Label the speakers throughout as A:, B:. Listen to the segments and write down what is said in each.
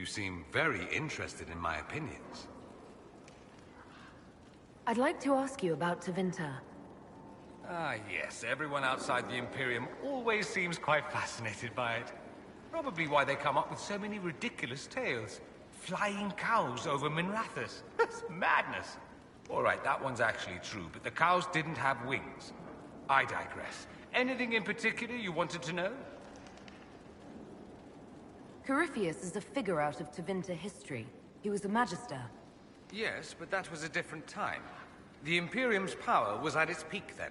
A: You seem very interested in my opinions.
B: I'd like to ask you about Tevinter.
C: Ah, yes. Everyone outside the Imperium always seems quite fascinated by it. Probably why they come up with so many ridiculous tales. Flying cows over Minrathous. That's madness. All right, that one's actually true, but the cows didn't have wings. I digress. Anything in particular you wanted to know?
B: Corypheus is a figure out of Tevinter history. He was a Magister.
A: Yes, but that was a different time. The Imperium's power was at its peak then.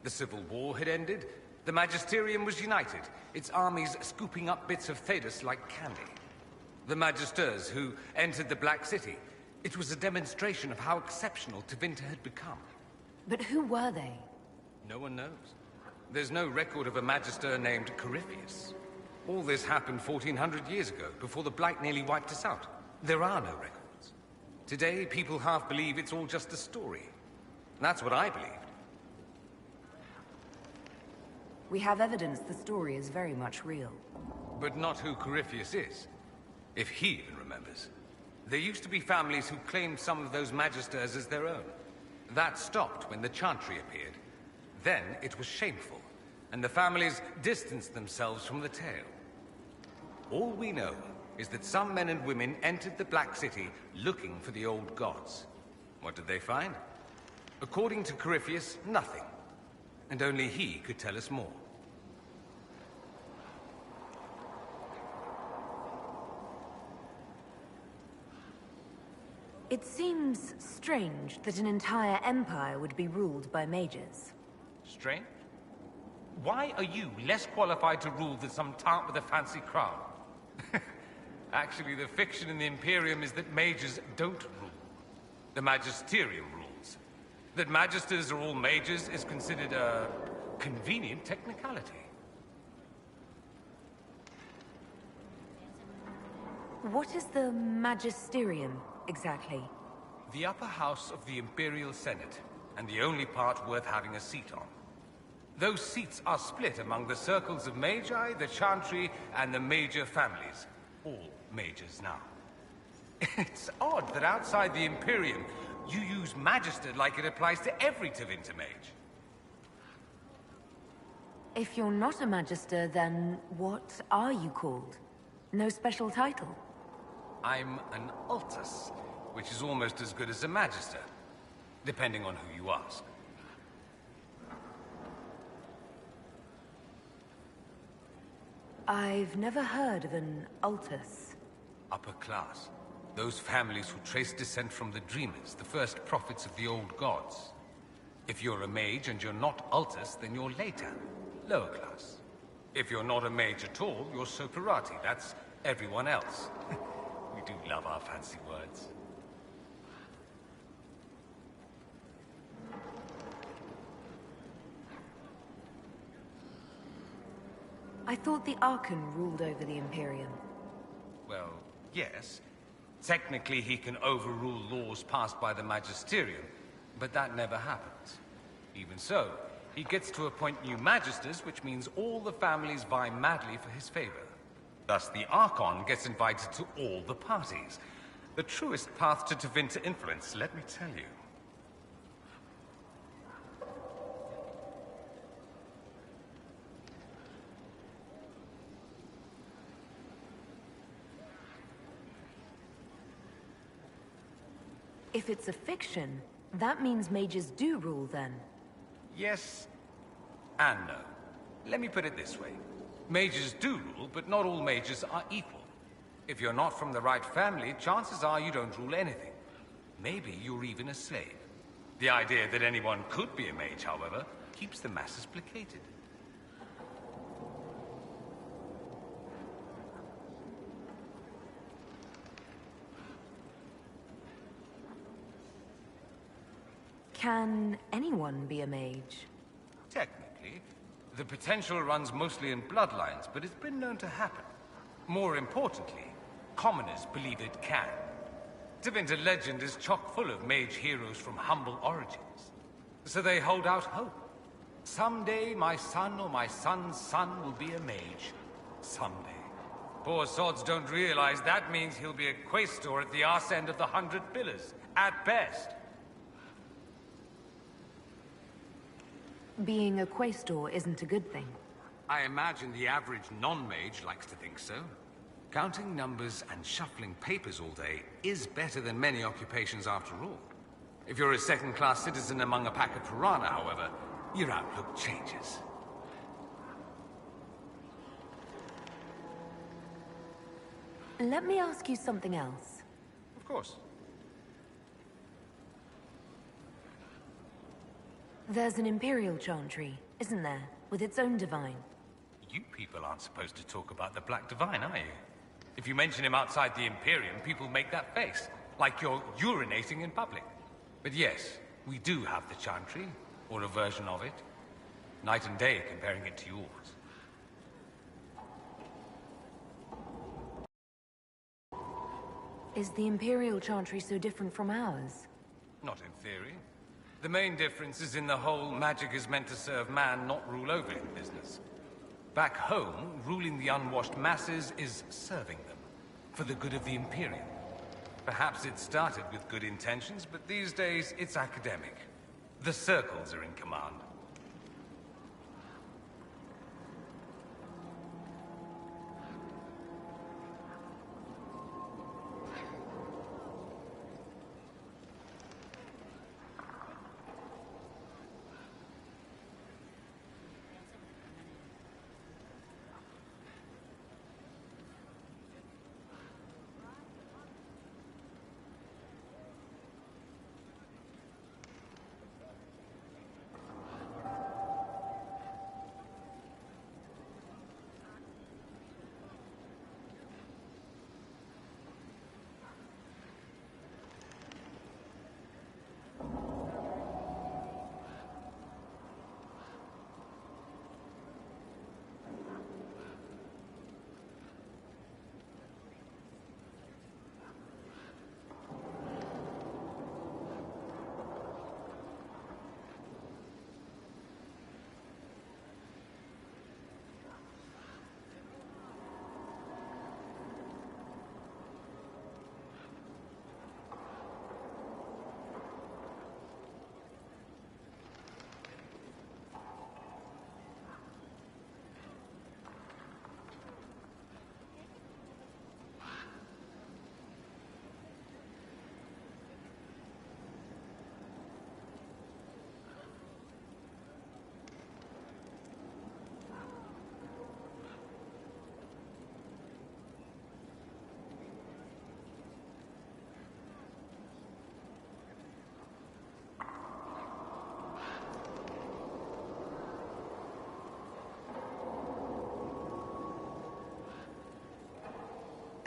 A: The Civil War had ended. The Magisterium was united, its armies scooping up bits of Thedas like candy. The Magisters who entered the Black City. It was a demonstration of how exceptional Tevinter had become.
B: But who were they?
A: No one knows. There's no record of a Magister named Corypheus. All this happened 1400 years ago, before the Blight nearly wiped us out. There are no records. Today, people half believe it's all just a story. That's what I believed.
B: We have evidence the story is very much real.
A: But not who Corypheus is. If he even remembers. There used to be families who claimed some of those Magisters as their own. That stopped when the Chantry appeared. Then it was shameful, and the families distanced themselves from the tale. All we know is that some men and women entered the Black City looking for the old gods. What did they find? According to Corypheus, nothing. And only he could tell us more.
B: It seems strange that an entire empire would be ruled by mages.
C: Strange? Why are you less qualified to rule than some tart with a fancy crown? Actually, the fiction in the Imperium is that mages don't rule. The Magisterium rules. That Magisters are all mages is considered a convenient technicality.
B: What is the Magisterium, exactly?
C: The upper house of the Imperial Senate, and the only part worth having a seat on. Those seats are split among the circles of Magi, the Chantry, and the major families. All mages now. It's odd that outside the Imperium, you use Magister like it applies to every Tevinter mage.
B: If you're not a Magister, then what are you called? No special title?
C: I'm an Altus, which is almost as good as a Magister, depending on who you ask.
B: I've never heard of an Altus.
C: Upper class. Those families who trace descent from the Dreamers, the first prophets of the old gods. If you're a mage and you're not Altus, then you're later, lower class. If you're not a mage at all, you're Soperati. That's everyone else. We do love our fancy words.
B: I thought the Archon ruled over the Imperium.
C: Well, yes. Technically, he can overrule laws passed by the Magisterium, but that never happens. Even so, he gets to appoint new Magisters, which means all the families vie madly for his favor. Thus, the Archon gets invited to all the parties. The truest path to Tevinter influence, let me tell you.
B: If it's a fiction, that means mages do rule then.
C: Yes and no. Let me put it this way. Mages do rule, but not all mages are equal. If you're not from the right family, chances are you don't rule anything. Maybe you're even a slave. The idea that anyone could be a mage, however, keeps the masses placated.
B: Can anyone be a mage?
C: Technically. The potential runs mostly in bloodlines, but it's been known to happen. More importantly, commoners believe it can. Tevinter legend is chock full of mage heroes from humble origins. So they hold out hope. Someday my son or my son's son will be a mage. Someday. Poor sods don't realize that means he'll be a quaestor at the arse end of the 100 Pillars, at best.
B: Being a quaestor isn't a good thing.
A: I imagine the average non-mage likes to think so. Counting numbers and shuffling papers all day is better than many occupations after all. If you're a second-class citizen among a pack of piranha, however, your outlook changes.
B: Let me ask you something else.
C: Of course.
B: There's an Imperial Chantry, isn't there? With its own divine.
C: You people aren't supposed to talk about the Black Divine, are you? If you mention him outside the Imperium, people make that face, like you're urinating in public. But yes, we do have the Chantry, or a version of it. Night and day comparing it to yours.
B: Is the Imperial Chantry so different from ours?
C: Not in theory. The main difference is in the whole magic is meant to serve man, not rule over him business. Back home, ruling the unwashed masses is serving them, for the good of the Imperium. Perhaps it started with good intentions, but these days it's academic. The circles are in command.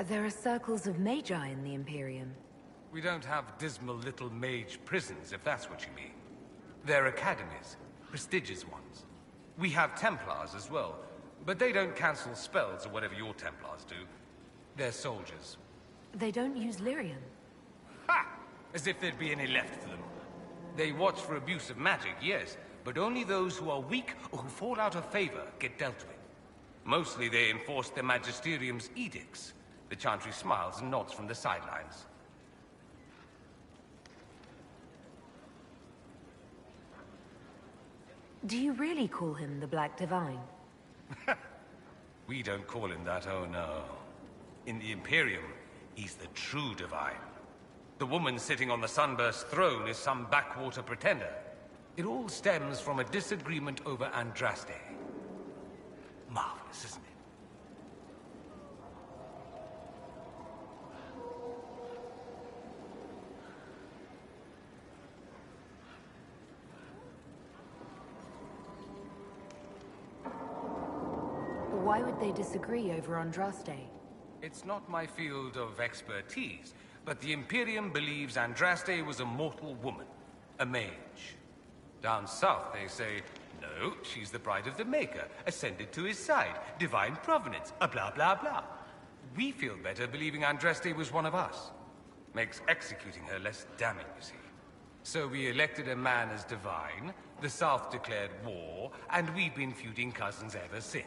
B: There are circles of magi in the Imperium.
C: We don't have dismal little mage prisons, if that's what you mean. They're academies, prestigious ones. We have Templars as well, but they don't cancel spells or whatever your Templars do. They're soldiers.
B: They don't use lyrium.
C: Ha! As if there'd be any left for them. They watch for abuse of magic, yes, but only those who are weak or who fall out of favor get dealt with. Mostly they enforce the Magisterium's edicts. The Chantry smiles and nods from the sidelines.
B: Do you really call him the Black Divine?
C: We don't call him that, oh no. In the Imperium, he's the true Divine. The woman sitting on the Sunburst throne is some backwater pretender. It all stems from a disagreement over Andraste. Marvelous, isn't it?
B: Why would they disagree over Andraste?
C: It's not my field of expertise, but the Imperium believes Andraste was a mortal woman, a mage. Down south they say, no, she's the bride of the Maker, ascended to his side, divine provenance, a blah blah blah. We feel better believing Andraste was one of us. Makes executing her less damning, you see. So we elected a man as divine, the South declared war, and we've been feuding cousins ever since.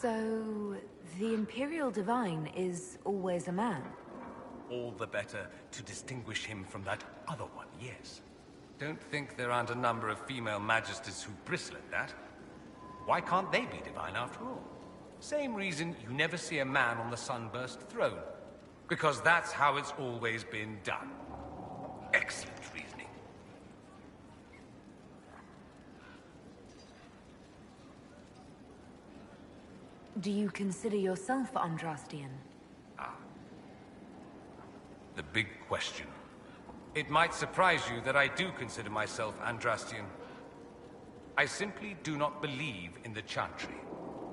B: So, the Imperial Divine is always a man?
C: All the better to distinguish him from that other one, yes. Don't think there aren't a number of female magisters who bristle at that. Why can't they be divine after all? Same reason you never see a man on the Sunburst throne. Because that's how it's always been done. Excellent reasoning.
B: Do you consider yourself Andrastian?
C: The big question. It might surprise you that I do consider myself Andrastian. I simply do not believe in the Chantry.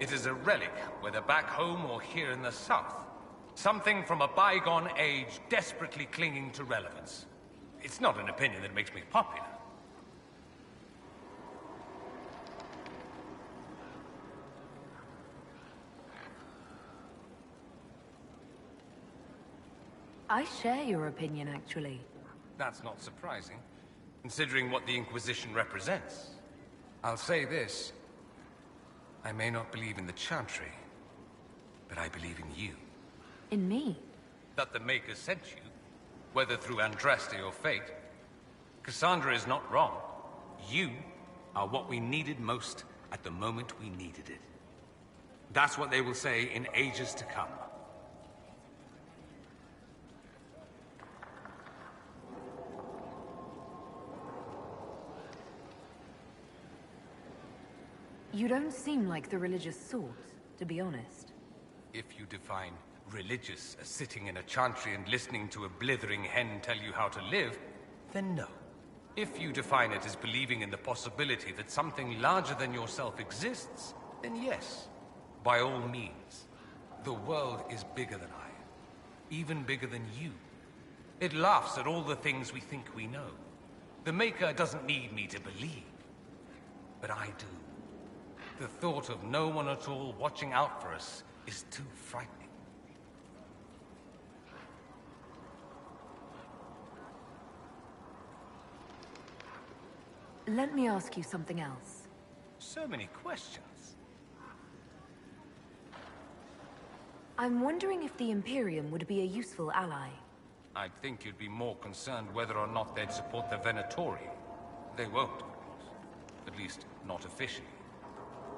C: It is a relic, whether back home or here in the south. Something from a bygone age desperately clinging to relevance. It's not an opinion that makes me popular.
B: I share your opinion, actually.
C: That's not surprising, considering what the Inquisition represents. I'll say this. I may not believe in the Chantry, but I believe in you.
B: In me?
C: That the Maker sent you, whether through Andraste or fate. Cassandra is not wrong. You are what we needed most at the moment we needed it. That's what they will say in ages to come.
B: You don't seem like the religious sort, to be honest.
C: If you define religious as sitting in a chantry and listening to a blithering hen tell you how to live, then no. If you define it as believing in the possibility that something larger than yourself exists, then yes, by all means. The world is bigger than I, even bigger than you. It laughs at all the things we think we know. The Maker doesn't need me to believe, but I do. The thought of no one at all watching out for us is too frightening.
B: Let me ask you something else.
C: So many questions.
B: I'm wondering if the Imperium would be a useful ally.
C: I'd think you'd be more concerned whether or not they'd support the Venatori. They won't, of course. At least, not officially.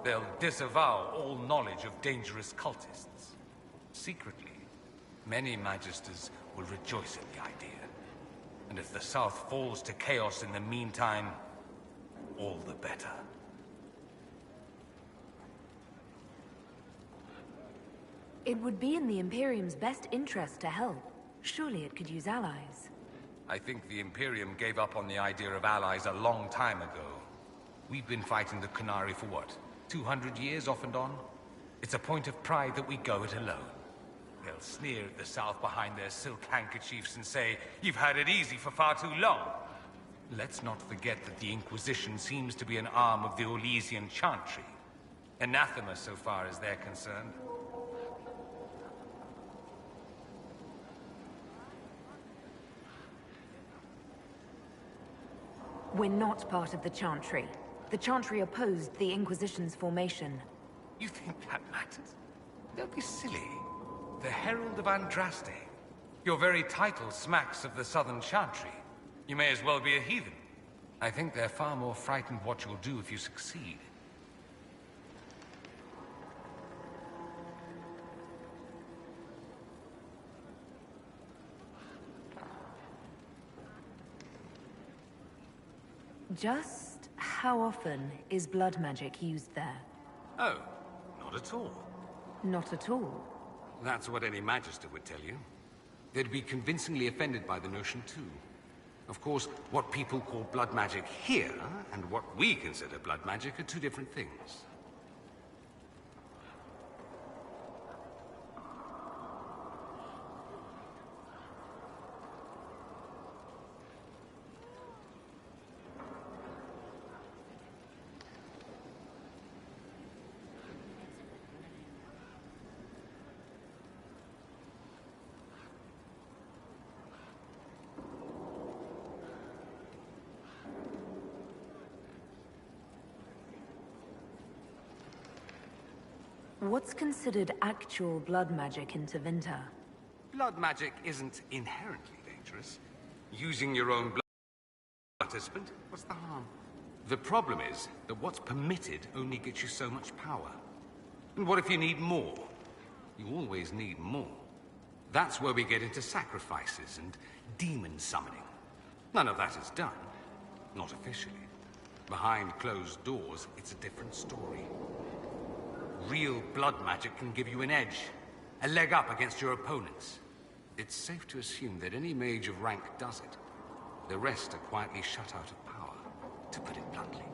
C: They'll disavow all knowledge of dangerous cultists. Secretly, many Magisters will rejoice in the idea. And if the South falls to chaos in the meantime, all the better.
B: It would be in the Imperium's best interest to help. Surely it could use allies.
C: I think the Imperium gave up on the idea of allies a long time ago. We've been fighting the Qunari for what? 200 years off and on? It's a point of pride that we go it alone. They'll sneer at the South behind their silk handkerchiefs and say, "You've had it easy for far too long." Let's not forget that the Inquisition seems to be an arm of the Orlesian Chantry. Anathema so far as they're concerned.
B: We're not part of the Chantry. The Chantry opposed the Inquisition's formation.
C: You think that matters? Don't be silly. The Herald of Andraste. Your very title smacks of the Southern Chantry. You may as well be a heathen. I think they're far more frightened what you'll do if you succeed.
B: Just how often is blood magic used there?
A: Oh, not at all.
B: Not at all.
A: That's what any Magister would tell you. They'd be convincingly offended by the notion, too. Of course, what people call blood magic here, and what we consider blood magic, are two different things.
B: What's considered actual blood magic in Tevinter?
A: Blood magic isn't inherently dangerous. Using your own blood participant, what's the harm? The problem is that what's permitted only gets you so much power. And what if you need more? You always need more. That's where we get into sacrifices and demon summoning. None of that is done. Not officially. Behind closed doors, it's a different story. Real blood magic can give you an edge, a leg up against your opponents. It's safe to assume that any mage of rank does it. The rest are quietly shut out of power, to put it bluntly.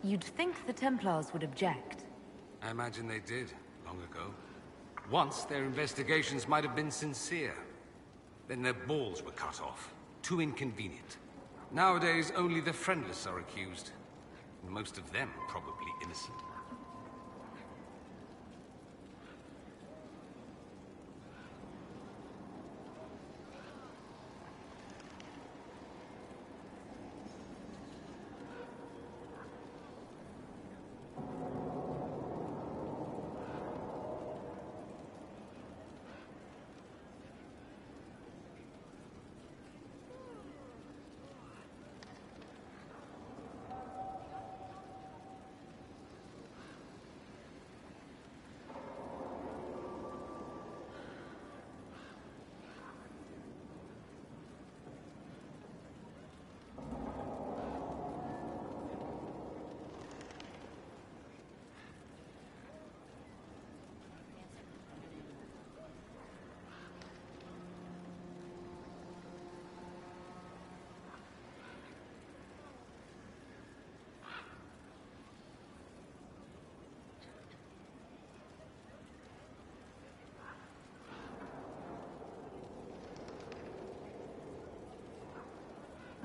B: You'd think the Templars would object.
A: I imagine they did, long ago. Once, their investigations might have been sincere. Then their balls were cut off. Too inconvenient. Nowadays, only the friendless are accused. And most of them probably innocent.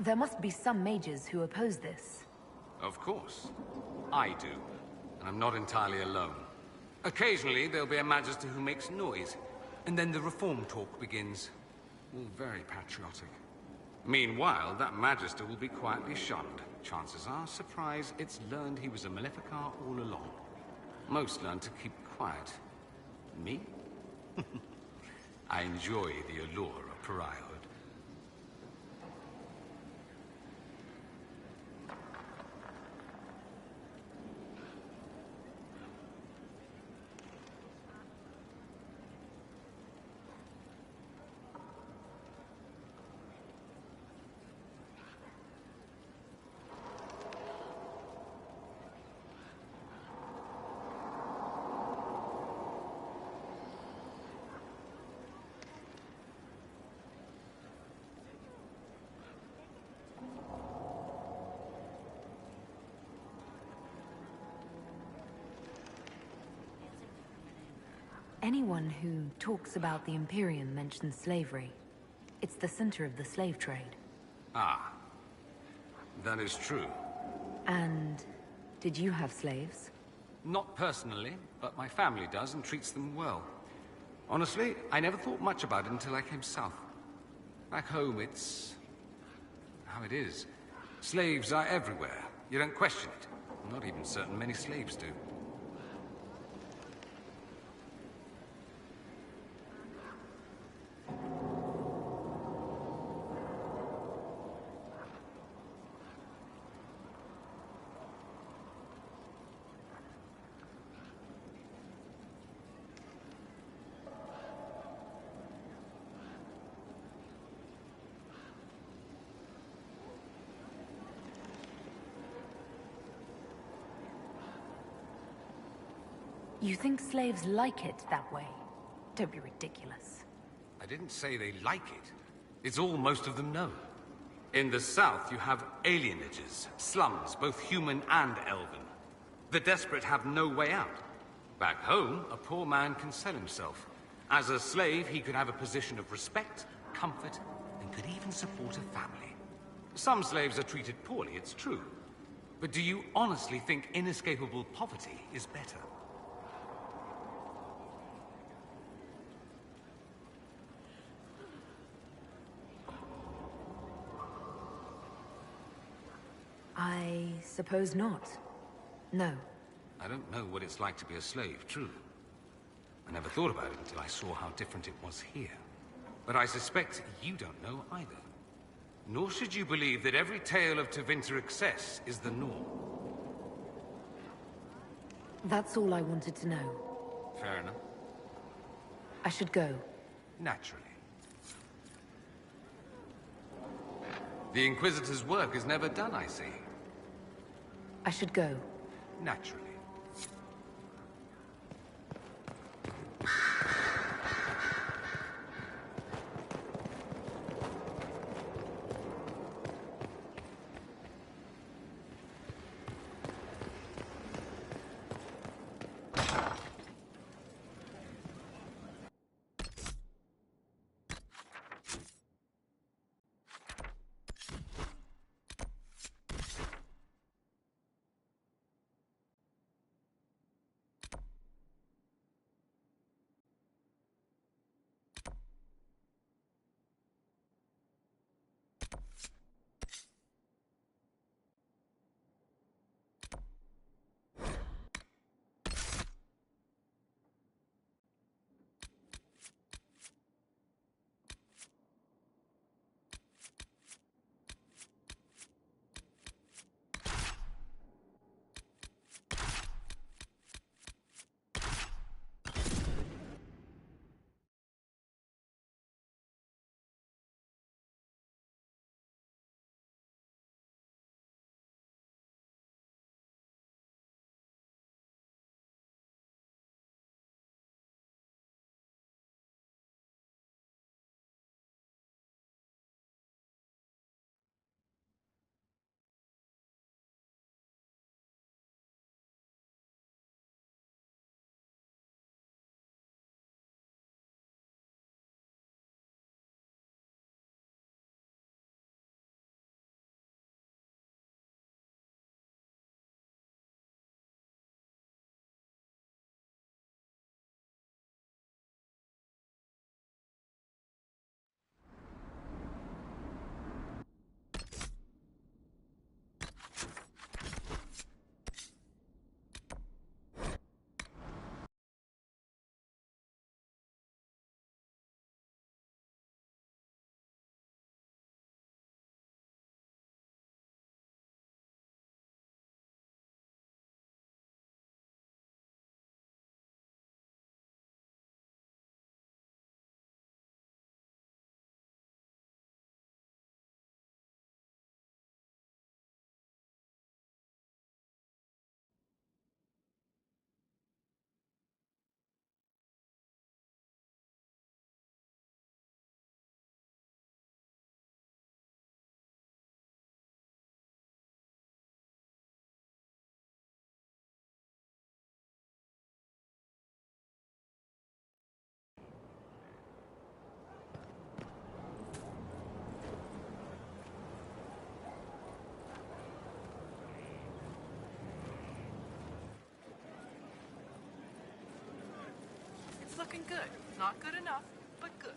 B: There must be some mages who oppose this.
A: Of course. I do. And I'm not entirely alone. Occasionally, there'll be a Magister who makes noise, and then the reform talk begins. All very patriotic. Meanwhile, that Magister will be quietly shunned. Chances are, surprise, it's learned he was a Maleficar all along. Most learn to keep quiet. Me? I enjoy the allure of pariahhood.
B: Anyone who talks about the Imperium mentions slavery. It's the center of the slave trade.
A: Ah. That is true.
B: And did you have slaves?
A: Not personally, but my family does and treats them well. Honestly, I never thought much about it until I came south. Back home, it's how it is. Slaves are everywhere. You don't question it. I'm not even certain many slaves do.
B: You think slaves like it that way? Don't be ridiculous.
A: I didn't say they like it. It's all most of them know. In the south, you have alienages, slums, both human and elven. The desperate have no way out. Back home, a poor man can sell himself. As a slave, he could have a position of respect, comfort, and could even support a family. Some slaves are treated poorly, it's true. But do you honestly think inescapable poverty is better?
B: I suppose not. No.
A: I don't know what it's like to be a slave, true. I never thought about it until I saw how different it was here. But I suspect you don't know either. Nor should you believe that every tale of Tevinter excess is the norm.
B: That's all I wanted to know.
A: Fair enough.
B: I should go.
A: Naturally. The Inquisitor's work is never done, I see.
B: I should go.
A: Naturally.
D: It's looking good. Not good enough, but good.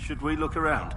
E: Should we look around?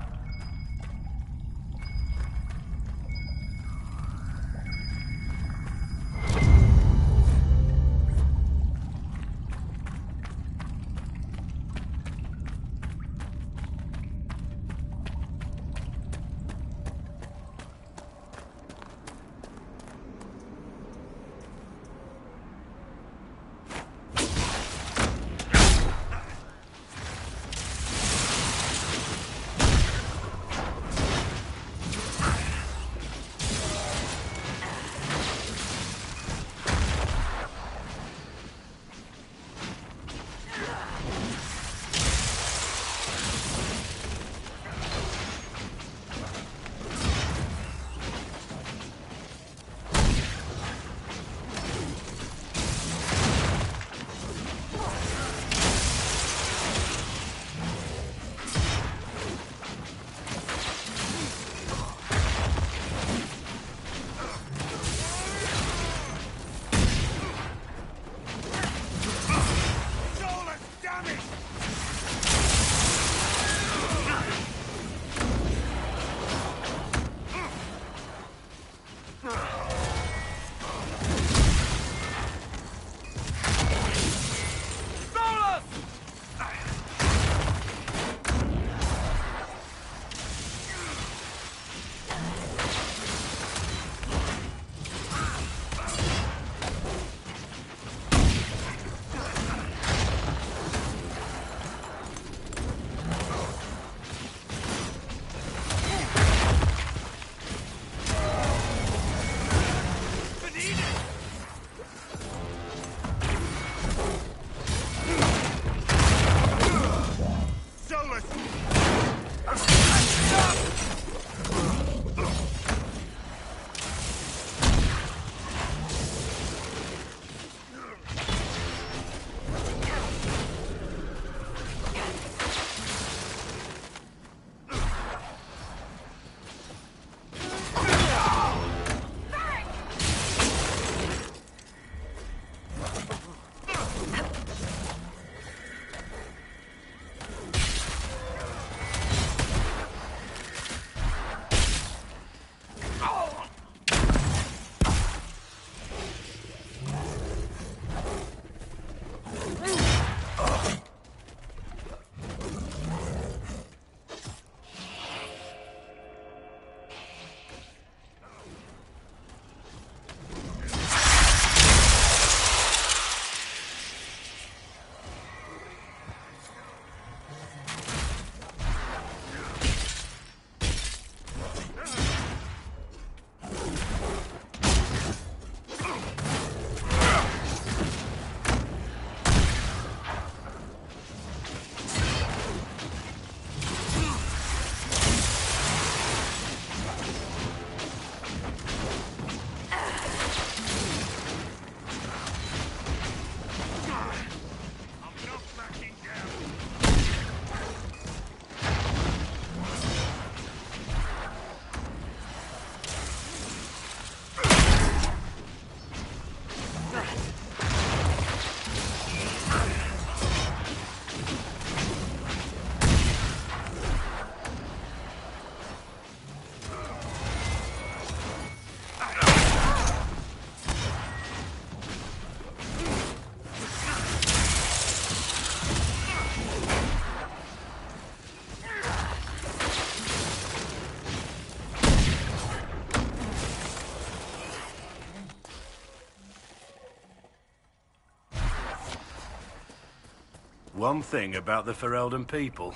E: One thing about the Ferelden people.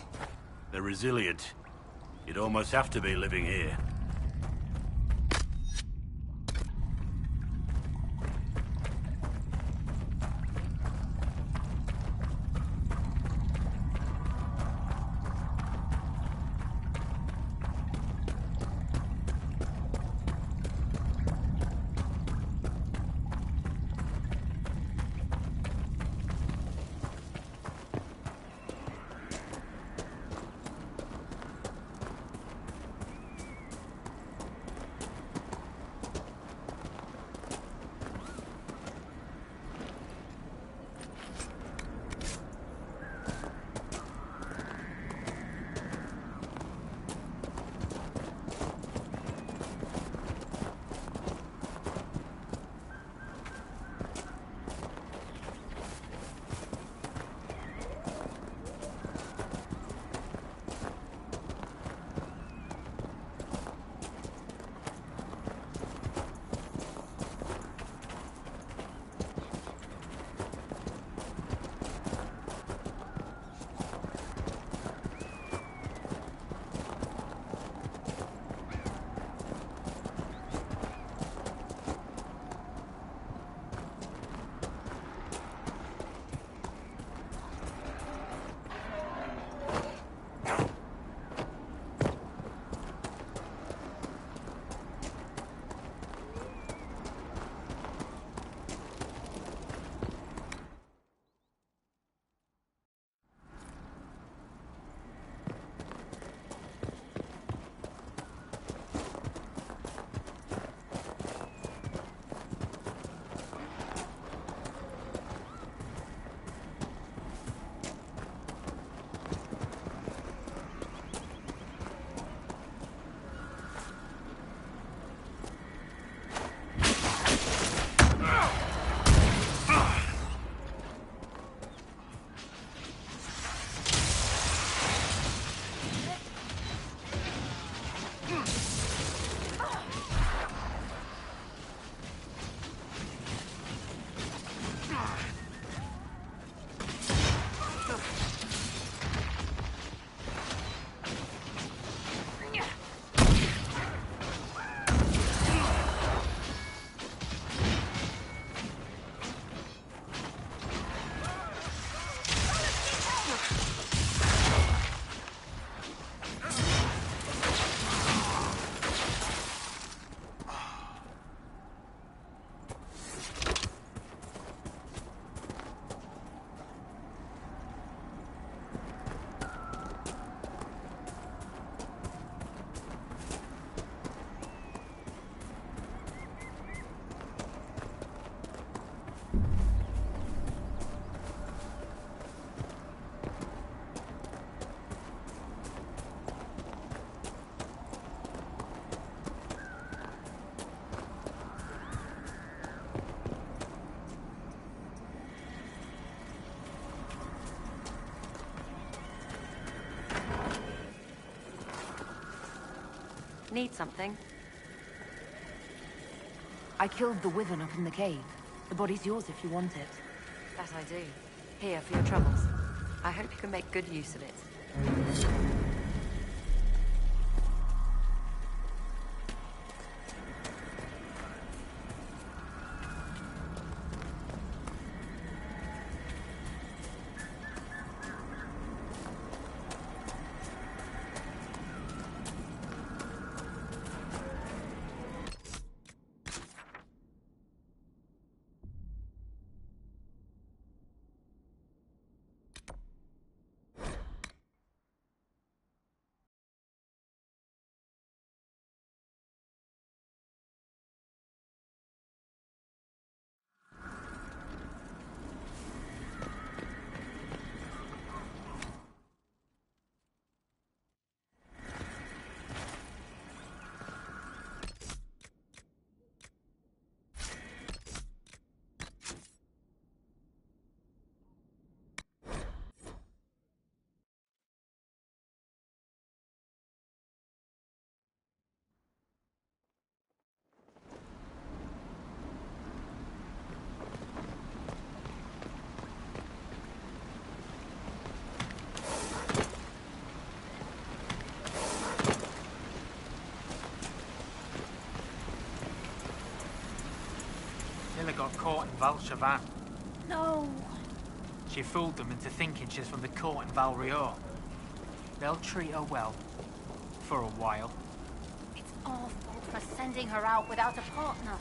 E: They're resilient. You'd almost have to be living here.
F: Need something?
B: I killed the wyvern up in the cave. The body's yours if you want it.
F: That I do. Here, for your troubles. I hope you can make good use of it.
G: Miller got caught in Valchavan.
B: No!
G: She fooled them into thinking she's from the court in Val Rio. They'll treat her well. For a while.
H: It's our fault for sending her out without a partner.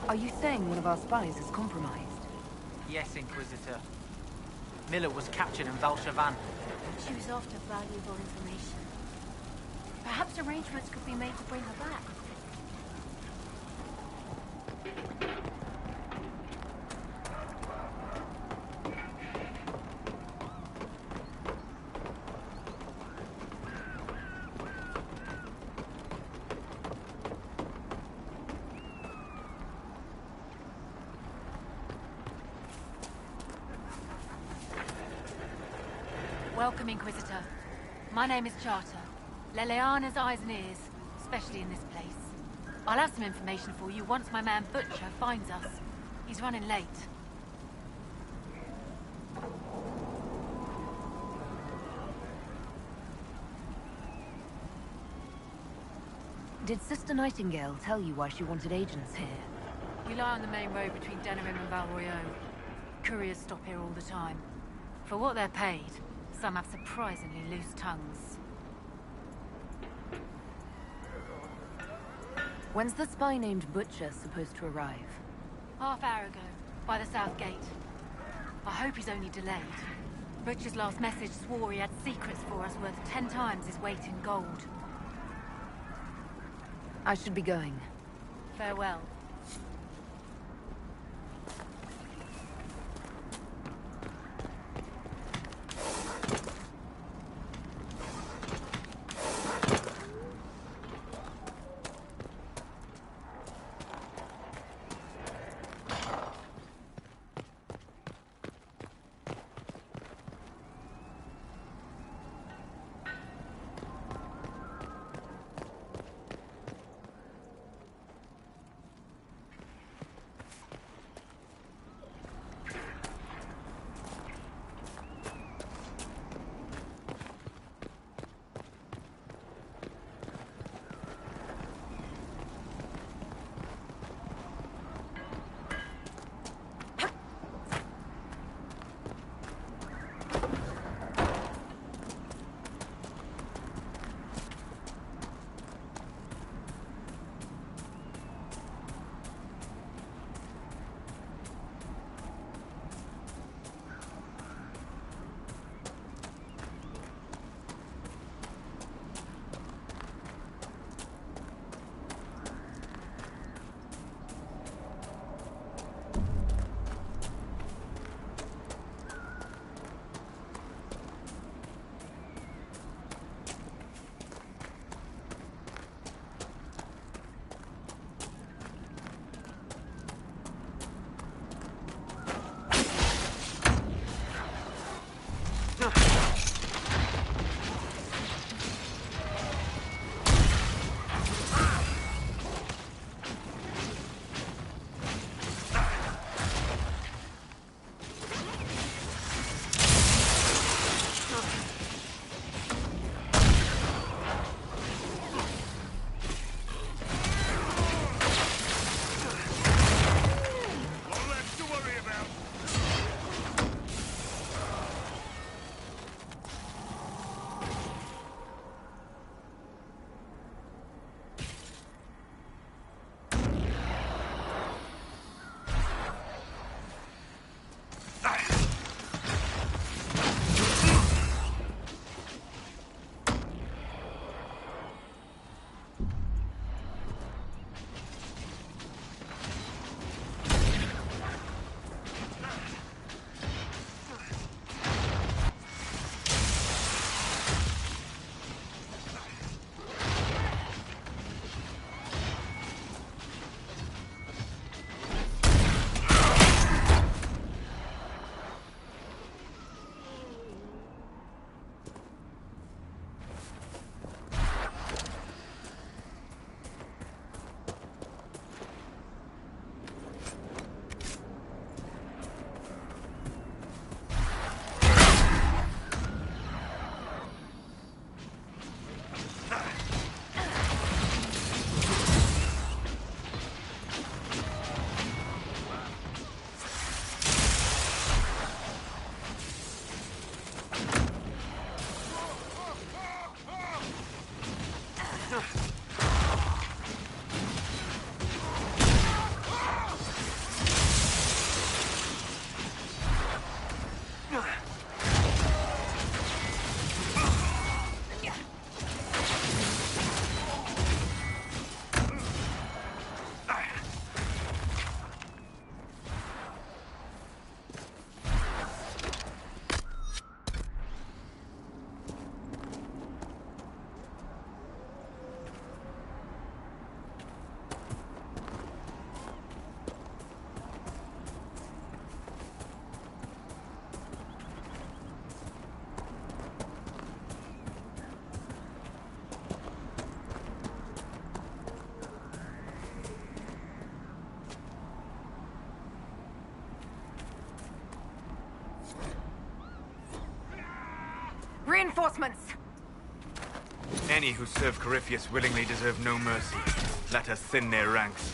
B: Are you saying one of our spies is compromised?
G: Yes, Inquisitor. Miller was captured in Valchavan.
H: She was after valuable information. Perhaps arrangements could be made to bring her back.
I: Welcome, Inquisitor. My name is Charter. Leleana's eyes and ears, especially in this place. I'll have some information for you once my man Butcher finds us. He's running late.
B: Did Sister Nightingale tell you why she wanted agents here?
I: We lie on the main road between Denerim and Valroyo. Couriers stop here all the time. For what they're paid, some have surprisingly loose tongues.
B: When's the spy named Butcher supposed to arrive?
I: Half hour ago, by the south gate. I hope he's only delayed. Butcher's last message swore he had secrets for us worth 10 times his weight in gold.
B: I should be going.
I: Farewell.
J: Reinforcements!
K: Any who serve Corypheus willingly deserve no mercy. Let us thin their ranks.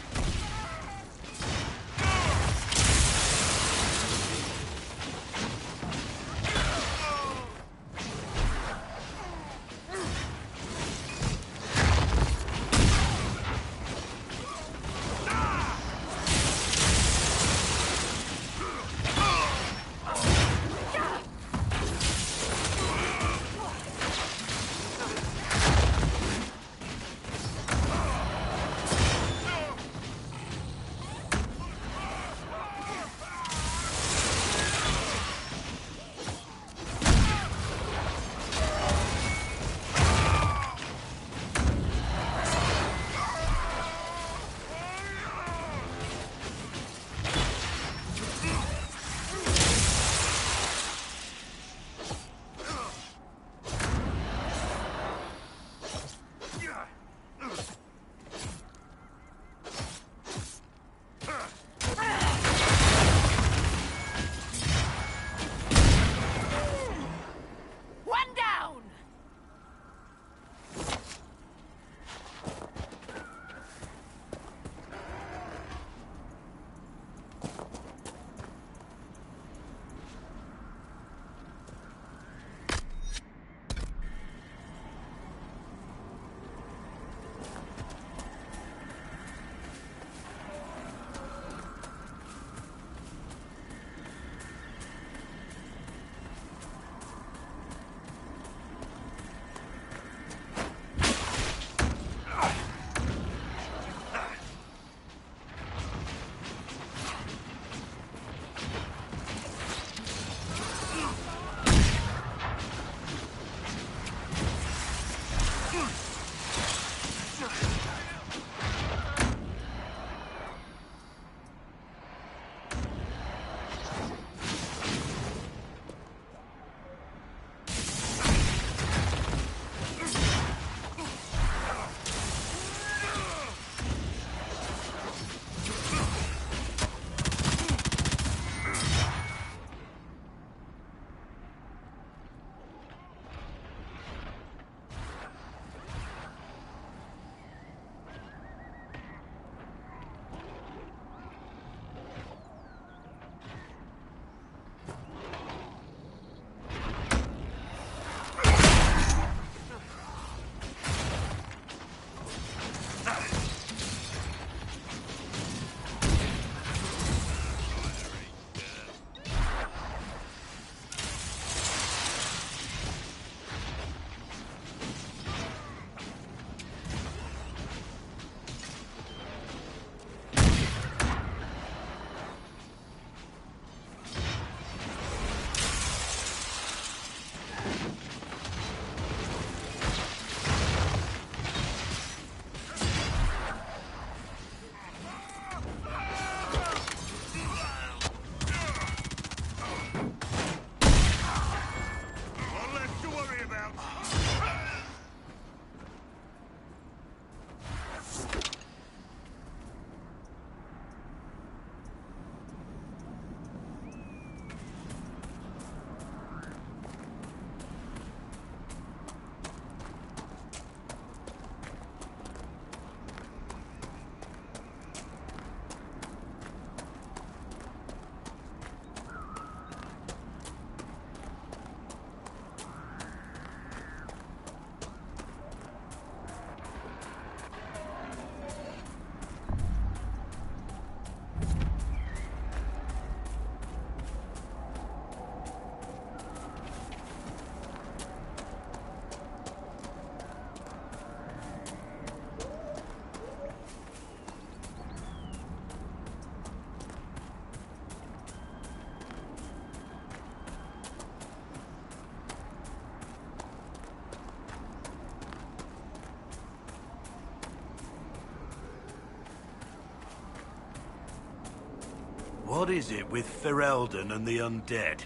E: What is it with Ferelden and the undead?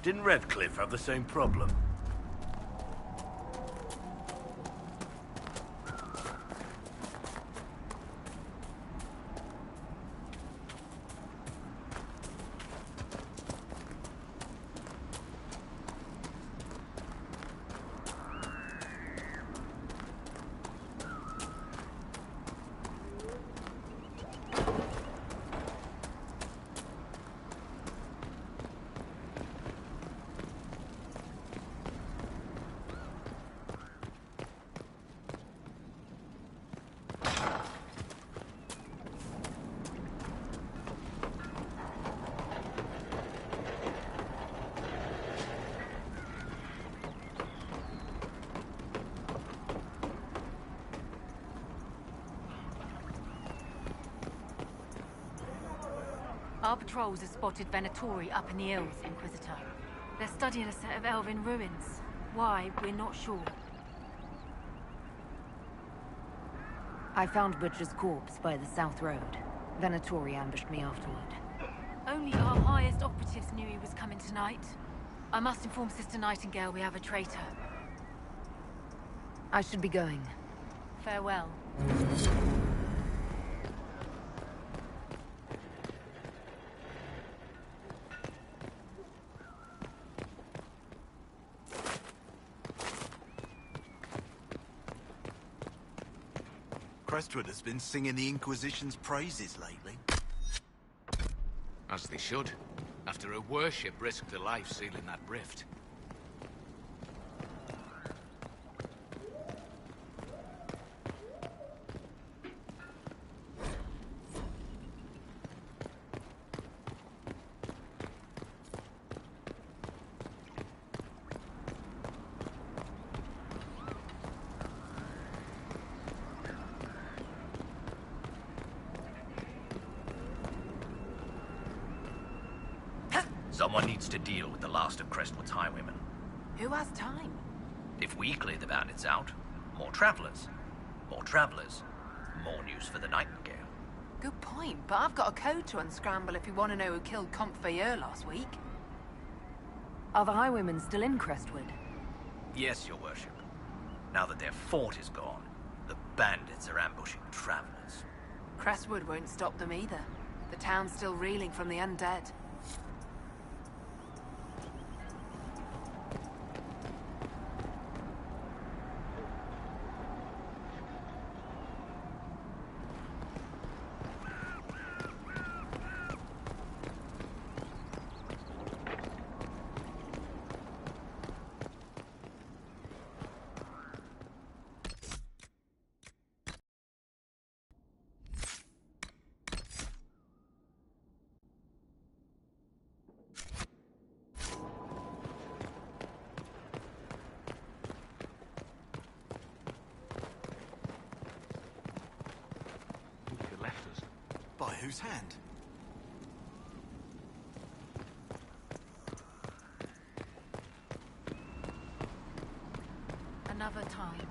E: Didn't Redcliffe have the same problem?
I: Our patrols have spotted Venatori up in the hills, Inquisitor. They're studying a set of elven ruins. Why, we're not sure.
B: I found Butcher's corpse by the South Road. Venatori ambushed me afterward.
I: Only our highest operatives knew he was coming tonight. I must inform Sister Nightingale we have a traitor.
B: I should be going.
I: Farewell.
J: Crestwood has been singing the Inquisition's praises lately.
L: As they should. After a worship risked their life sealing that rift.
M: Someone needs to deal with the last of Crestwood's highwaymen.
I: Who has time?
M: If we clear the bandits out, more travelers. More travelers. More news for the Nightingale.
F: Good point, but I've got a code to unscramble if you want to know who killed Comte Veilleur last week.
B: Are the highwaymen still in Crestwood?
M: Yes, your worship. Now that their fort is gone, the bandits are ambushing travelers.
F: Crestwood won't stop them either. The town's still reeling from the undead.
J: By whose hand?
I: Another time.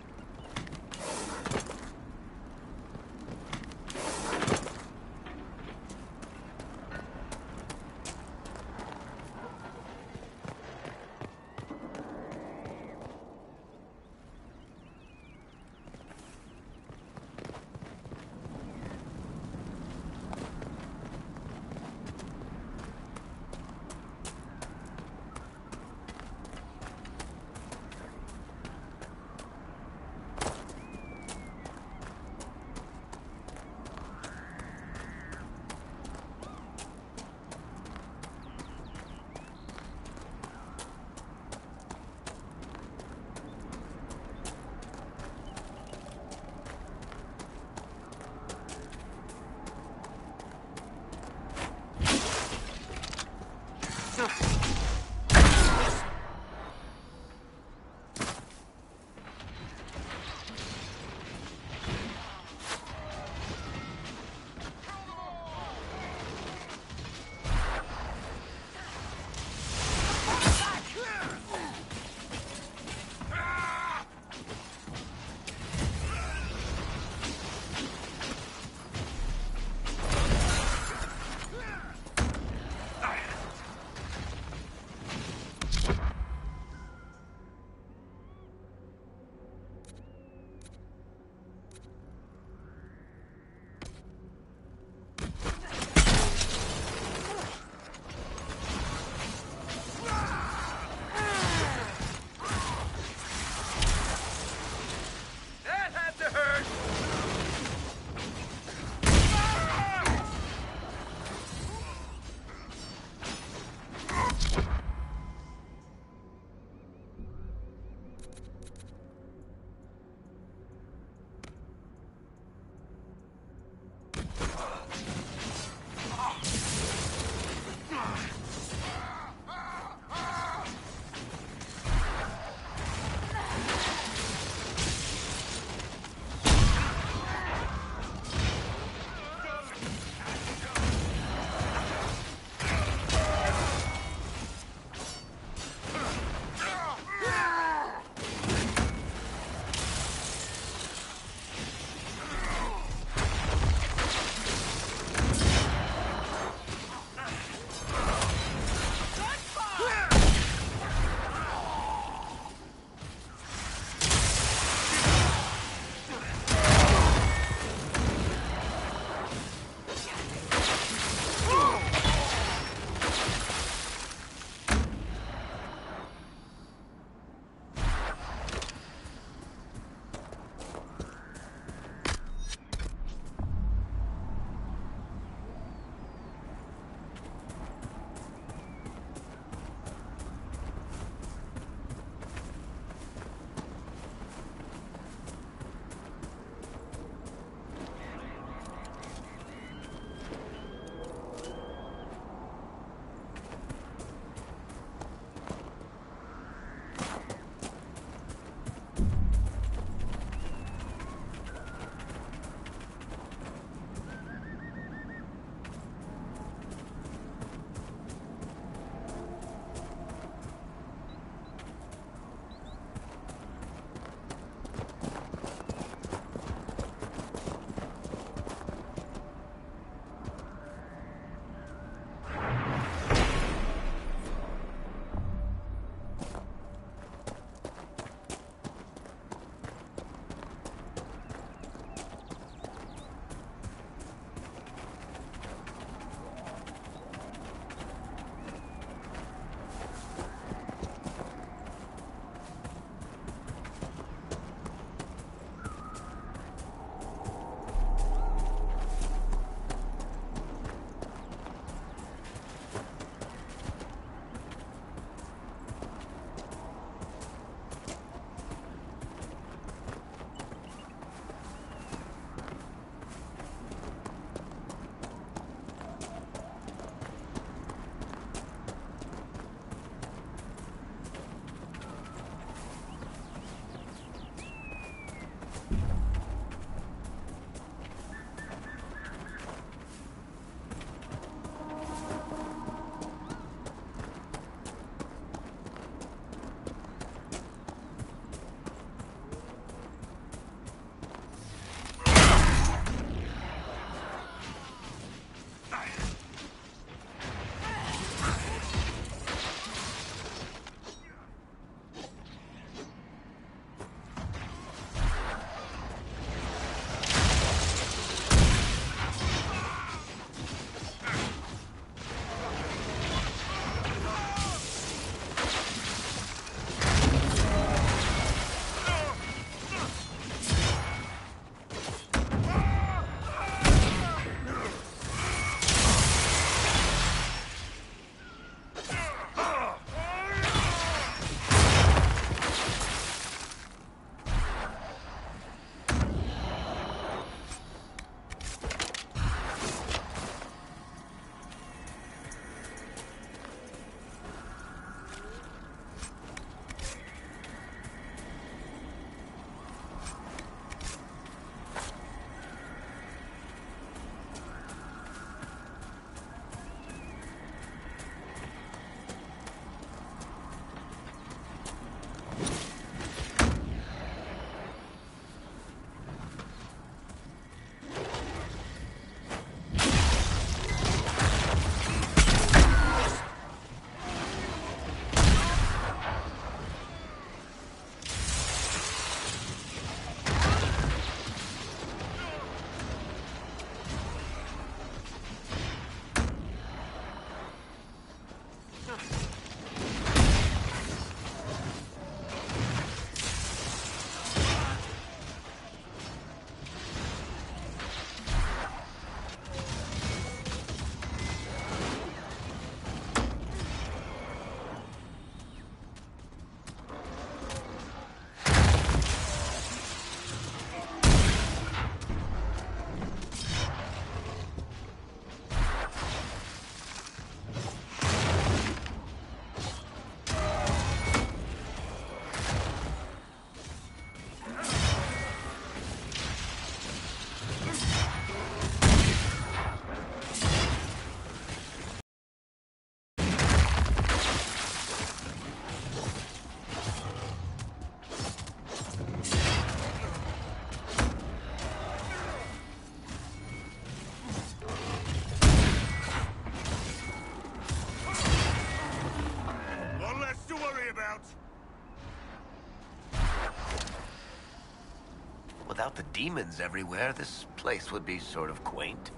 N: demons everywhere, this place would be sort of quaint.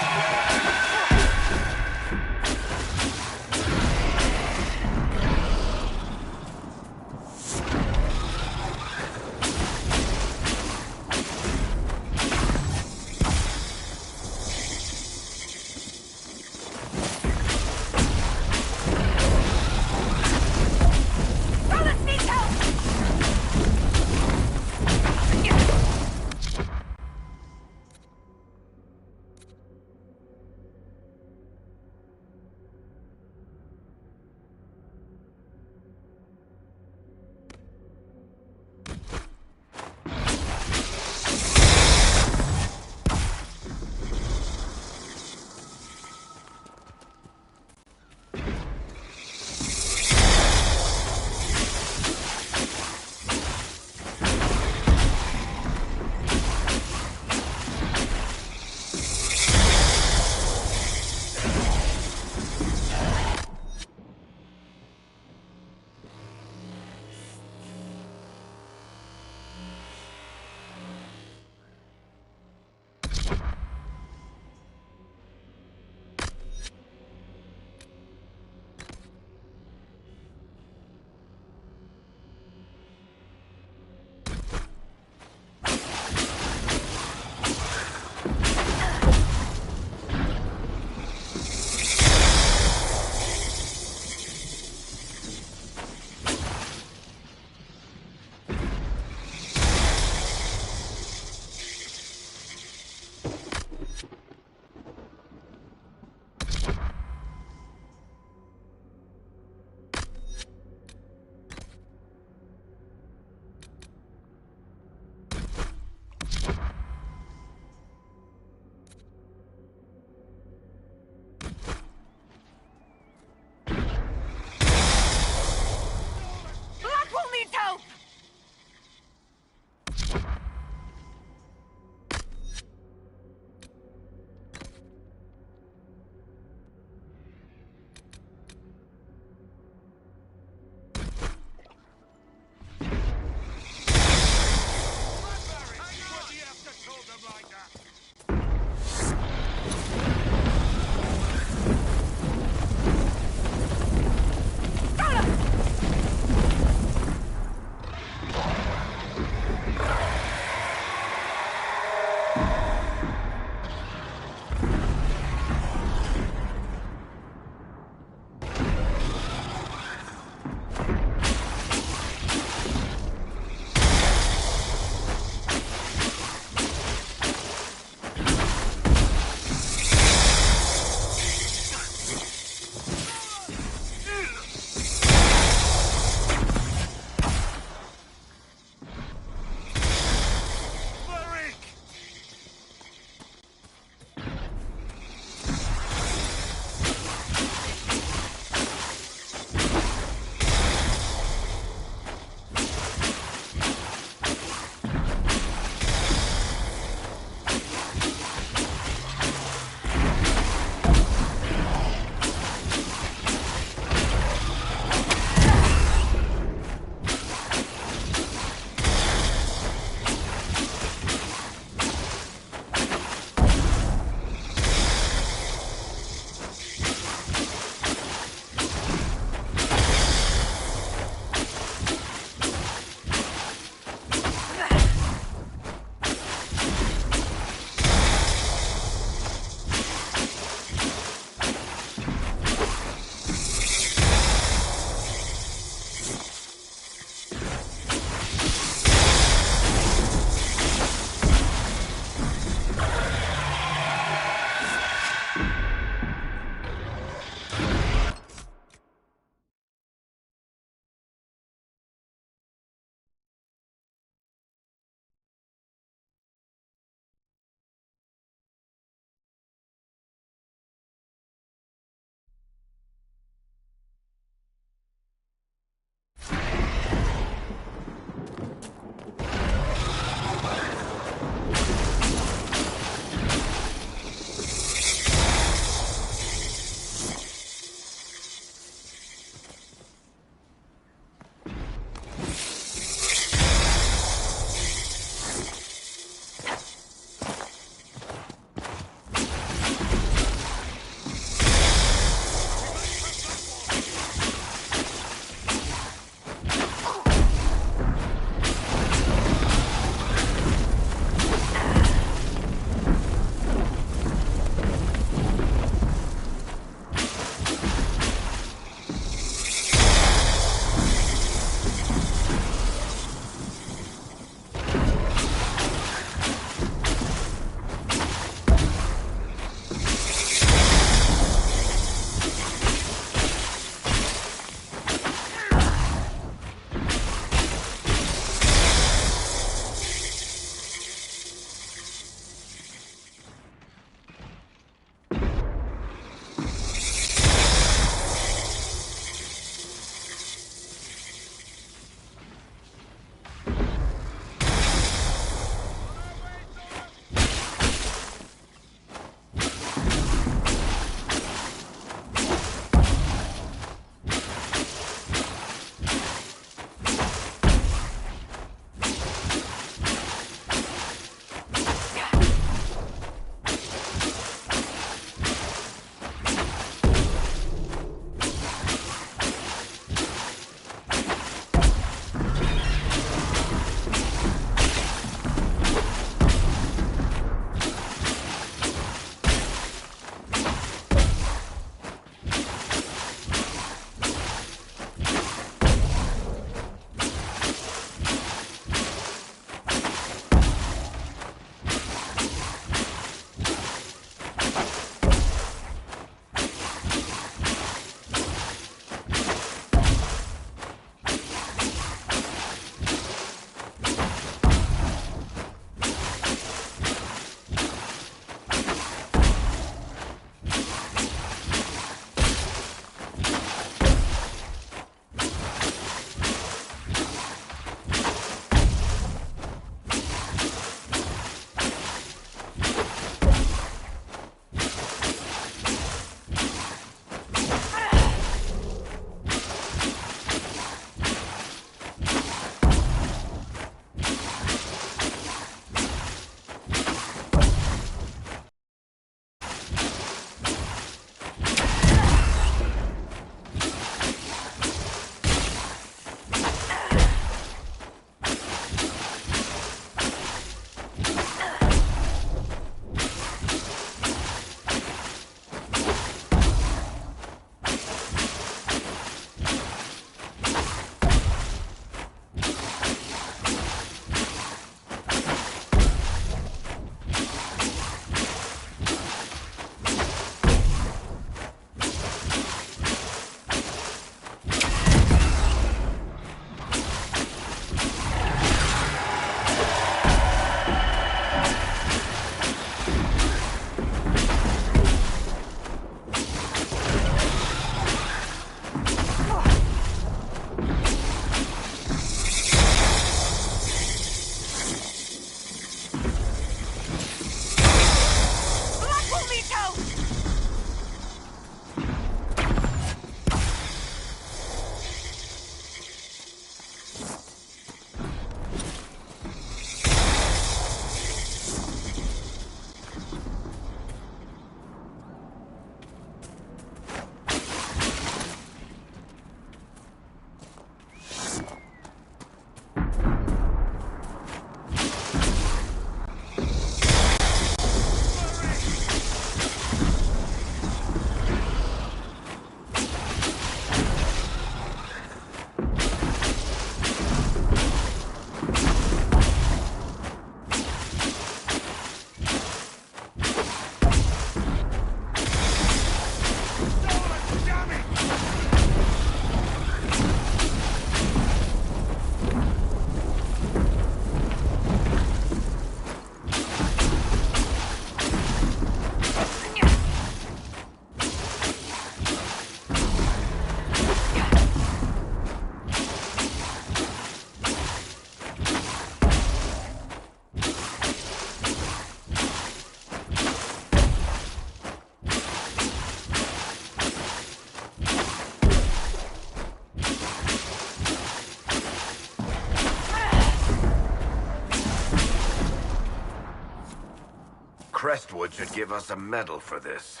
N: Crestwood should give us a medal for this.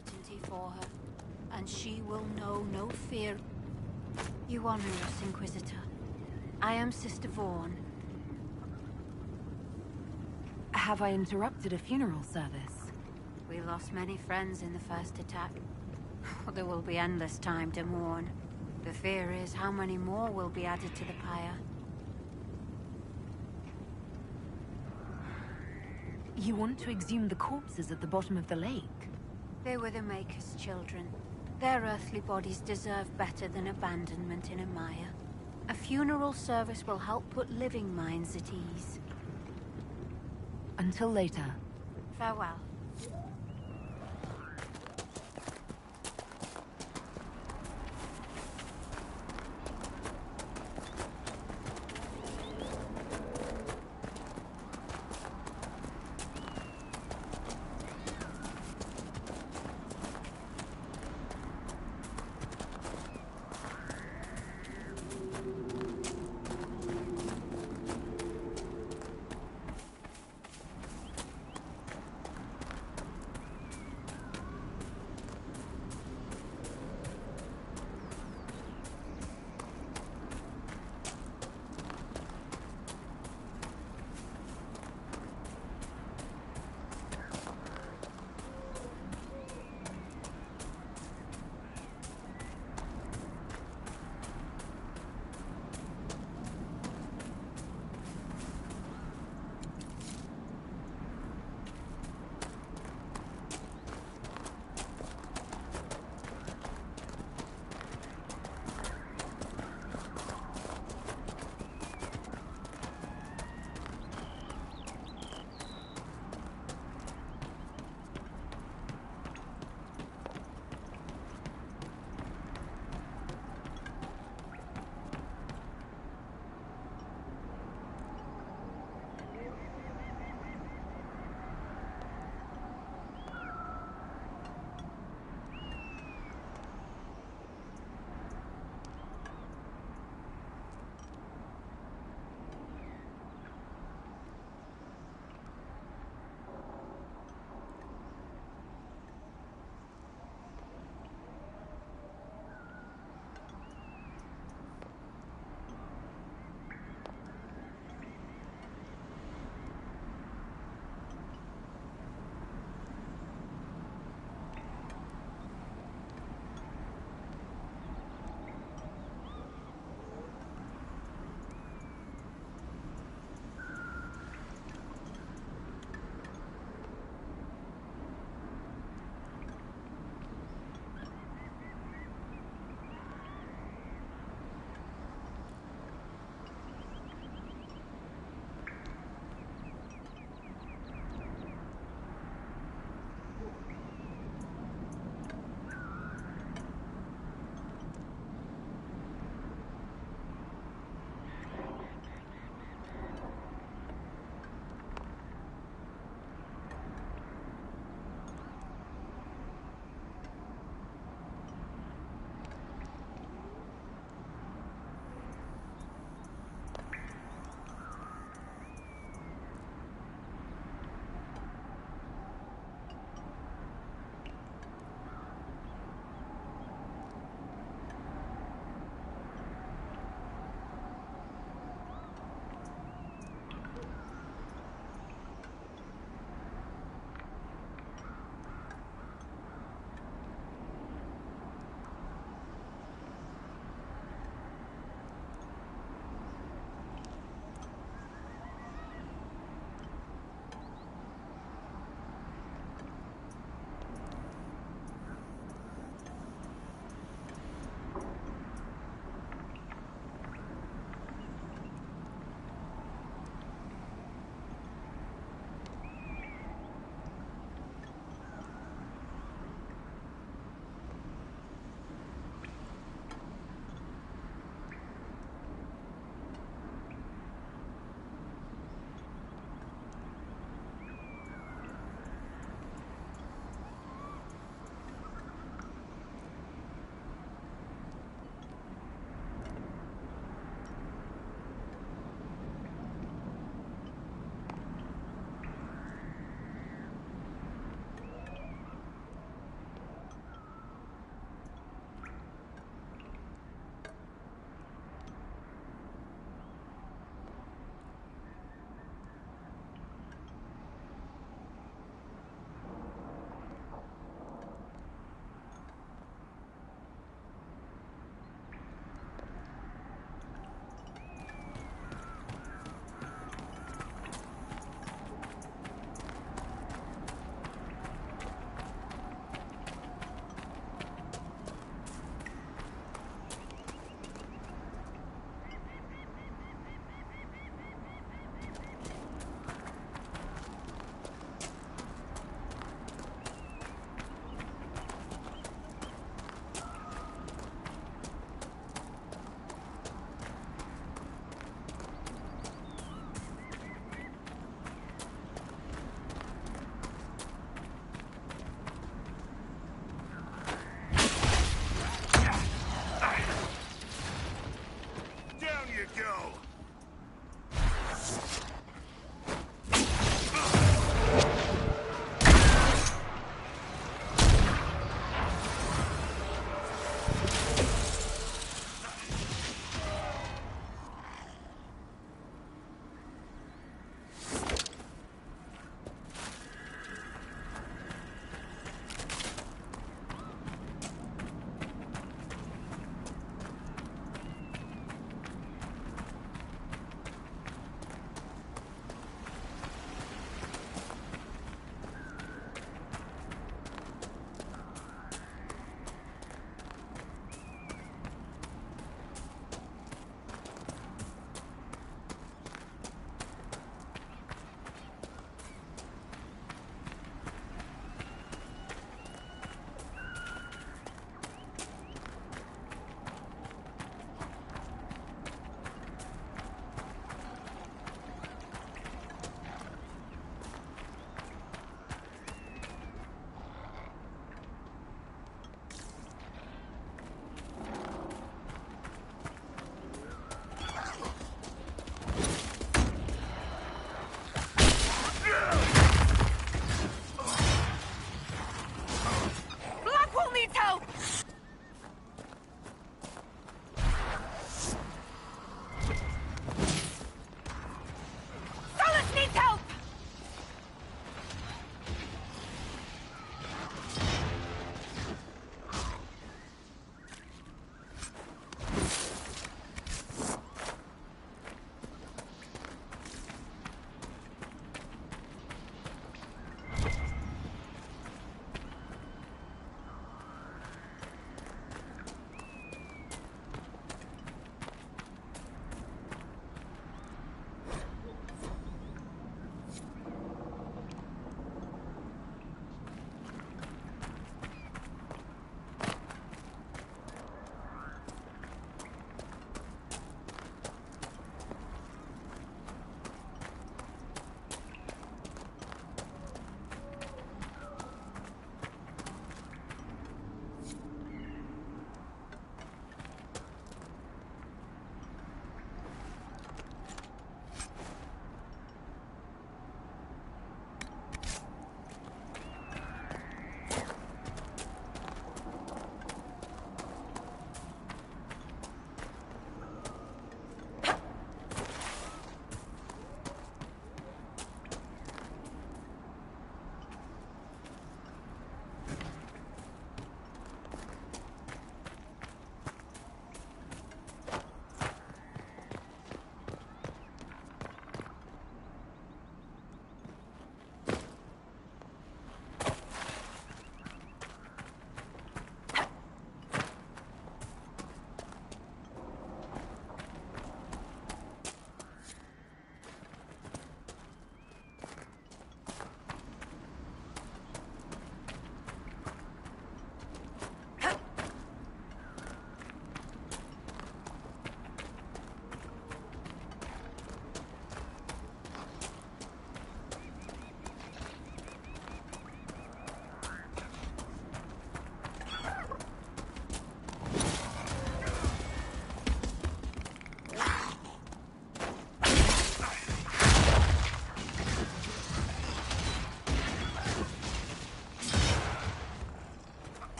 H: certainty for her, and she will know no fear. You honor us, Inquisitor. I am Sister Vaughn.
B: Have I interrupted a funeral service?
H: We lost many friends in the first attack. There will be endless time to mourn. The fear is how many more will be added to the pyre.
B: You want to exhume the corpses at the bottom of the lake?
H: They were the Maker's children. Their earthly bodies deserve better than abandonment in a mire. A funeral service will help put living minds at ease.
B: Until later.
H: Farewell.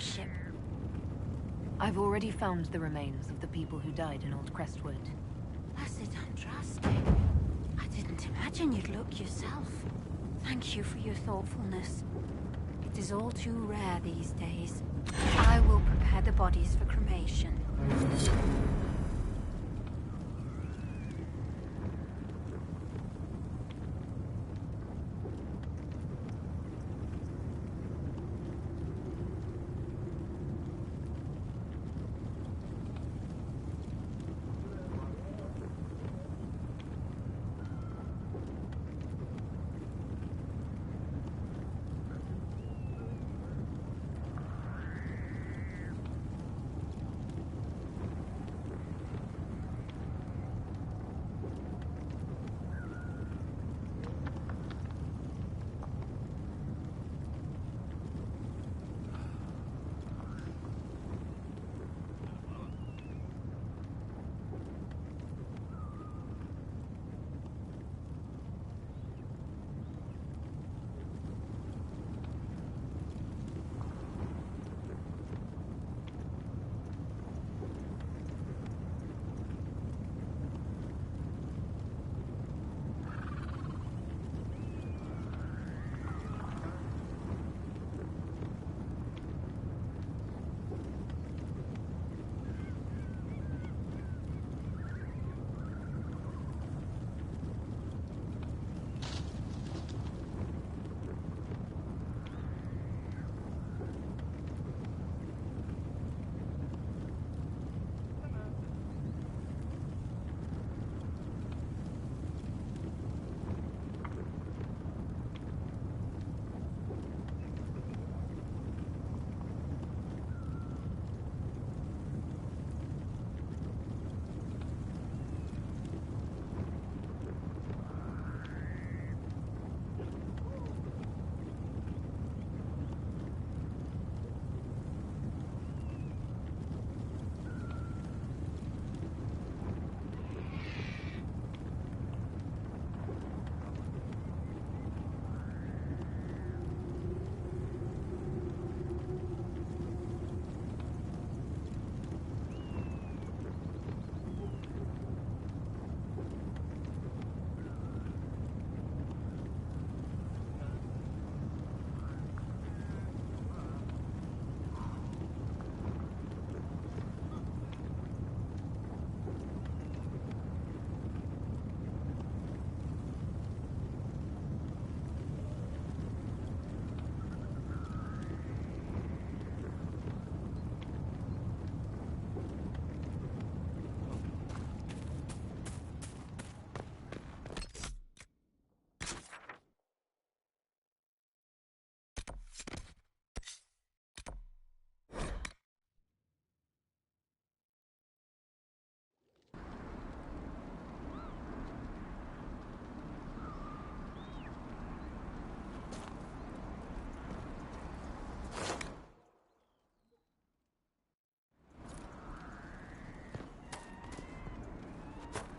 H: worship?
B: I've already found the remains of the people who died in Old Crestwood.
H: Blessed Andraste. I didn't imagine you'd look yourself. Thank you for your thoughtfulness. It is all too rare these days. I will prepare the bodies for cremation.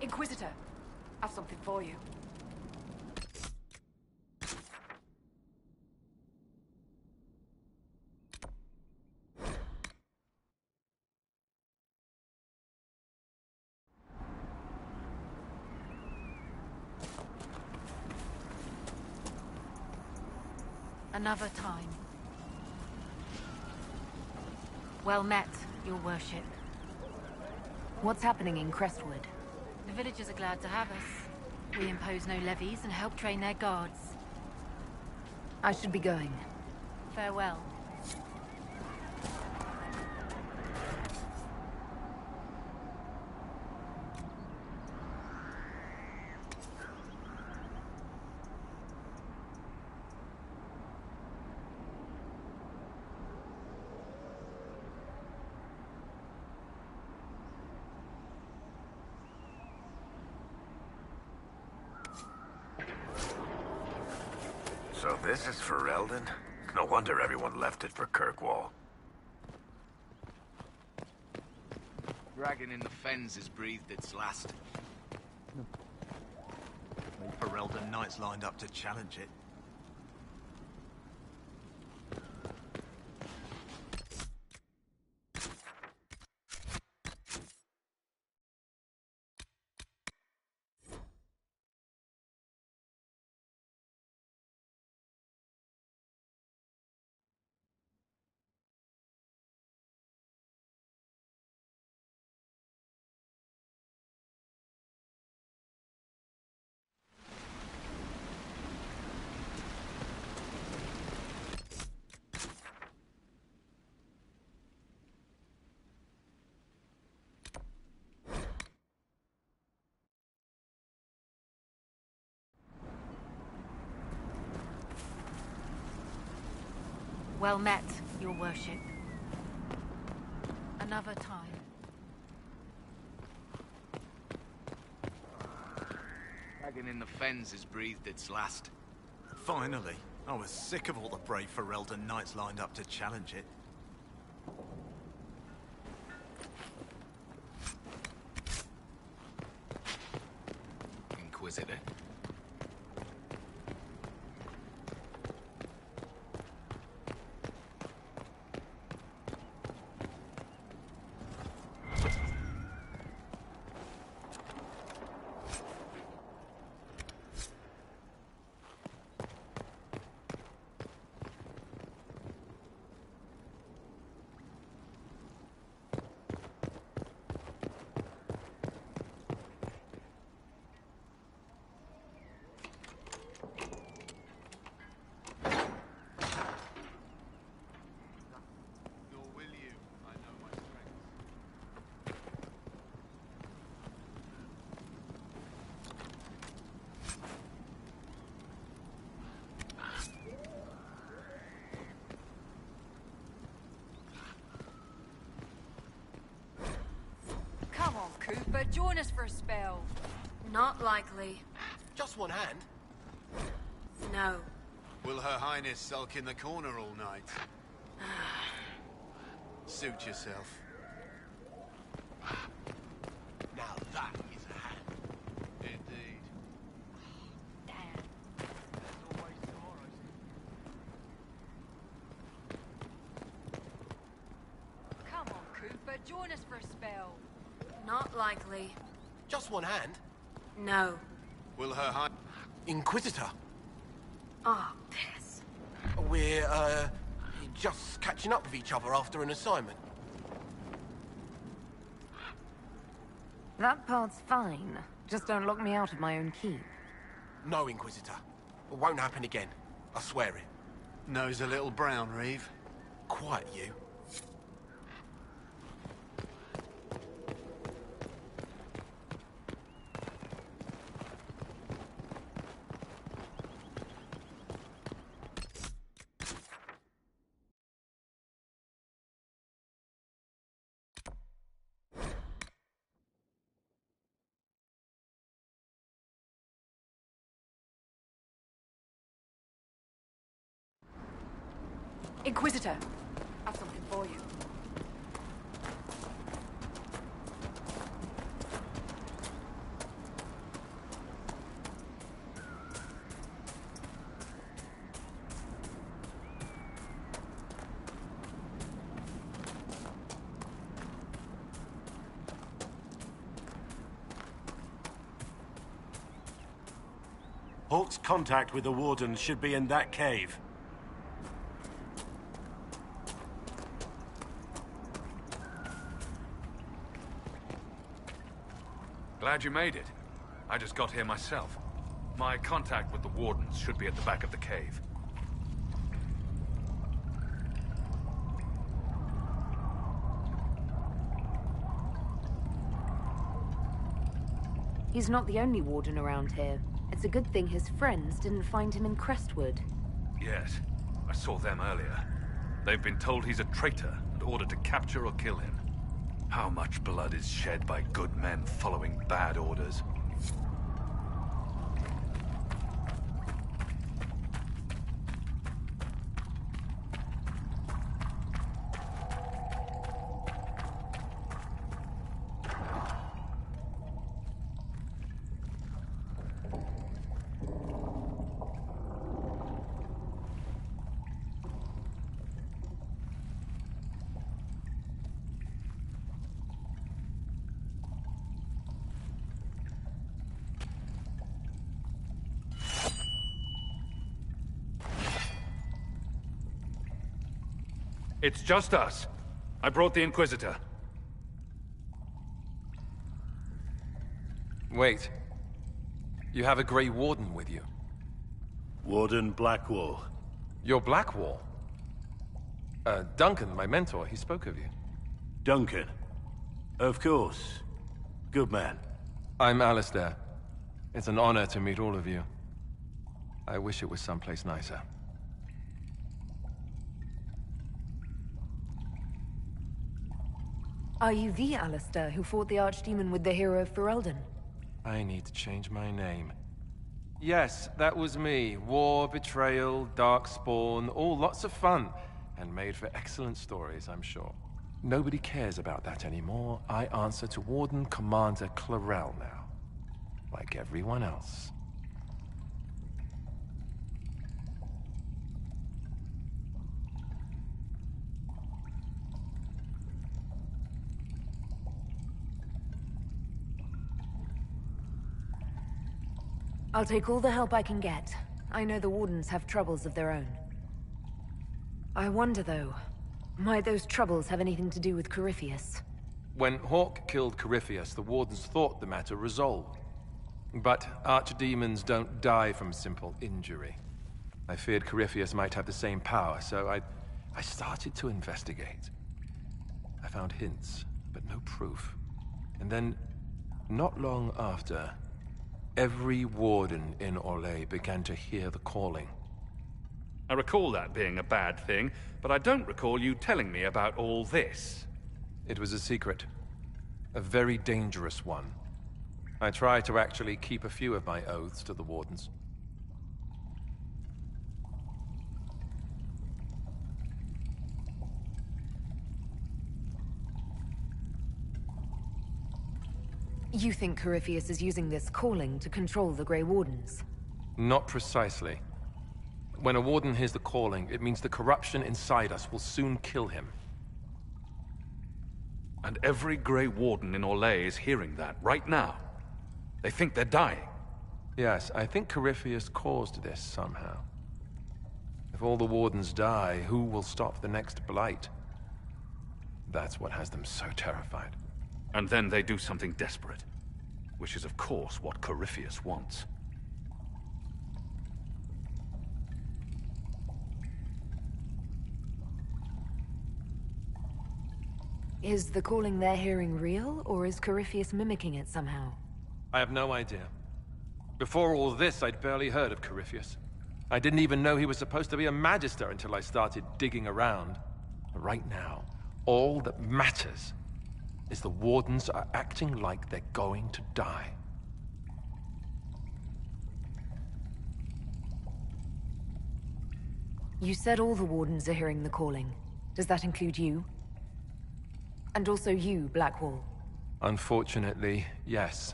F: Inquisitor, I've something for you.
I: Another time. Well met, your worship.
B: What's happening in Crestwood?
I: The villagers are glad to have us. We impose no levies and help train their guards.
B: I should be going.
I: Farewell.
N: So this is Ferelden? No wonder everyone left it for Kirkwall.
L: Dragon in the fens has breathed its last.
J: Ferelden knights lined up to challenge it.
I: Well met, your worship. Another time.
L: Dragon in the fens has breathed its last.
J: Finally. I was sick of all the brave Ferelden knights lined up to challenge it.
L: Inquisitor.
F: Come on, Cooper, join us for a spell.
H: Not likely.
O: Just one hand?
H: No.
P: Will Her Highness sulk in the corner all night? Suit yourself.
O: Now that is a hand.
P: Indeed.
F: Come on, Cooper, join us for a spell.
H: Not likely.
O: Just one hand?
H: No.
P: Will Her Highness...
O: Inquisitor.
H: Oh, piss.
O: We're, just catching up with each other after an assignment.
B: That part's fine. Just don't lock me out of my own keep.
O: No, Inquisitor. It won't happen again. I swear it.
P: Nose a little brown, Reeve.
O: Quiet, you.
F: Inquisitor, I've something for you.
E: Hawk's contact with the Wardens should be in that cave.
Q: Glad you made it. I just got here myself. My contact with the Wardens should be at the back of the cave.
B: He's not the only Warden around here. It's a good thing his friends didn't find him in Crestwood.
Q: Yes, I saw them earlier. They've been told he's a traitor and ordered to capture or kill him. How much blood is shed by good men following bad orders? It's just us. I brought the Inquisitor.
R: Wait. You have a Grey Warden with you?
E: Warden Blackwall.
R: You're Blackwall? Duncan, my mentor, he spoke of you.
E: Duncan. Of course. Good man.
R: I'm Alistair. It's an honor to meet all of you. I wish it was someplace nicer.
B: Are you the Alistair who fought the Archdemon with the hero of Ferelden?
R: I need to change my name. Yes, that was me. War, betrayal, darkspawn, all lots of fun. And made for excellent stories, I'm sure. Nobody cares about that anymore. I answer to Warden Commander Clarel now. Like everyone else.
B: I'll take all the help I can get. I know the Wardens have troubles of their own. I wonder, though, might those troubles have anything to do with Corypheus?
R: When Hawke killed Corypheus, the Wardens thought the matter resolved. But archdemons don't die from simple injury. I feared Corypheus might have the same power, so I started to investigate. I found hints, but no proof. And then, not long after, every warden in Orlais began to hear the calling.
Q: I recall that being a bad thing, but I don't recall you telling me about all this.
R: It was a secret. A very dangerous one. I try to actually keep a few of my oaths to the Wardens.
B: You think Corypheus is using this calling to control the Grey Wardens?
R: Not precisely. When a Warden hears the calling, it means the corruption inside us will soon kill him.
Q: And every Grey Warden in Orlais is hearing that right now. They think they're dying.
R: Yes, I think Corypheus caused this somehow. If all the Wardens die, who will stop the next Blight? That's what has them so terrified.
Q: And then they do something desperate. Which is, of course, what Corypheus wants.
B: Is the calling they're hearing real, or is Corypheus mimicking it somehow?
R: I have no idea. Before all this, I'd barely heard of Corypheus. I didn't even know he was supposed to be a Magister until I started digging around. But right now, all that matters is the Wardens are acting like they're going to die.
B: You said all the Wardens are hearing the calling. Does that include you? And also you, Blackwall?
R: Unfortunately, yes.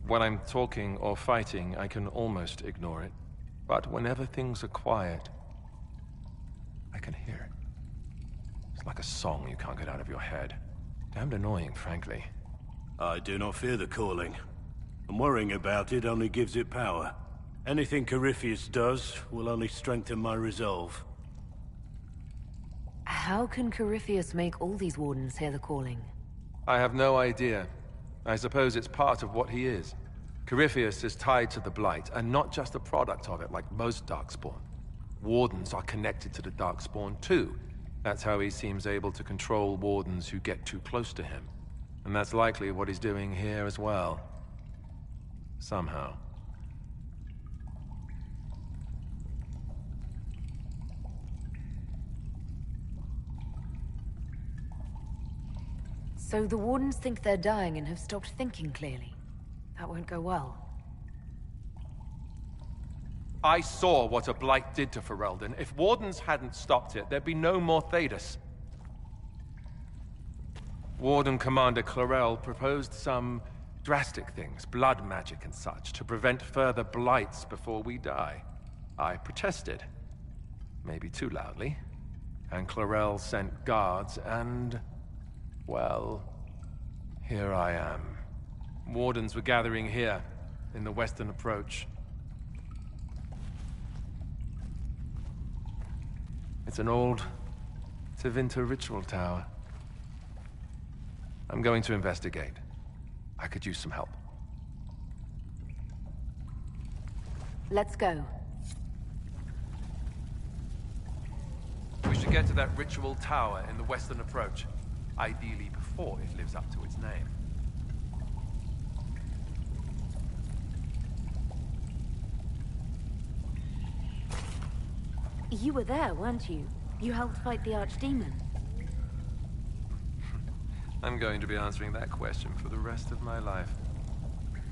R: When I'm talking or fighting, I can almost ignore it. But whenever things are quiet, I can hear it. It's like a song you can't get out of your head. Damned annoying, frankly.
E: I do not fear the calling. And worrying about it only gives it power. Anything Corypheus does will only strengthen my resolve.
B: How can Corypheus make all these Wardens hear the calling?
R: I have no idea. I suppose it's part of what he is. Corypheus is tied to the Blight, and not just a product of it like most Darkspawn. Wardens are connected to the Darkspawn too. That's how he seems able to control Wardens who get too close to him. And that's likely what he's doing here as well. Somehow.
B: So the Wardens think they're dying and have stopped thinking clearly. That won't go well.
R: I saw what a Blight did to Ferelden. If Wardens hadn't stopped it, there'd be no more Thedas. Warden Commander Clarel proposed some drastic things, blood magic and such, to prevent further Blights before we die. I protested. Maybe too loudly. And Clarel sent guards and... well, here I am. Wardens were gathering here, in the western approach. It's an old Tevinter ritual tower. I'm going to investigate. I could use some help.
B: Let's go.
R: We should get to that ritual tower in the western approach. Ideally before it lives up to its name.
H: You were there, weren't you? You helped fight the Archdemon.
R: I'm going to be answering that question for the rest of my life.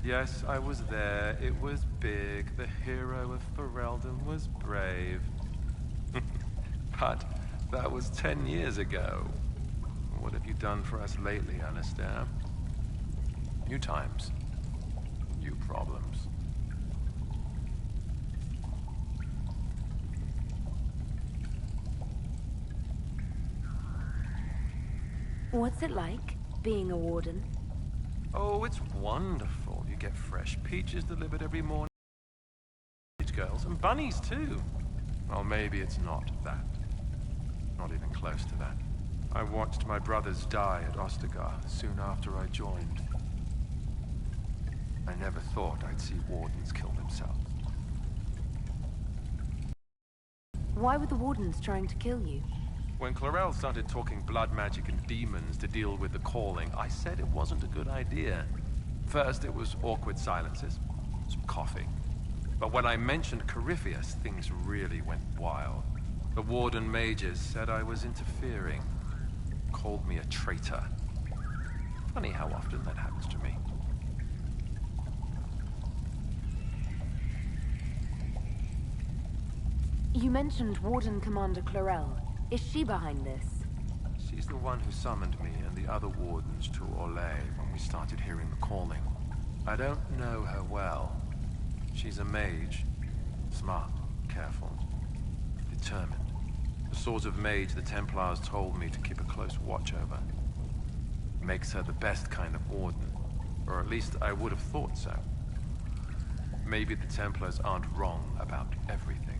R: Yes, I was there. It was big. The hero of Ferelden was brave. But that was 10 years ago. What have you done for us lately, Alistair? New times. New problems.
B: What's it like, being a warden?
R: Oh, it's wonderful. You get fresh peaches delivered every morning. Girls, and bunnies too. Well, maybe it's not that. Not even close to that. I watched my brothers die at Ostagar soon after I joined. I never thought I'd see wardens kill themselves.
B: Why were the wardens trying to kill you?
R: When Clarel started talking blood magic and demons to deal with the calling, I said it wasn't a good idea. First, it was awkward silences, some coughing. But when I mentioned Corypheus, things really went wild. The warden mages said I was interfering. Called me a traitor. Funny how often that happens to me.
B: You mentioned Warden Commander Clarel. Is she behind this?
R: She's the one who summoned me and the other wardens to Orlais when we started hearing the calling. I don't know her well. She's a mage. Smart, careful, determined. The sort of mage the Templars told me to keep a close watch over. Makes her the best kind of warden, or at least I would have thought so. Maybe the Templars aren't wrong about everything.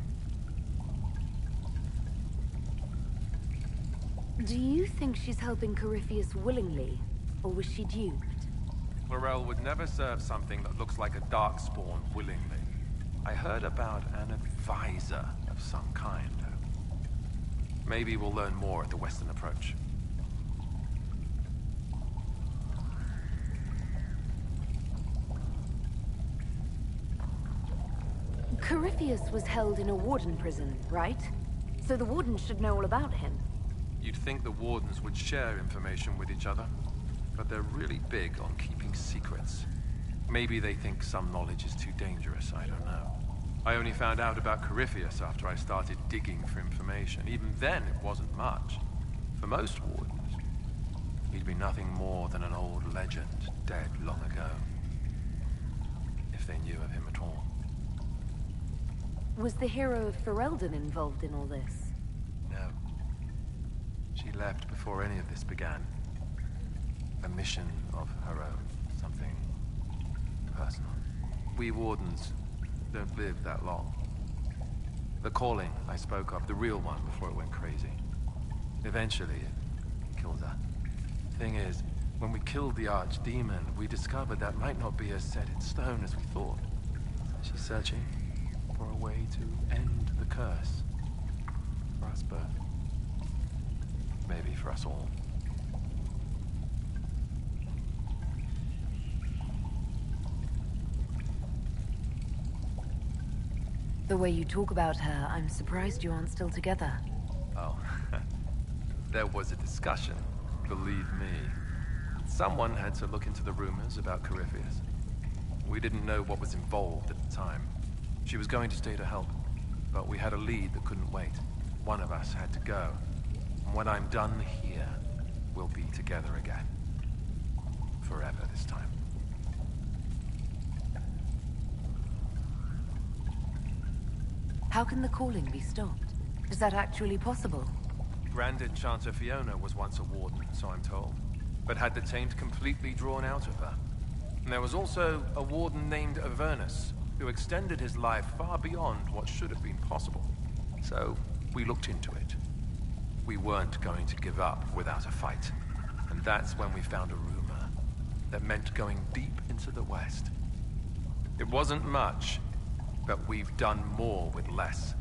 B: Do you think she's helping Corypheus willingly, or was she duped?
R: Clarel would never serve something that looks like a darkspawn willingly. I heard about an advisor of some kind. Maybe we'll learn more at the Western Approach.
B: Corypheus was held in a warden prison, right? So the warden should know all about him.
R: You'd think the wardens would share information with each other, but they're really big on keeping secrets. Maybe they think some knowledge is too dangerous, I don't know. I only found out about Corypheus after I started digging for information. Even then, it wasn't much. For most wardens, he'd be nothing more than an old legend, dead long ago. If they knew of him at all.
B: Was the hero of Ferelden involved in all this?
R: No. She left before any of this began. A mission of her own, something personal. We wardens don't live that long. The calling I spoke of, the real one before it went crazy. Eventually, it killed her. Thing is, when we killed the archdemon, we discovered that might not be as set in stone as we thought. She's searching for a way to end the curse. For us both. Maybe for us all.
B: The way you talk about her, I'm surprised you aren't still together.
R: Oh, there was a discussion, believe me. Someone had to look into the rumors about Corypheus. We didn't know what was involved at the time. She was going to stay to help, but we had a lead that couldn't wait. One of us had to go. And when I'm done here, we'll be together again. Forever this time.
B: How can the calling be stopped? Is that actually possible?
R: Grand Enchanter Fiona was once a warden, so I'm told, but had the taint completely drawn out of her. And there was also a warden named Avernus, who extended his life far beyond what should have been possible. So, we looked into it. We weren't going to give up without a fight. And that's when we found a rumor that meant going deep into the West. It wasn't much, but we've done more with less.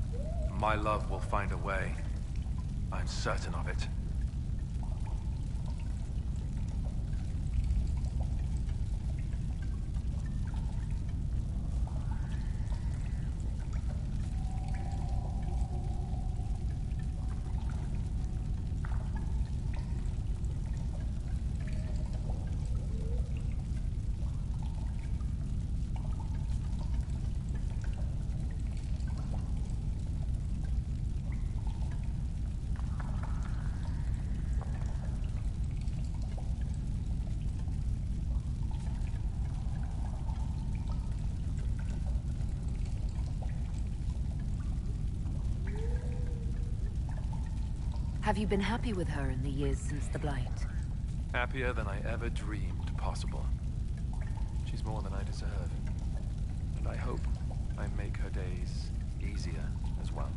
R: My love will find a way. I'm certain of it.
B: Have you been happy with her in the years since the Blight?
R: Happier than I ever dreamed possible. She's more than I deserve. And I hope I make her days easier as well.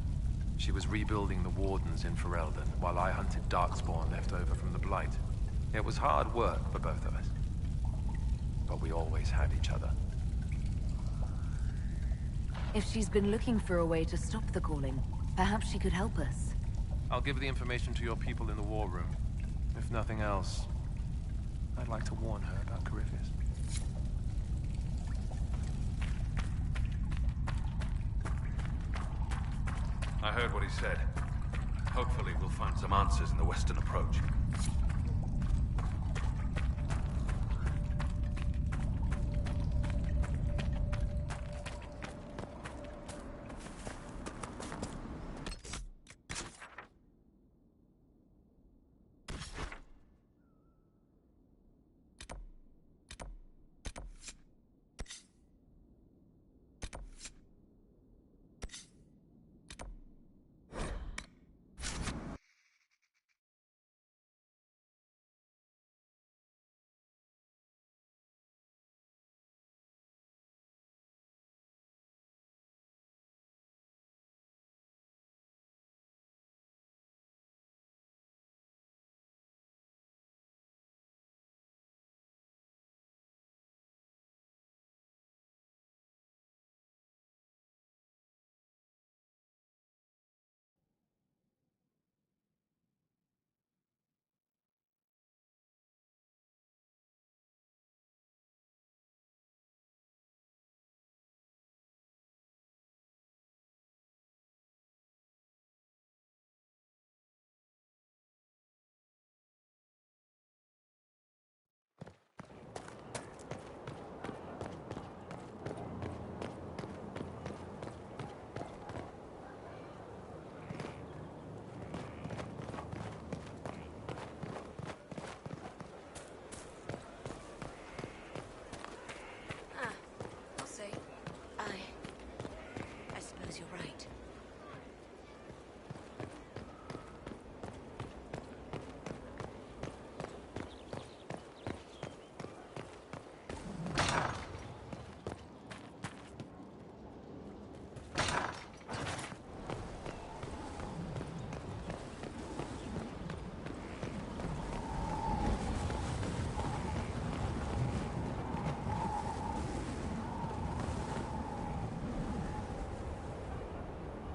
R: She was rebuilding the Wardens in Ferelden, while I hunted Darkspawn left over from the Blight. It was hard work for both of us. But we always had each other.
B: If she's been looking for a way to stop the calling, perhaps she could help us.
R: I'll give the information to your people in the war room. If nothing else, I'd like to warn her about Corypheus.
Q: I heard what he said. Hopefully we'll find some answers in the western approach.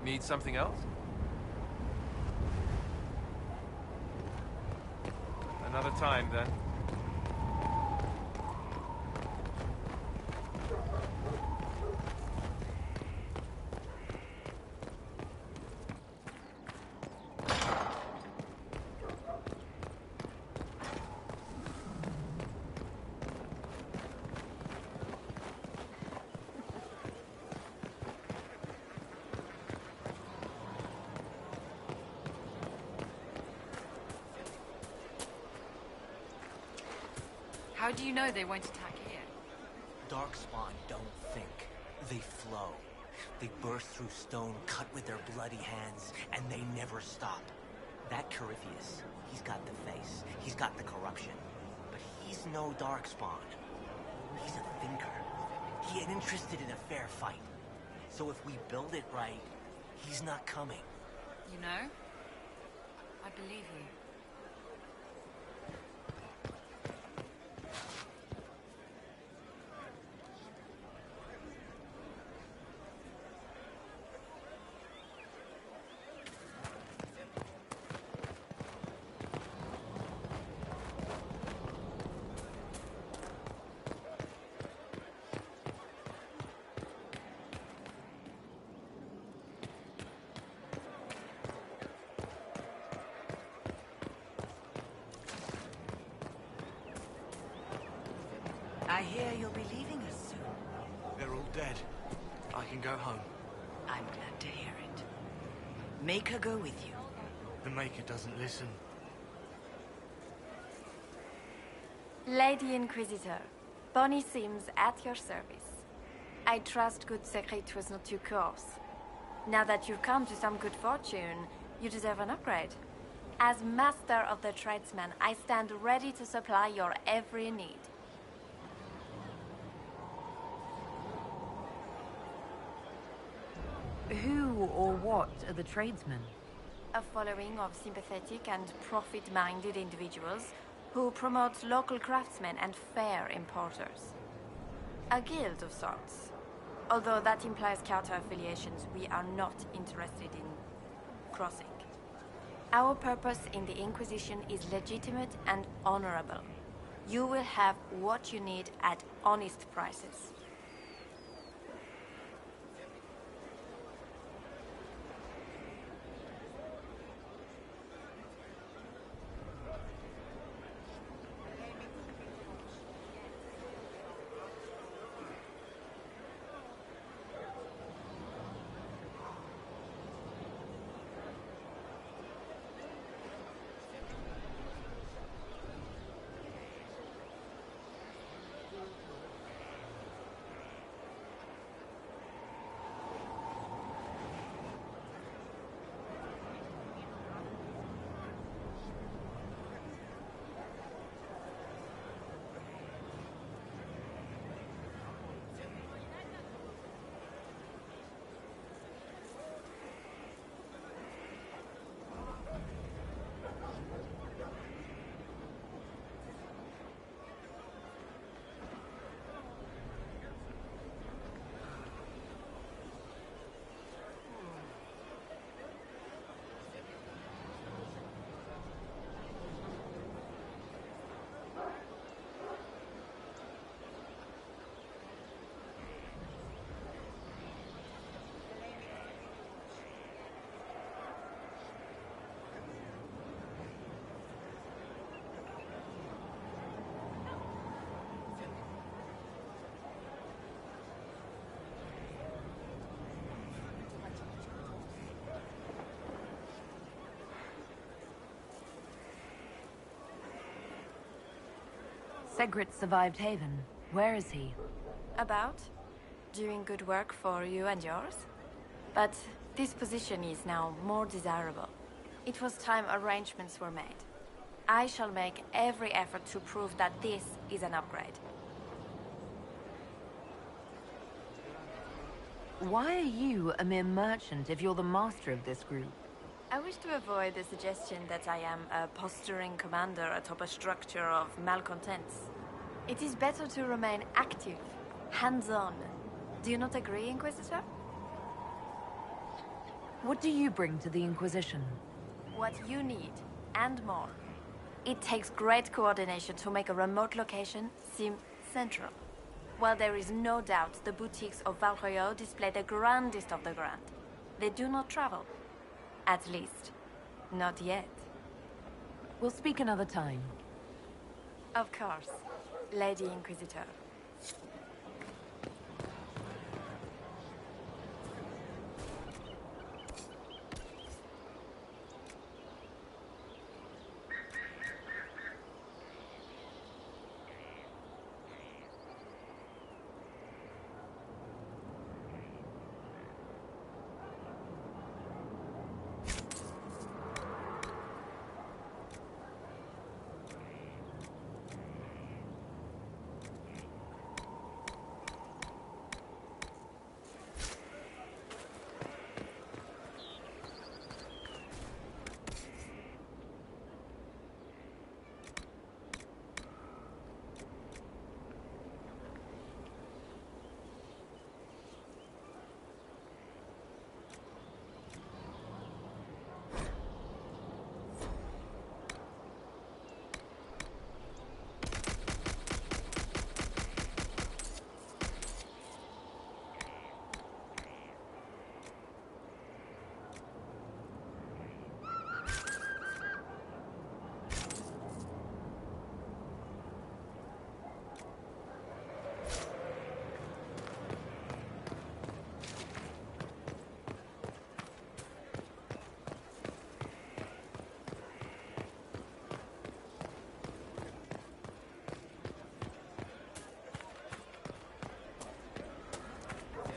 R: Need something else? Another time, then.
I: How do you know they won't attack here?
S: Darkspawn don't think. They flow. They burst through stone cut with their bloody hands, and they never stop. That Corypheus, he's got the face, he's got the corruption. But he's no Darkspawn. He's a thinker. He ain't interested in a fair fight. So if we build it right, he's not coming.
I: You know? I believe you.
S: I hear you'll be leaving us soon.
P: They're all dead. I can go home.
S: I'm glad to hear it. Make her go with you.
P: The Maker doesn't listen.
T: Lady Inquisitor, Bonnie Sims at your service. I trust good secret was not too coarse. Now that you've come to some good fortune, you deserve an upgrade. As master of the tradesmen, I stand ready to supply your every need.
B: Who or what are the tradesmen?
T: A following of sympathetic and profit-minded individuals who promote local craftsmen and fair importers. A guild of sorts. Although that implies counter-affiliations we are not interested in crossing. Our purpose in the Inquisition is legitimate and honorable. You will have what you need at honest prices.
B: Segrit survived Haven. Where is he?
T: About? Doing good work for you and yours? But this position is now more desirable. It was time arrangements were made. I shall make every effort to prove that this is an upgrade.
B: Why are you a mere merchant if you're the master of this group?
T: I wish to avoid the suggestion that I am a posturing commander atop a structure of malcontents. It is better to remain active, hands-on. Do you not agree, Inquisitor?
B: What do you bring to the Inquisition?
T: What you need, and more. It takes great coordination to make a remote location seem central. While there is no doubt the boutiques of Valroyo display the grandest of the grand, they do not travel. At least, not yet.
B: We'll speak another time.
T: Of course, Lady Inquisitor.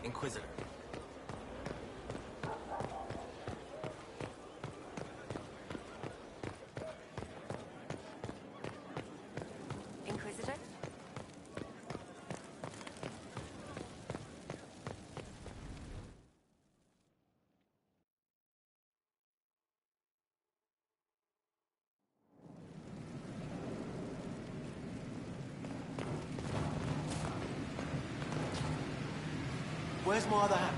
S: Inquisitor.
O: Where's my other hat?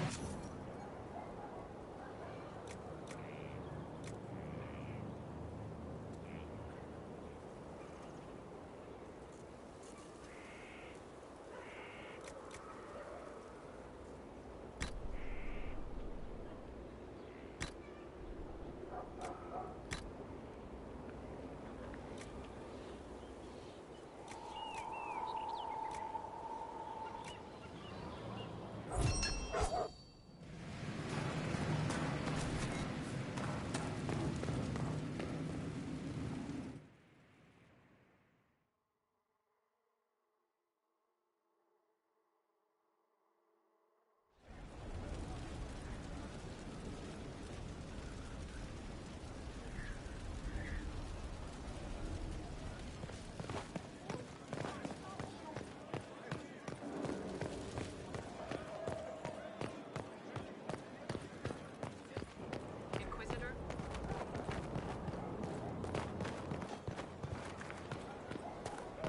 D: Inquisitor?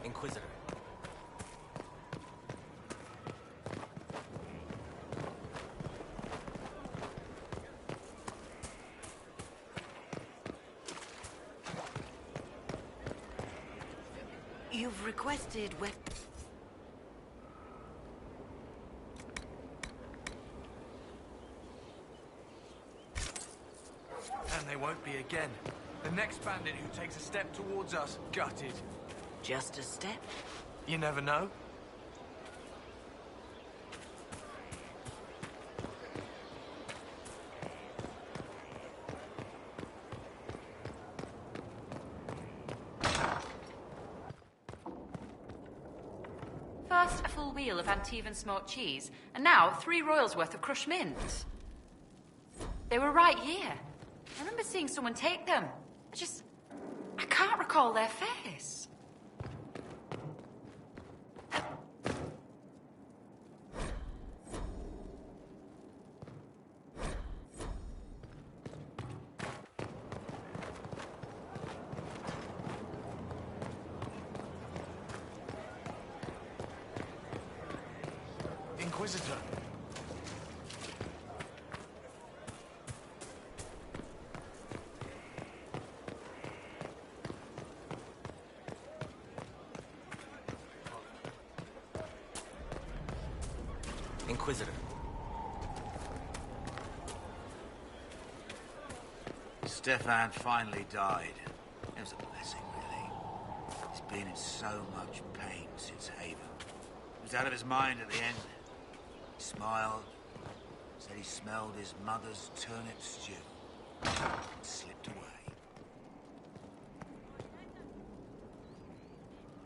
S: Inquisitor.
U: You've requested
P: And they won't be again. The next bandit who takes a step towards us, gutted.
U: Just a step?
P: You never know.
V: First, a full wheel of Antivan smoked cheese, and now 3 royals worth of crushed mint. They were right here. I remember seeing someone take them. I can't recall their face.
P: Inquisitor.
S: Inquisitor.
J: Stefan finally died. It was a blessing, really. He's been in so much pain since Haven. He was out of his mind at the end. He smiled, said he smelled his mother's turnip stew, and slipped away.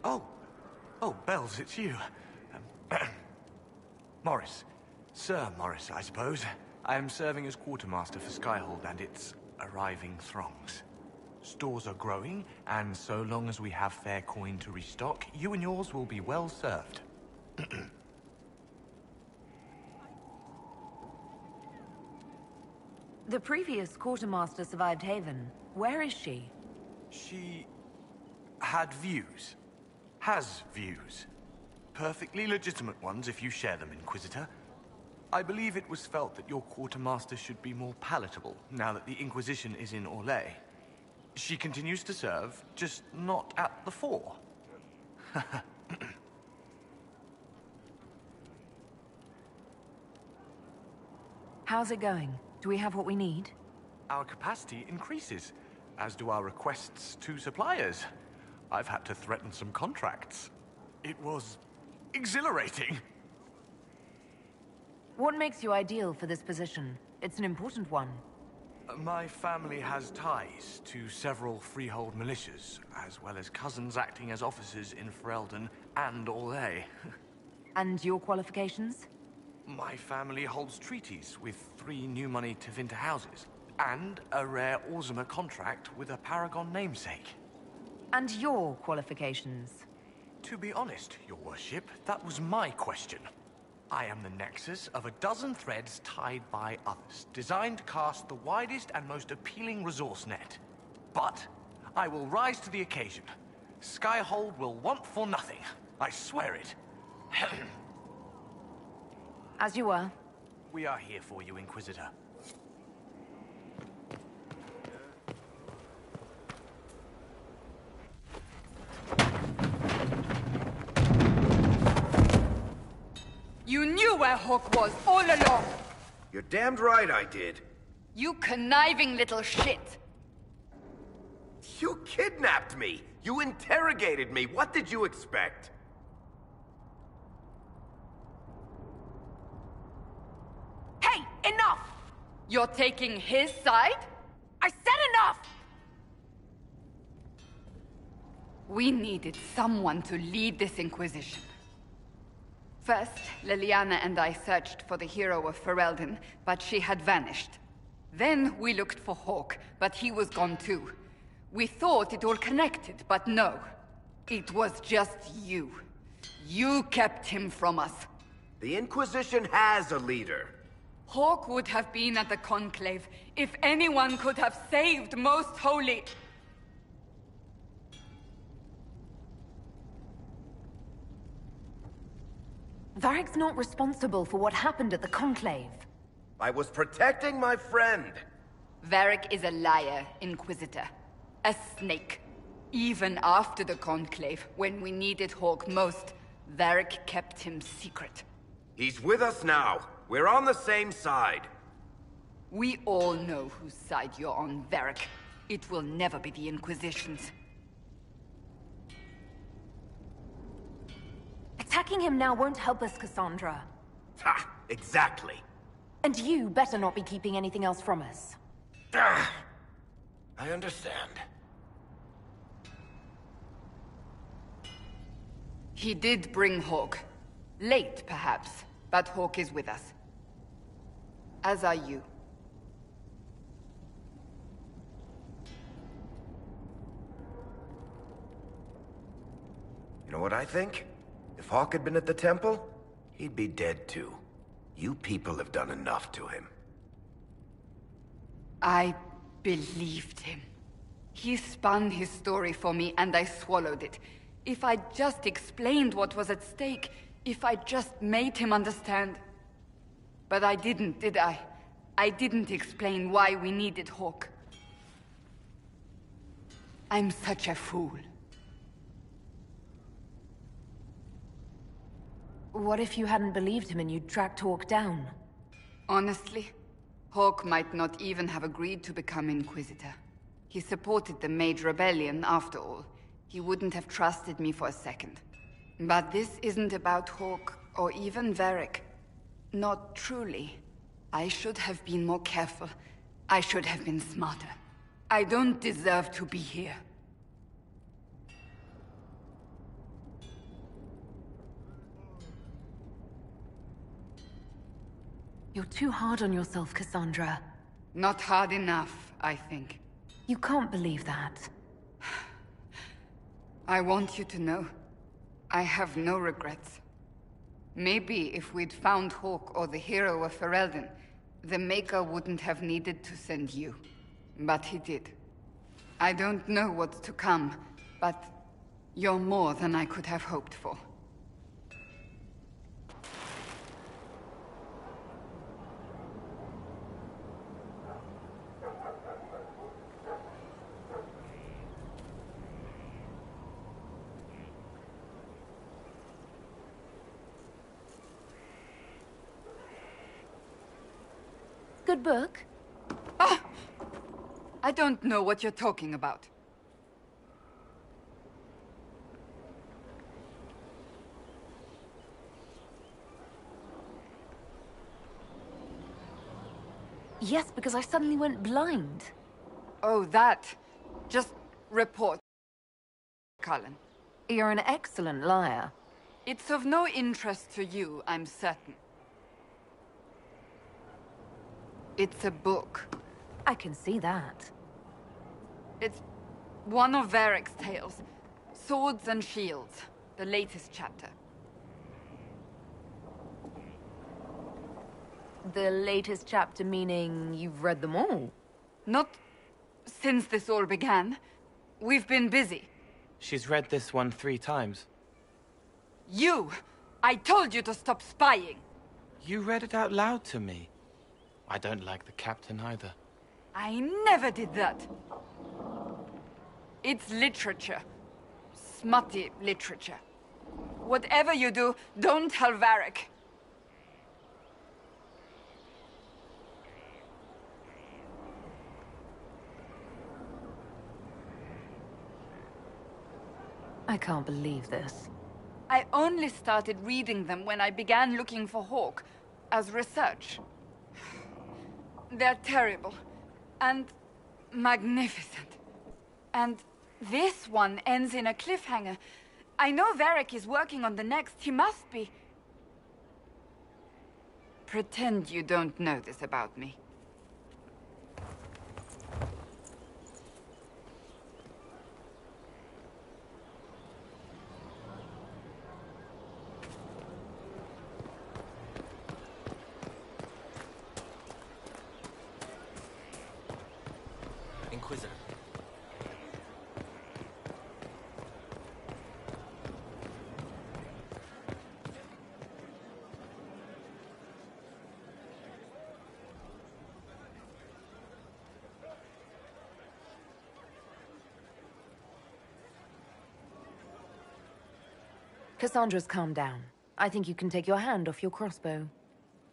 P: Oh, Bells, it's you. Morris. Sir Morris, I suppose. I am serving as quartermaster for Skyhold and its arriving throngs. Stores are growing, and so long as we have fair coin to restock, you and yours will be well served.
B: The previous quartermaster survived Haven. Where is she?
P: She had views. Has views. Perfectly legitimate ones if you share them, Inquisitor. I believe it was felt that your quartermaster should be more palatable now that the Inquisition is in Orlais. She continues to serve, just not at the fore.
B: How's it going? Do we have what we need?
P: Our capacity increases, as do our requests to suppliers. I've had to threaten some contracts. It was exhilarating.
B: What makes you ideal for this position? It's an important one.
P: My family has ties to several freehold militias, as well as cousins acting as officers in Ferelden and Orlais.
B: And your qualifications?
P: My family holds treaties with 3 new money Tevinter houses, and a rare Orzuma contract with a Paragon namesake.
B: And your qualifications?
P: To be honest, your worship, that was my question. I am the nexus of a dozen threads tied by others, designed to cast the widest and most appealing resource net. But I will rise to the occasion. Skyhold will want for nothing. I swear it.
B: As you were.
P: We are here for you, Inquisitor.
A: You knew where Hawk was all along!
N: You're damned right I did.
A: You conniving little shit!
N: You kidnapped me! You interrogated me! What did you expect?
A: Hey, enough! You're taking his side? I said enough! We needed someone to lead this Inquisition. First, Liliana and I searched for the hero of Ferelden, but she had vanished. Then we looked for Hawk, but he was gone too. We thought it all connected, but no. It was just you. You kept him from us.
N: The Inquisition has a leader.
A: Hawk would have been at the Conclave if anyone could have saved Most Holy.
B: Varric's not responsible for what happened at the Conclave.
N: I was protecting my friend.
A: Varric is a liar, Inquisitor. A snake. Even after the Conclave, when we needed Hawk most, Varric kept him secret.
N: He's with us now. We're on the same side.
A: We all know whose side you're on, Varric. It will never be the Inquisition's.
B: Attacking him now won't help us, Cassandra.
N: Ha! Exactly.
B: And you better not be keeping anything else from us.
N: I understand.
A: He did bring Hawk. Late, perhaps, but Hawk is with us. As are you.
N: You know what I think? If Hawk had been at the temple, he'd be dead too. You people have done enough to him.
A: I believed him. He spun his story for me, and I swallowed it. If I just explained what was at stake, if I just made him understand. But I didn't, did I? I didn't explain why we needed Hawk. I'm such a fool.
B: What if you hadn't believed him and you'd tracked Hawk down?
A: Honestly, Hawk might not even have agreed to become Inquisitor. He supported the Mage Rebellion, after all. He wouldn't have trusted me for a second. But this isn't about Hawk, or even Varric. Not truly. I should have been more careful. I should have been smarter. I don't deserve to be here.
B: You're too hard on yourself, Cassandra.
A: Not hard enough, I think.
B: You can't believe that.
A: I want you to know, I have no regrets. Maybe if we'd found Hawk or the hero of Ferelden, the Maker wouldn't have needed to send you. But he did. I don't know what's to come, but you're more than I could have hoped for.
B: Good book?
A: Ah! I don't know what you're talking about.
B: Yes, because I suddenly went blind.
A: Oh, that. Just report, Cullen.
B: You're an excellent liar.
A: It's of no interest to you, I'm certain. It's a book.
B: I can see that.
A: It's one of Varric's tales. Swords and Shields. The latest chapter.
B: The latest chapter meaning you've read them all?
A: Not since this all began. We've been busy.
C: She's read this one 3 times.
A: You! I told you to stop spying!
C: You read it out loud to me. I don't like the captain either.
A: I never did that. It's literature. Smutty literature. Whatever you do, don't tell Varric.
B: I can't believe this.
A: I only started reading them when I began looking for Hawke, as research. They're terrible. And magnificent. And this one ends in a cliffhanger. I know Varric is working on the next. He must be. Pretend you don't know this about me.
S: Inquisitor.
B: Cassandra's calmed down. I think you can take your hand off your crossbow.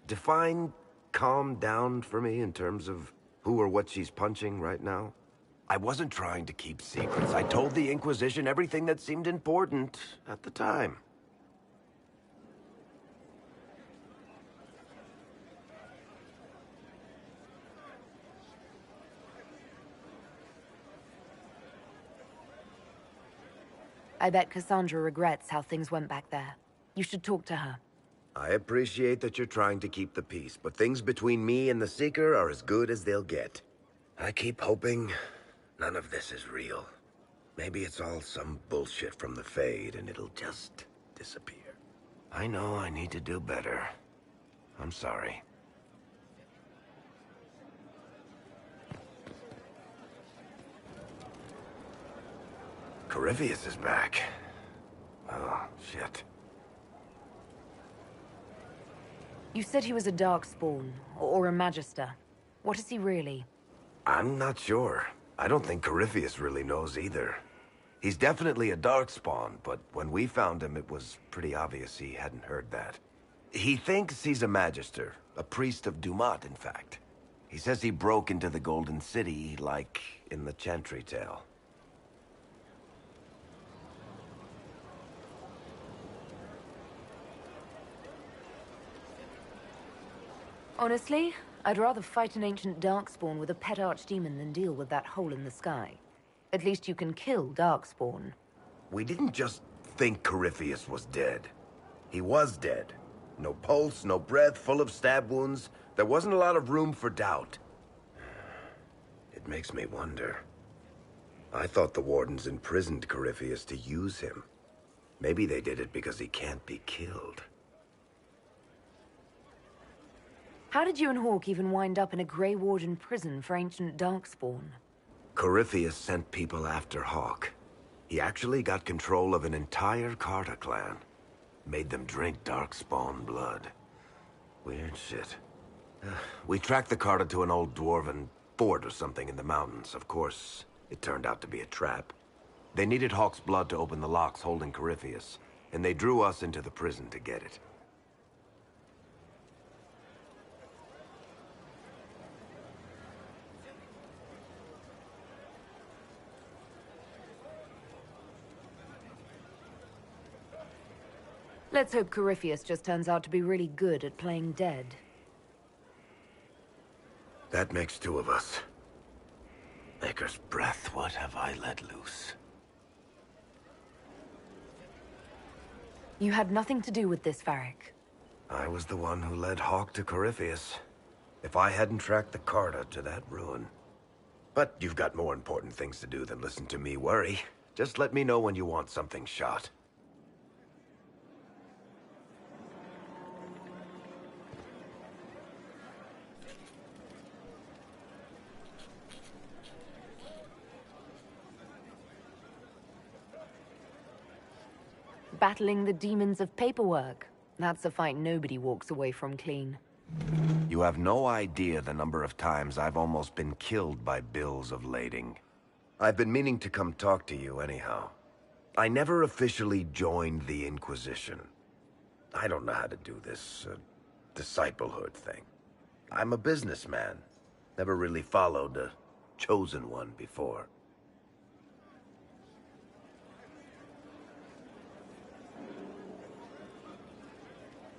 N: Define calm down for me in terms of who or what she's punching right now. I wasn't trying to keep secrets. I told the Inquisition everything that seemed important at the time.
B: I bet Cassandra regrets how things went back there. You should talk to her.
N: I appreciate that you're trying to keep the peace, but things between me and the Seeker are as good as they'll get. I keep hoping none of this is real. Maybe it's all some bullshit from the Fade and it'll just disappear. I know I need to do better. I'm sorry. Corypheus is back. Oh, shit.
B: You said he was a Darkspawn, or a Magister. What is he really?
N: I'm not sure. I don't think Corypheus really knows either. He's definitely a Darkspawn, but when we found him, it was pretty obvious he hadn't heard that. He thinks he's a Magister, a priest of Dumat, in fact. He says he broke into the Golden City, like in the Chantry tale.
B: Honestly, I'd rather fight an ancient Darkspawn with a pet archdemon than deal with that hole in the sky. At least you can kill Darkspawn.
N: We didn't just think Corypheus was dead. He was dead. No pulse, no breath, full of stab wounds. There wasn't a lot of room for doubt. It makes me wonder. I thought the Wardens imprisoned Corypheus to use him. Maybe they did it because he can't be killed.
B: How did you and Hawke even wind up in a Grey Warden prison for ancient Darkspawn?
N: Corypheus sent people after Hawke. He actually got control of an entire Carta clan. Made them drink Darkspawn blood. Weird shit. We tracked the Carta to an old dwarven fort or something in the mountains. Of course, it turned out to be a trap. They needed Hawke's blood to open the locks holding Corypheus, and they drew us into the prison to get it.
B: Let's hope Corypheus just turns out to be really good at playing dead.
N: That makes two of us. Maker's breath, what have I let loose?
B: You had nothing to do with this, Varric.
N: I was the one who led Hawke to Corypheus. If I hadn't tracked the Carta to that ruin. But you've got more important things to do than listen to me worry. Just let me know when you want something shot.
B: Battling the demons of paperwork. That's a fight nobody walks away from clean.
N: You have no idea the number of times I've almost been killed by bills of lading. I've been meaning to come talk to you anyhow. I never officially joined the Inquisition. I don't know how to do this, disciplehood thing. I'm a businessman. Never really followed a chosen one before.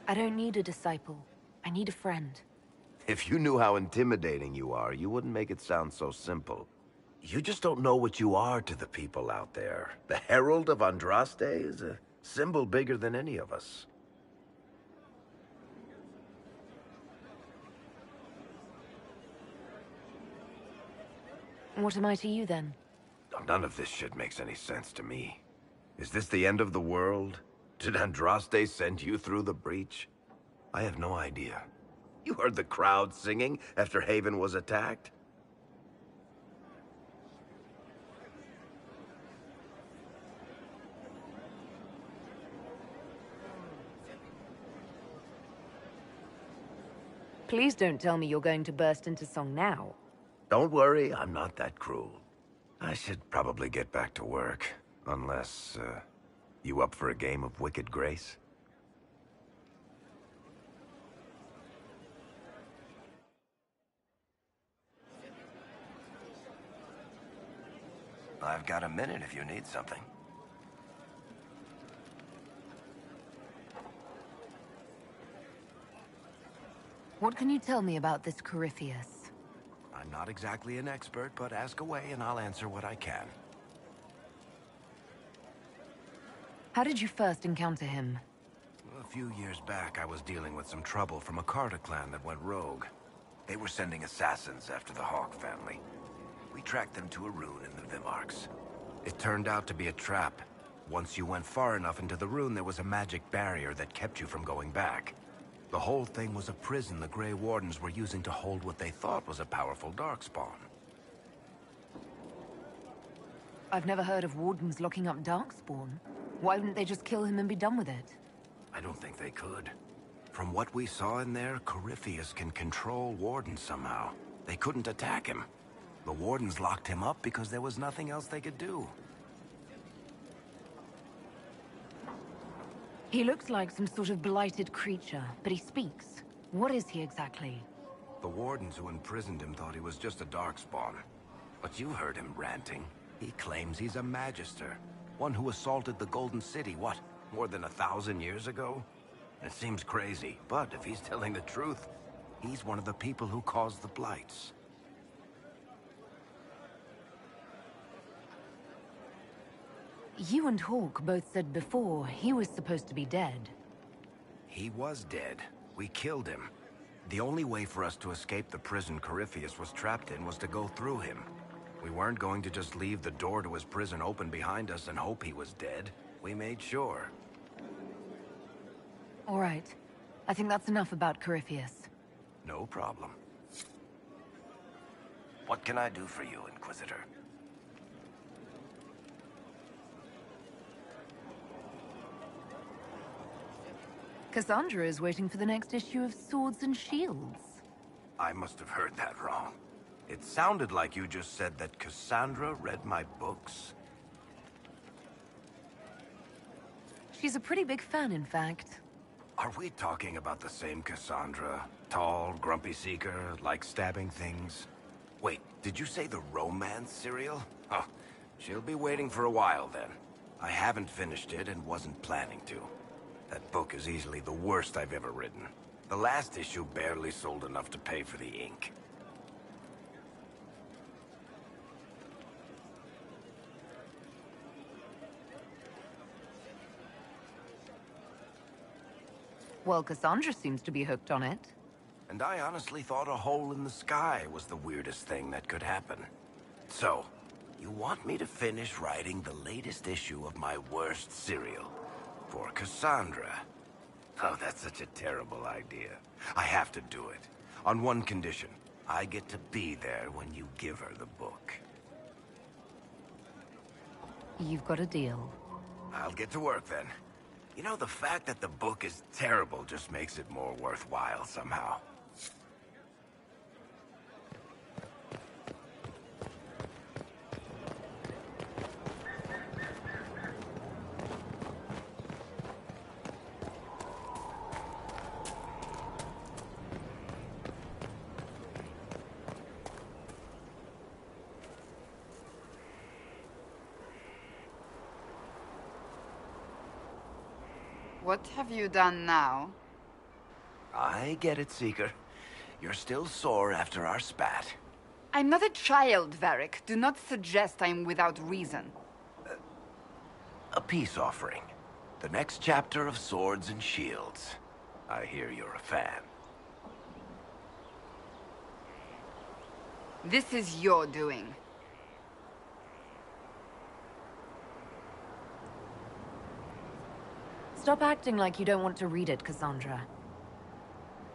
B: I don't need a disciple. I need a friend.
N: If you knew how intimidating you are, you wouldn't make it sound so simple. You just don't know what you are to the people out there. The Herald of Andraste is a symbol bigger than any of us.
B: What am I to you, then?
N: None of this shit makes any sense to me. Is this the end of the world? Did Andraste send you through the breach? I have no idea. You heard the crowd singing after Haven was attacked?
B: Please don't tell me you're going to burst into song now.
N: Don't worry, I'm not that cruel. I should probably get back to work. Unless, you up for a game of Wicked Grace? I've got a minute if you need something.
B: What can you tell me about this Corypheus?
N: I'm not exactly an expert, but ask away and I'll answer what I can.
B: How did you first encounter him?
N: A few years back, I was dealing with some trouble from a Carter clan that went rogue. They were sending assassins after the Hawk family. We tracked them to a rune in the Vimarks. It turned out to be a trap. Once you went far enough into the rune, there was a magic barrier that kept you from going back. The whole thing was a prison the Grey Wardens were using to hold what they thought was a powerful Darkspawn.
B: I've never heard of Wardens locking up Darkspawn. Why wouldn't they just kill him and be done with it?
N: I don't think they could. From what we saw in there, Corypheus can control Wardens somehow. They couldn't attack him. The Wardens locked him up because there was nothing else they could do.
B: He looks like some sort of blighted creature, but he speaks. What is he exactly?
N: The Wardens who imprisoned him thought he was just a Darkspawn. But you heard him ranting. He claims he's a Magister. One who assaulted the Golden City, what, more than 1,000 years ago? It seems crazy, but if he's telling the truth, he's one of the people who caused the Blights.
B: You and Hawk both said before he was supposed to be dead.
N: He was dead. We killed him. The only way for us to escape the prison Corypheus was trapped in was to go through him. We weren't going to just leave the door to his prison open behind us and hope he was dead. We made sure.
B: All right. I think that's enough about Corypheus.
N: No problem. What can I do for you, Inquisitor?
B: Cassandra is waiting for the next issue of Swords and Shields.
N: I must have heard that wrong. It sounded like you just said that Cassandra read my books.
B: She's a pretty big fan, in fact.
N: Are we talking about the same Cassandra? Tall, grumpy seeker, like stabbing things? Wait, did you say the romance serial? Oh, she'll be waiting for a while then. I haven't finished it and wasn't planning to. That book is easily the worst I've ever written. The last issue barely sold enough to pay for the ink.
B: Well, Cassandra seems to be hooked on it.
N: And I honestly thought a hole in the sky was the weirdest thing that could happen. So, you want me to finish writing the latest issue of my worst serial for Cassandra? Oh, that's such a terrible idea. I have to do it. On one condition. I get to be there when you give her the book.
B: You've got a deal.
N: I'll get to work then. You know, the fact that the book is terrible just makes it more worthwhile somehow.
A: What have you done now?
N: I get it, Seeker. You're still sore after our spat.
A: I'm not a child, Varric. Do not suggest I'm without reason.
N: A peace offering. The next chapter of Swords and Shields. I hear you're a fan.
A: This is your doing.
B: Stop acting like you don't want to read it, Cassandra.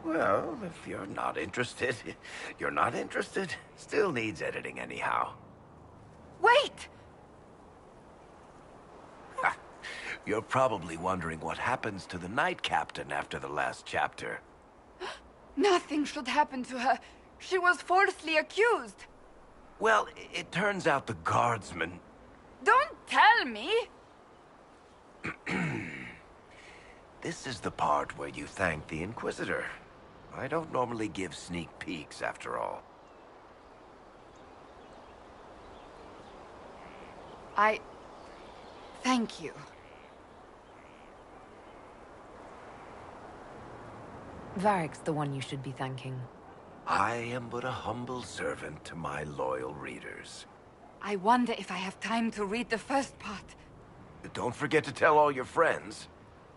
N: Well, if you're not interested, you're not interested. Still needs editing anyhow.
A: Wait!
N: You're probably wondering what happens to the Knight Captain after the last chapter.
A: Nothing should happen to her. She was falsely accused.
N: Well, it turns out the guardsmen...
A: Don't tell me!
N: This is the part where you thank the Inquisitor. I don't normally give sneak peeks, after all.
A: Thank you.
B: Varric's the one you should be thanking.
N: I am but a humble servant to my loyal readers.
A: I wonder if I have time to read the first part.
N: Don't forget to tell all your friends,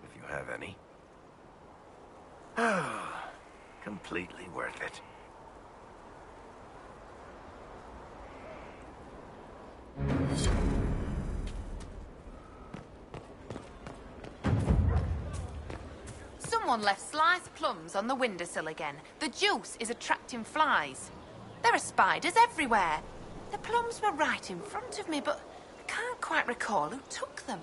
N: if you have any. Completely worth it.
G: Someone left sliced plums on the windowsill again. The juice is attracting flies. There are spiders everywhere. The plums were right in front of me, but I can't quite recall who took them.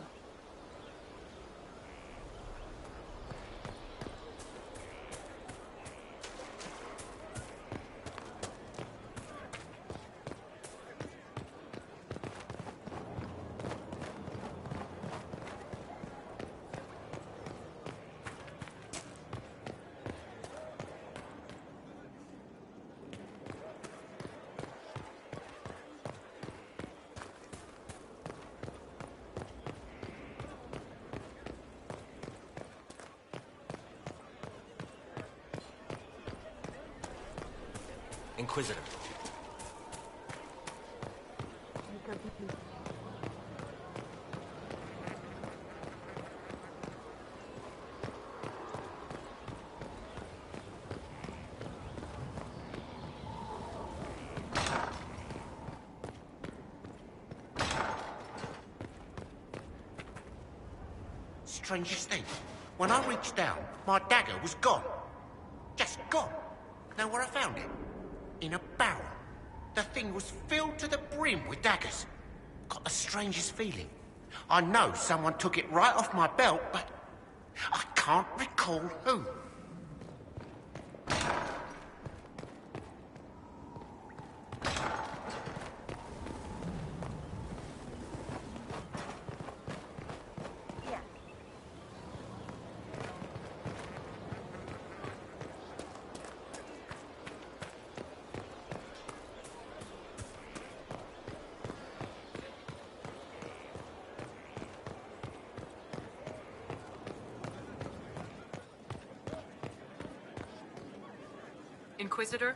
S: Inquisitor.
K: Strangest thing, when I reached down, my dagger was gone. Just gone. Know where I found it? In a barrel. The thing was filled to the brim with daggers. Got the strangest feeling. I know someone took it right off my belt, but I can't recall who.
D: Inquisitor?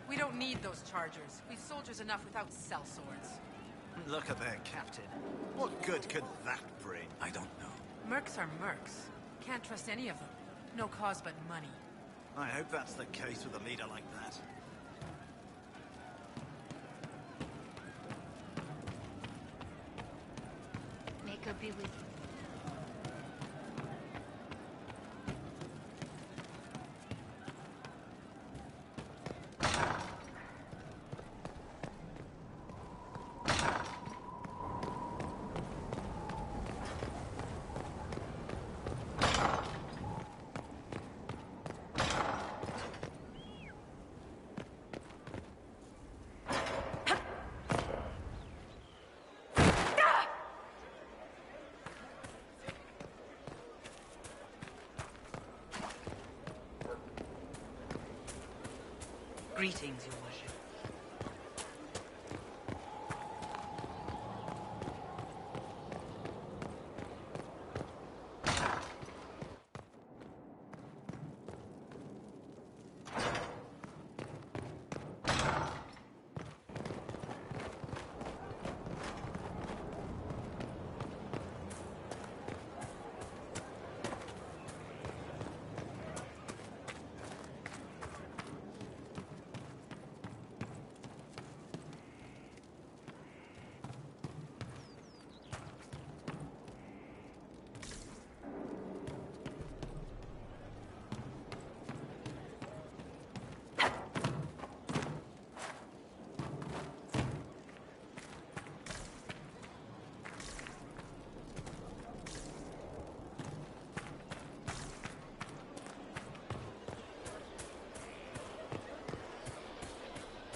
D: We don't need those chargers. We've soldiers enough without cell swords.
L: Look at their captain. What good could that bring?
J: I don't know.
D: Mercs are mercs. Can't trust any of them. No cause but money.
L: I hope that's the case with a leader like that.
H: May God be with you.
F: Greetings, Your Worship.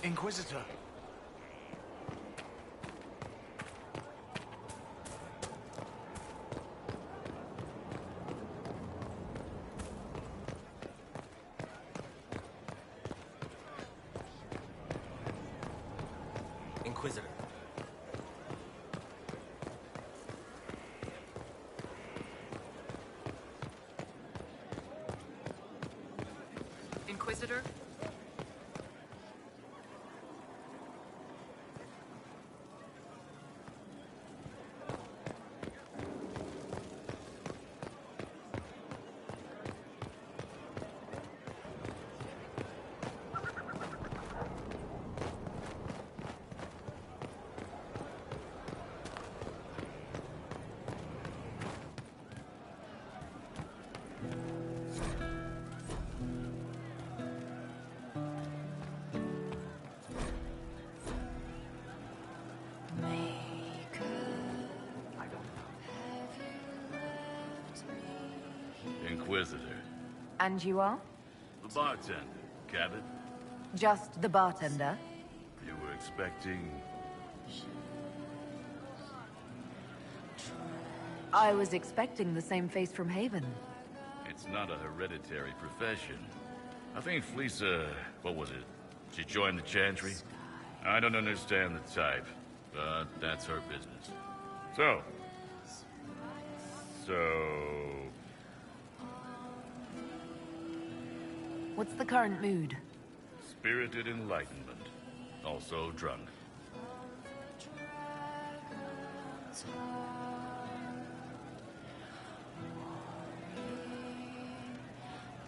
P: Inquisitor.
S: Inquisitor.
D: Inquisitor?
Q: Inquisitor.
B: And you are?
Q: The bartender, Cabot.
B: Just the bartender?
Q: You were expecting...
B: I was expecting the same face from Haven.
Q: It's not a hereditary profession. I think Fleesa... what was it? She joined the Chantry? I don't understand the type, but that's her business. So...
B: What's the current mood?
Q: Spirited enlightenment. Also drunk.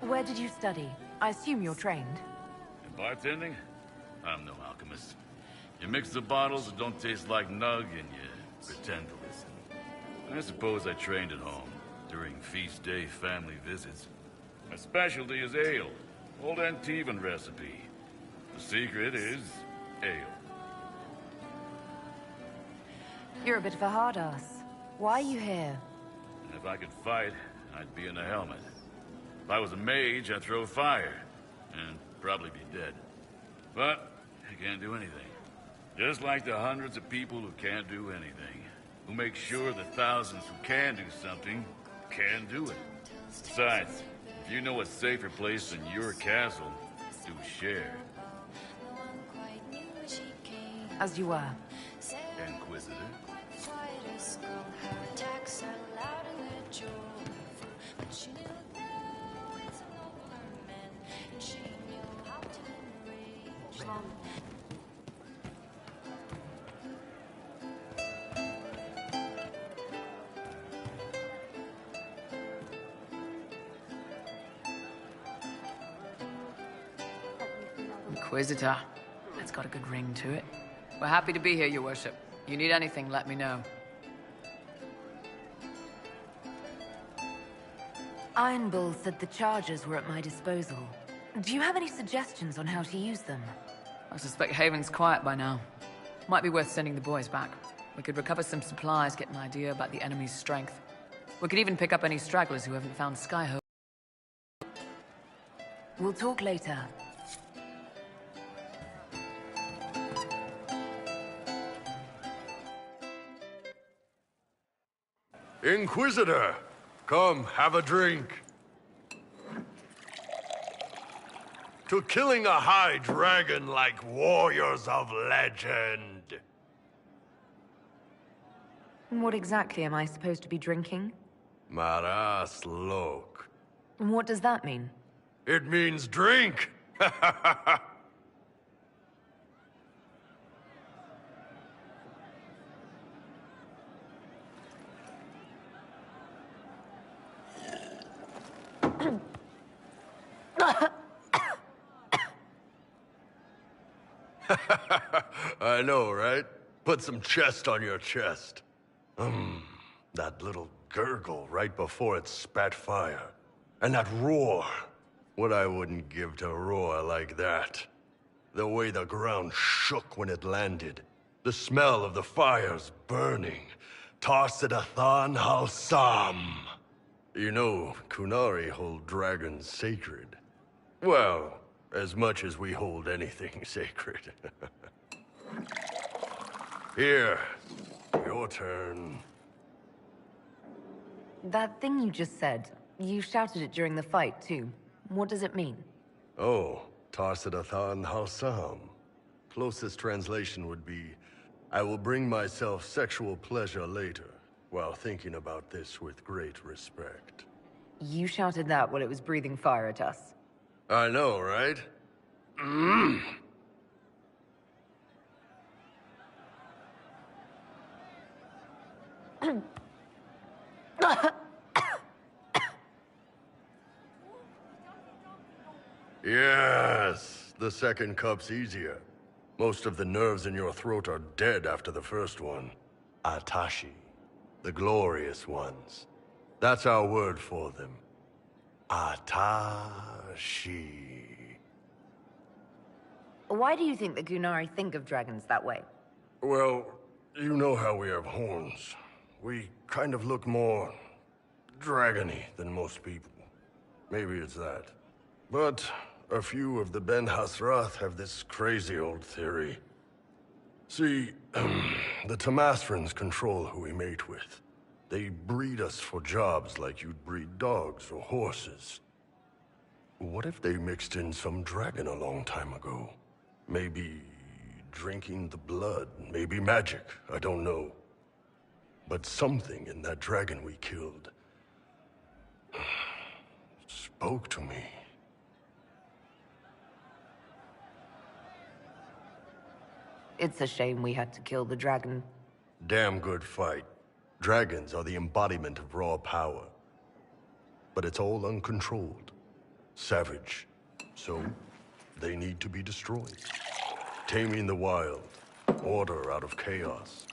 B: Where did you study? I assume you're trained.
Q: In bartending? I'm no alchemist. You mix the bottles that don't taste like nug and you pretend to listen. I suppose I trained at home, during feast day family visits. My specialty is ale. Old Antivan recipe. The secret is ale.
B: You're a bit of a hard ass. Why are you here?
Q: If I could fight, I'd be in a helmet. If I was a mage, I'd throw fire. And probably be dead. But I can't do anything. Just like the hundreds of people who can't do anything. Who make sure the thousands who can do something, can do it. Besides, if you know a safer place than your castle, do share.
B: As you were.
Q: Inquisitor.
E: Inquisitor. It's got a good ring to it. We're happy to be here, Your Worship. You need anything, let me know.
B: Iron Bull said the charges were at my disposal. Do you have any suggestions on how to use them?
E: I suspect Haven's quiet by now. Might be worth sending the boys back. We could recover some supplies, get an idea about the enemy's strength. We could even pick up any stragglers who haven't found Skyhope.
B: We'll talk later.
M: Inquisitor, come, have a drink. To killing a high dragon like warriors of legend.
B: What exactly am I supposed to be drinking?
M: Maras lok.
B: What does that mean?
M: It means drink! I know, right? Put some chest on your chest. That little gurgle right before it spat fire. And that roar. What I wouldn't give to roar like that. The way the ground shook when it landed. The smell of the fires burning. Tarsidathan Halsam. You know, Kunari hold dragons sacred. Well, as much as we hold anything sacred. Here, your turn.
B: That thing you just said, you shouted it during the fight, too. What does it mean?
M: Oh, Tarsidathan Halsam. Closest translation would be, I will bring myself sexual pleasure later, while thinking about this with great respect.
B: You shouted that while it was breathing fire at us.
M: I know, right? Yes, the second cup's easier. Most of the nerves in your throat are dead after the first one. Atashi, the glorious ones. That's our word for them. Atashi.
B: Why do you think the Gunari think of dragons that way?
M: Well, you know how we have horns. We kind of look more dragony than most people. Maybe it's that. But a few of the Ben Hasrath have this crazy old theory. See, the Tamasrans control who we mate with. They breed us for jobs like you'd breed dogs or horses. What if they mixed in some dragon a long time ago? Maybe drinking the blood, maybe magic, I don't know. But something in that dragon we killed spoke to me.
B: It's a shame we had to kill the dragon.
M: Damn good fight. Dragons are the embodiment of raw power. But it's all uncontrolled. Savage. So, they need to be destroyed. Taming the wild. Order out of chaos.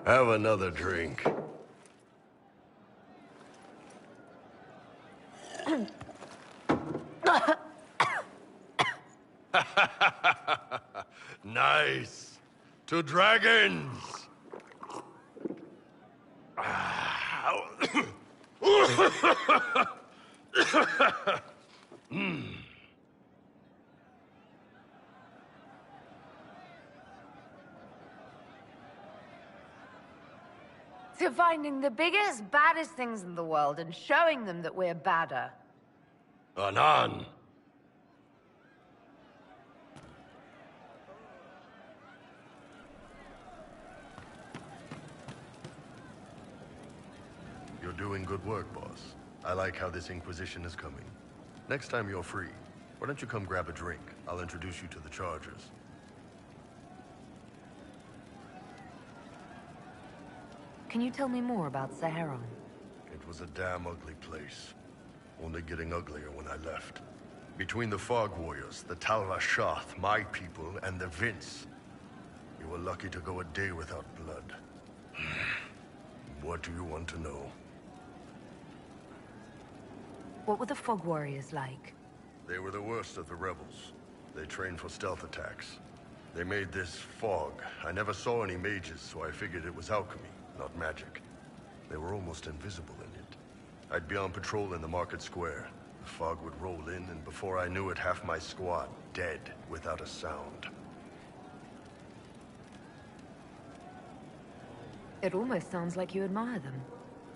M: Have another drink. Nice. To dragons.
B: To finding the biggest, baddest things in the world and showing them that we're badder.
M: Anan. You're doing good work, boss. I like how this Inquisition is coming. Next time you're free, why don't you come grab a drink? I'll introduce you to the Chargers.
B: Can you tell me more about Saharon?
M: It was a damn ugly place. Only getting uglier when I left. Between the Fog Warriors, the Talva Shoth, my people, and the Vince. You were lucky to go a day without blood. What do you want to know?
B: What were the Fog Warriors like?
M: They were the worst of the rebels. They trained for stealth attacks. They made this fog. I never saw any mages, so I figured it was alchemy, not magic. They were almost invisible in it. I'd be on patrol in the market square. The fog would roll in, and before I knew it, half my squad dead without a sound.
B: It almost sounds like you admire them.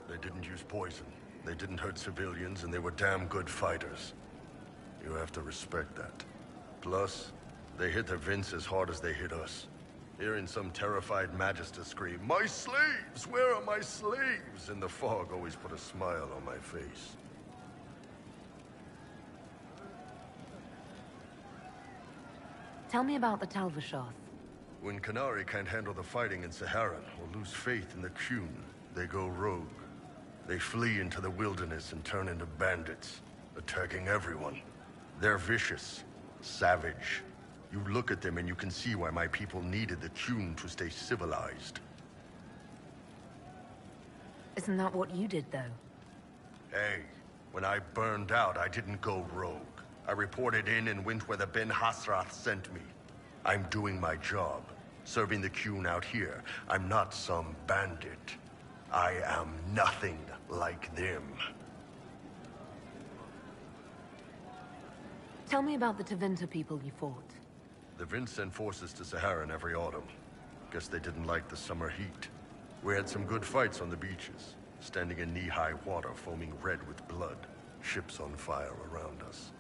M: They didn't use poison. They didn't hurt civilians, and they were damn good fighters. You have to respect that. Plus, they hit the Vince as hard as they hit us. Hearing some terrified Magister scream, "My slaves! Where are my slaves?" in the fog always put a smile on my face.
B: Tell me about the Talva Shoth.
M: When Qunari can't handle the fighting in Saharan or lose faith in the Qun, they go rogue. They flee into the wilderness and turn into bandits, attacking everyone. They're vicious, savage. You look at them and you can see why my people needed the Qun to stay civilized.
B: Isn't that what you did, though?
M: Hey, when I burned out, I didn't go rogue. I reported in and went where the Ben Hasrath sent me. I'm doing my job, serving the Qun out here. I'm not some bandit. I am nothing like them.
B: Tell me about the Tevinter people you fought.
M: The Vince sent forces to Saharan every autumn. Guess they didn't like the summer heat. We had some good fights on the beaches, standing in knee-high water foaming red with blood, ships on fire around us.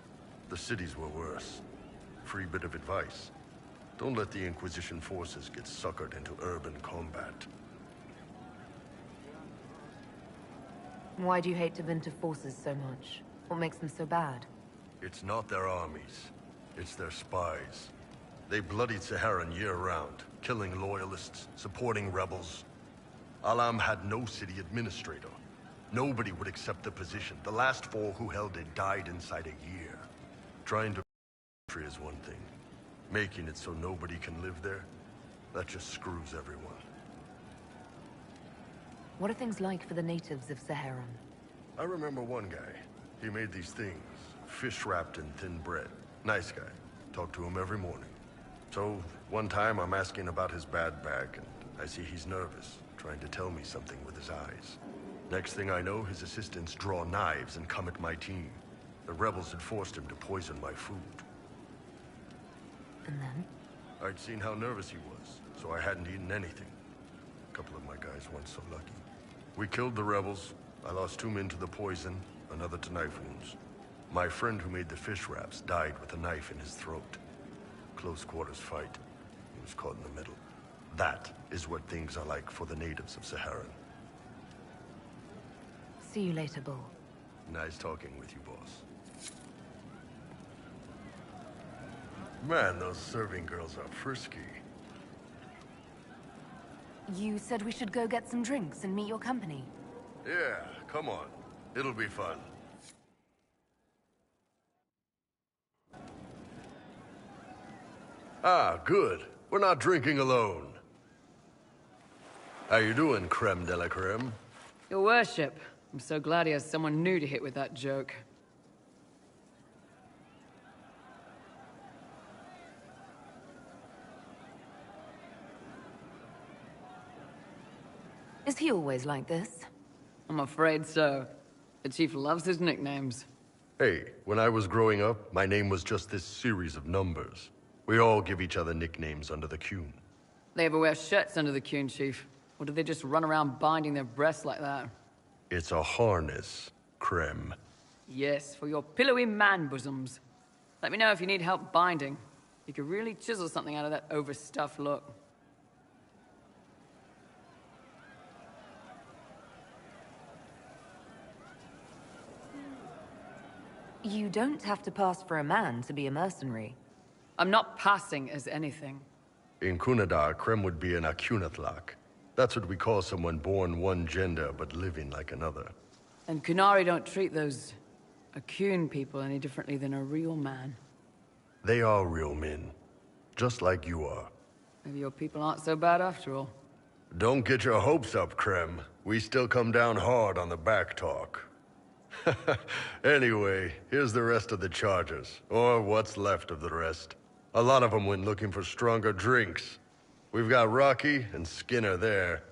M: The cities were worse. Free bit of advice. Don't let the Inquisition forces get suckered into urban combat.
B: Why do you hate Tevinter forces so much? What makes them so bad?
M: It's not their armies. It's their spies. They bloodied Saharan year-round, killing loyalists, supporting rebels. Alam had no city administrator. Nobody would accept the position. The last 4 who held it died inside a year. Trying to country is one thing. Making it so nobody can live there, that just screws everyone.
B: What are things like for the natives of Saharan?
M: I remember one guy. He made these things, fish wrapped in thin bread. Nice guy. Talked to him every morning. So, one time I'm asking about his bad back, and I see he's nervous, trying to tell me something with his eyes. Next thing I know, his assistants draw knives and come at my team. The rebels had forced him to poison my food.
B: And then?
M: I'd seen how nervous he was, so I hadn't eaten anything. A couple of my guys weren't so lucky. We killed the rebels. I lost 2 men to the poison, another to knife wounds. My friend who made the fish wraps died with a knife in his throat. Close quarters fight. He was caught in the middle. That is what things are like for the natives of Saharan.
B: See you later, Bull.
M: Nice talking with you, boss. Man, those serving girls are frisky.
B: You said we should go get some drinks and meet your company.
M: Yeah, come on. It'll be fun. Ah, good. We're not drinking alone. How you doing, creme de la creme?
E: Your worship. I'm so glad he has someone new to hit with that joke.
B: Is he always like this?
E: I'm afraid so. The chief loves his nicknames.
M: Hey, when I was growing up, my name was just this series of numbers. We all give each other nicknames under the Qun.
E: They ever wear shirts under the Qun, chief? Or do they just run around binding their breasts like that?
M: It's a harness, creme.
E: Yes, for your pillowy man bosoms. Let me know if you need help binding. You could really chisel something out of that overstuffed look.
B: You don't have to pass for a man to be a mercenary.
E: I'm not passing as anything.
M: In Kunadar, creme would be an Akunathlak. That's what we call someone born one gender but living like another.
E: And Qunari don't treat those A Kuhn people any differently than a real man?
M: They are real men. Just like you are.
E: Maybe your people aren't so bad after all.
M: Don't get your hopes up, Krem. We still come down hard on the back talk. Anyway, here's the rest of the charges. Or what's left of the rest. A lot of them went looking for stronger drinks. We've got Rocky and Skinner there.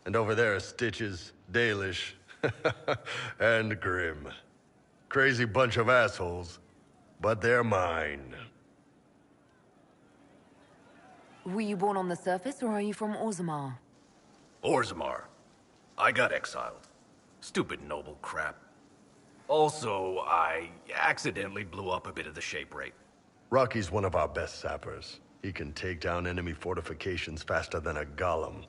M: And over there are Stitches, Dalish, and Grim. Crazy bunch of assholes, but they're mine.
B: Were you born on the surface, or are you from Orzammar?
I: Orzammar. I got exiled. Stupid noble crap. Also, I accidentally blew up a bit of the shape rate.
M: Rocky's one of our best sappers. He can take down enemy fortifications faster than a golem.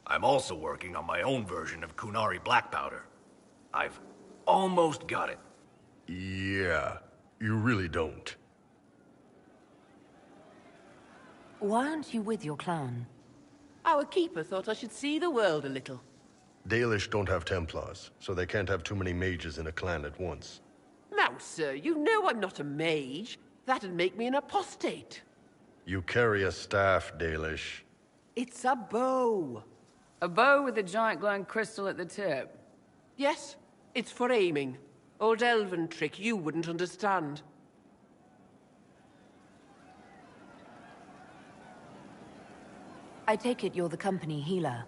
I: I'm also working on my own version of Kunari black powder. I've almost got it.
M: Yeah, you really don't.
B: Why aren't you with your clan?
R: Our keeper thought I should see the world a little.
M: Dalish don't have Templars, so they can't have too many mages in a clan at once.
R: Now, sir, you know I'm not a mage. That'd make me an apostate.
M: You carry a staff, Dalish.
R: It's a bow.
E: A bow with a giant glowing crystal at the tip?
R: Yes, it's for aiming. Old elven trick you wouldn't understand.
B: I take it you're the company healer.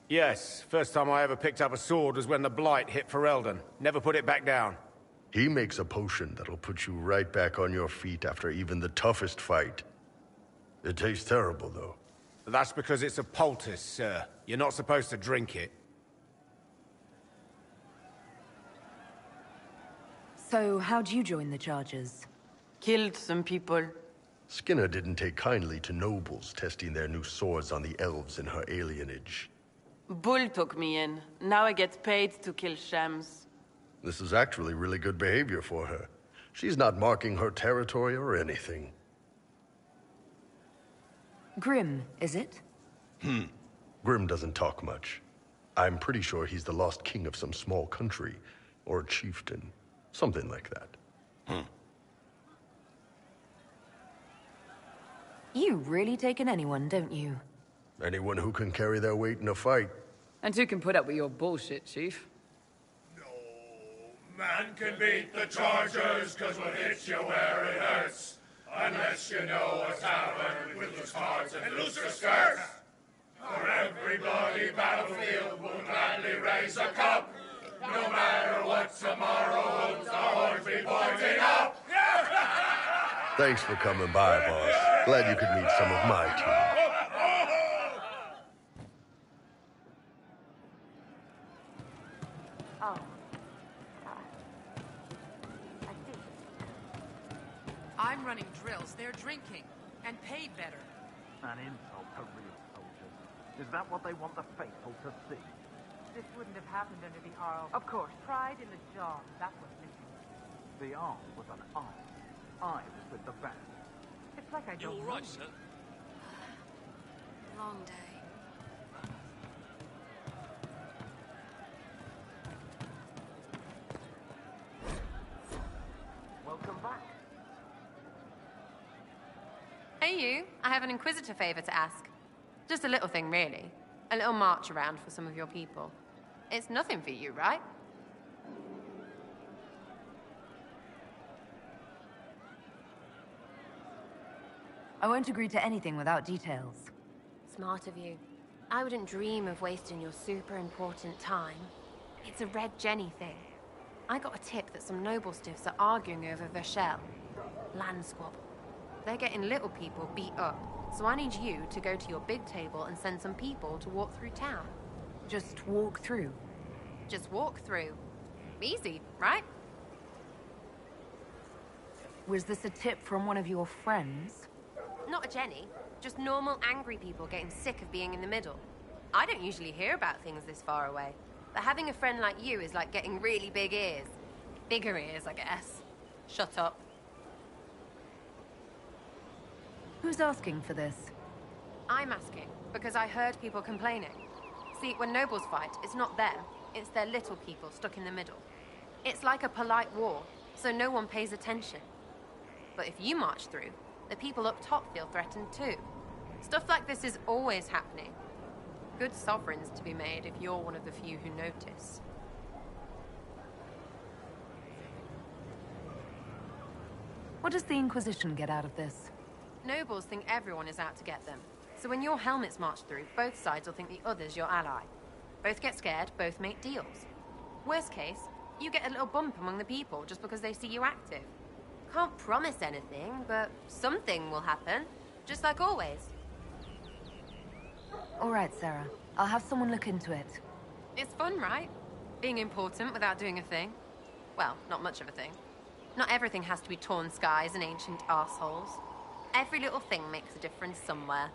W: Yes, first time I ever picked up a sword was when the Blight hit Ferelden. Never put it back down.
M: He makes a potion that'll put you right back on your feet after even the toughest fight. It tastes terrible, though.
W: That's because it's a poultice, sir. You're not supposed to drink it.
B: So, how'd you join the charges?
R: Killed some people.
M: Skinner didn't take kindly to nobles testing their new swords on the elves in her alienage.
R: Bull took me in. Now I get paid to kill shams.
M: This is actually really good behavior for her. She's not marking her territory or anything.
B: Grim, is it?
M: Grim doesn't talk much. I'm pretty sure he's the lost king of some small country, or a chieftain. Something like that.
B: You really take in anyone, don't you?
M: Anyone who can carry their weight in a fight.
E: And who can put up with your bullshit, Chief?
X: Man can beat the Chargers, cause what hits you where it hurts. Unless you know a tavern with loose cards and looser skirts. For every bloody battlefield will gladly raise a cup. No matter what tomorrow holds, our horns be pointing up.
M: Thanks for coming by, boss. Glad you could meet some of my team.
D: I'm running drills, they're drinking, and paid better.
Y: An insult to real soldiers. Is that what they want the faithful to see?
Z: This wouldn't have happened under the Arl. Of course, pride in the job, that was missing.
Y: The arm was an arm. I was with the band.
Z: It's like I don't know.
Q: You all right, sir?
T: Long day.
Y: Welcome back.
F: Hey you, I have an Inquisitor favor to ask. Just a little thing, really. A little march around for some of your people. It's nothing for you, right?
B: I won't agree to anything without details.
F: Smart of you. I wouldn't dream of wasting your super important time. It's a Red Jenny thing. I got a tip that some noble stiffs are arguing over Vershel. Land squabble. They're getting little people beat up, so I need you to go to your big table and send some people to walk through town.
B: Just walk through?
F: Just walk through. Easy, right?
B: Was this a tip from one of your friends?
F: Not a Jenny. Just normal angry people getting sick of being in the middle. I don't usually hear about things this far away. But having a friend like you is like getting really big ears. Bigger ears, I guess. Shut up.
B: Who's asking for this?
F: I'm asking, because I heard people complaining. See, when nobles fight, it's not them. It's their little people stuck in the middle. It's like a polite war. so no one pays attention. But if you march through, the people up top feel threatened too. Stuff like this is always happening. Good sovereigns to be made if you're one of the few who notice.
B: What does the Inquisition get out of this?
F: Nobles think everyone is out to get them. So when your helmets march through, both sides will think the other's your ally. Both get scared, both make deals. Worst case, you get a little bump among the people just because they see you active. Can't promise anything, but something will happen. Just like always.
B: All right, Sarah. I'll have someone look into it.
F: It's fun, right? Being important without doing a thing. Well, not much of a thing. Not everything has to be torn skies and ancient arseholes. Every little thing makes a difference somewhere.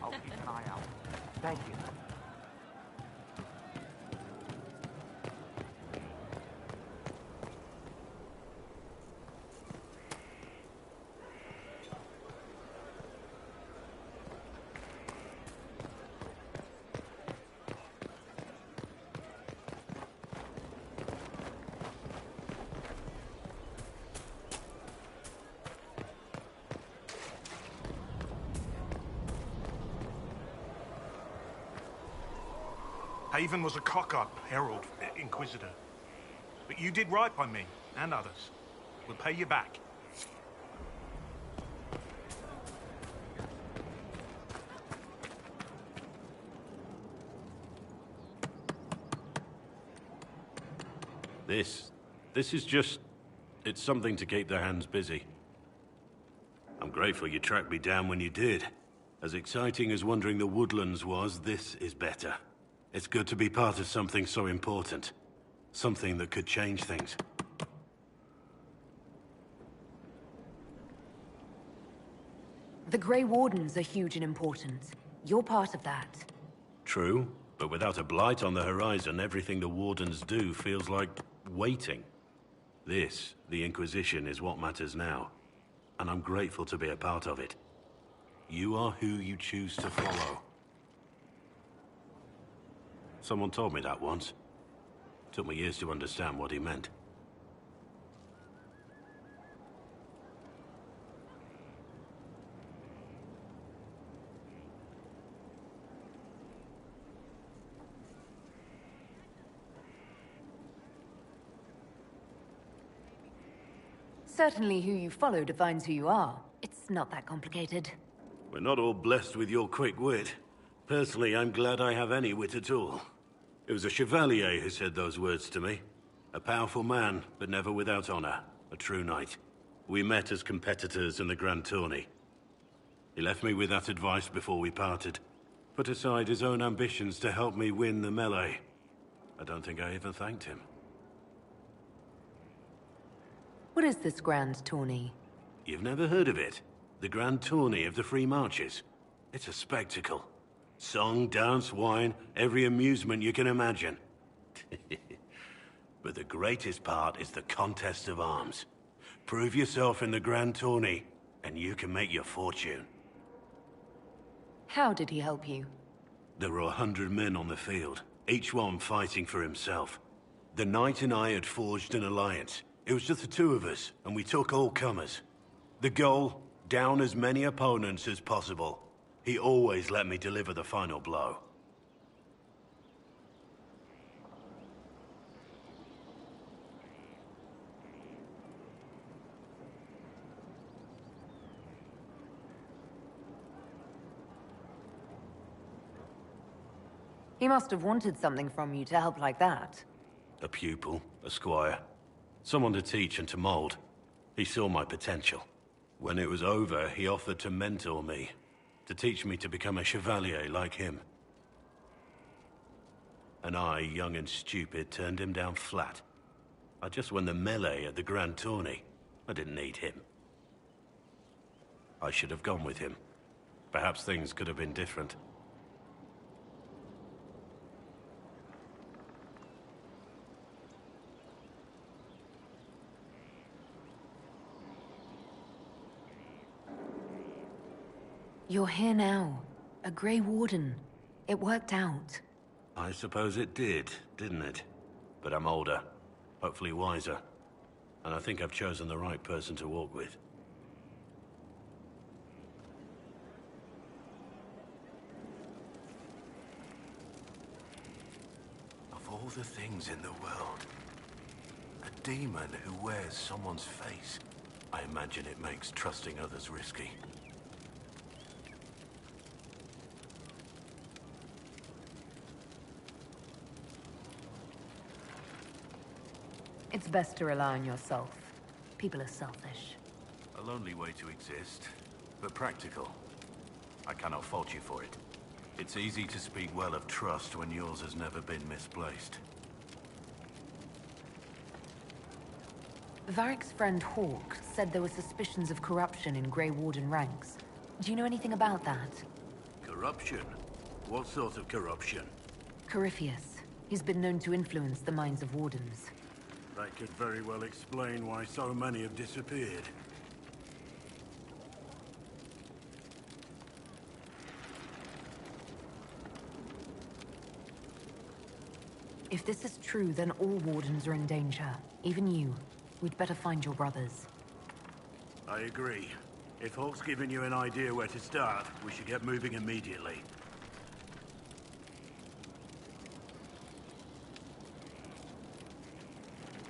Y: I'll keep an eye out. Thank you.
L: Haven was a cock-up, Herald, Inquisitor. But you did right by me, and others. We'll pay you back.
A: This is just... it's something to keep their hands busy. I'm grateful you tracked me down when you did. As exciting as wandering the woodlands was, this is better. It's good to be part of something so important. Something that could change things.
B: The Grey Wardens are huge and important. You're part of that.
A: True, but without a blight on the horizon, everything the Wardens do feels like waiting. This, the Inquisition, is what matters now. And I'm grateful to be a part of it. You are who you choose to follow. Someone told me that once. Took me years to understand what he meant.
B: Certainly who you follow defines who you are. It's not that complicated.
A: We're not all blessed with your quick wit. Personally, I'm glad I have any wit at all. It was a Chevalier who said those words to me. A powerful man, but never without honor. A true knight. We met as competitors in the Grand Tourney. He left me with that advice before we parted. Put aside his own ambitions to help me win the melee. I don't think I even thanked him.
B: What is this Grand Tourney?
A: You've never heard of it? The Grand Tourney of the Free Marches. It's a spectacle. Song, dance, wine, every amusement you can imagine. But the greatest part is the contest of arms. Prove yourself in the Grand Tourney, and you can make your fortune.
B: How did he help you?
A: There were 100 men on the field, each one fighting for himself. The knight and I had forged an alliance. It was just the two of us, and we took all comers. The goal, down as many opponents as possible. He always let me deliver the final blow.
B: He must have wanted something from you to help like that.
A: A pupil, a squire. Someone to teach and to mold. He saw my potential. When it was over, he offered to mentor me. To teach me to become a chevalier like him. And I, young and stupid, turned him down flat. I just won the melee at the Grand Tourney. I didn't need him. I should have gone with him. Perhaps things could have been different.
B: You're here now. A Grey Warden. It worked out.
A: I suppose it did, didn't it? But I'm older, hopefully wiser. And I think I've chosen the right person to walk with.
M: Of all the things in the world, a demon who wears someone's face.
A: I imagine it makes trusting others risky.
B: It's best to rely on yourself. People are selfish.
A: A lonely way to exist, but practical. I cannot fault you for it. It's easy to speak well of trust when yours has never been misplaced.
B: Varric's friend Hawk said there were suspicions of corruption in Grey Warden ranks. Do you know anything about that?
A: Corruption? What sort of corruption?
B: Corypheus. He's been known to influence the minds of Wardens.
A: That could very well explain why so many have disappeared.
B: If this is true, then all Wardens are in danger. Even you. We'd better find your brothers.
A: I agree. If Hawk's given you an idea where to start, we should get moving immediately.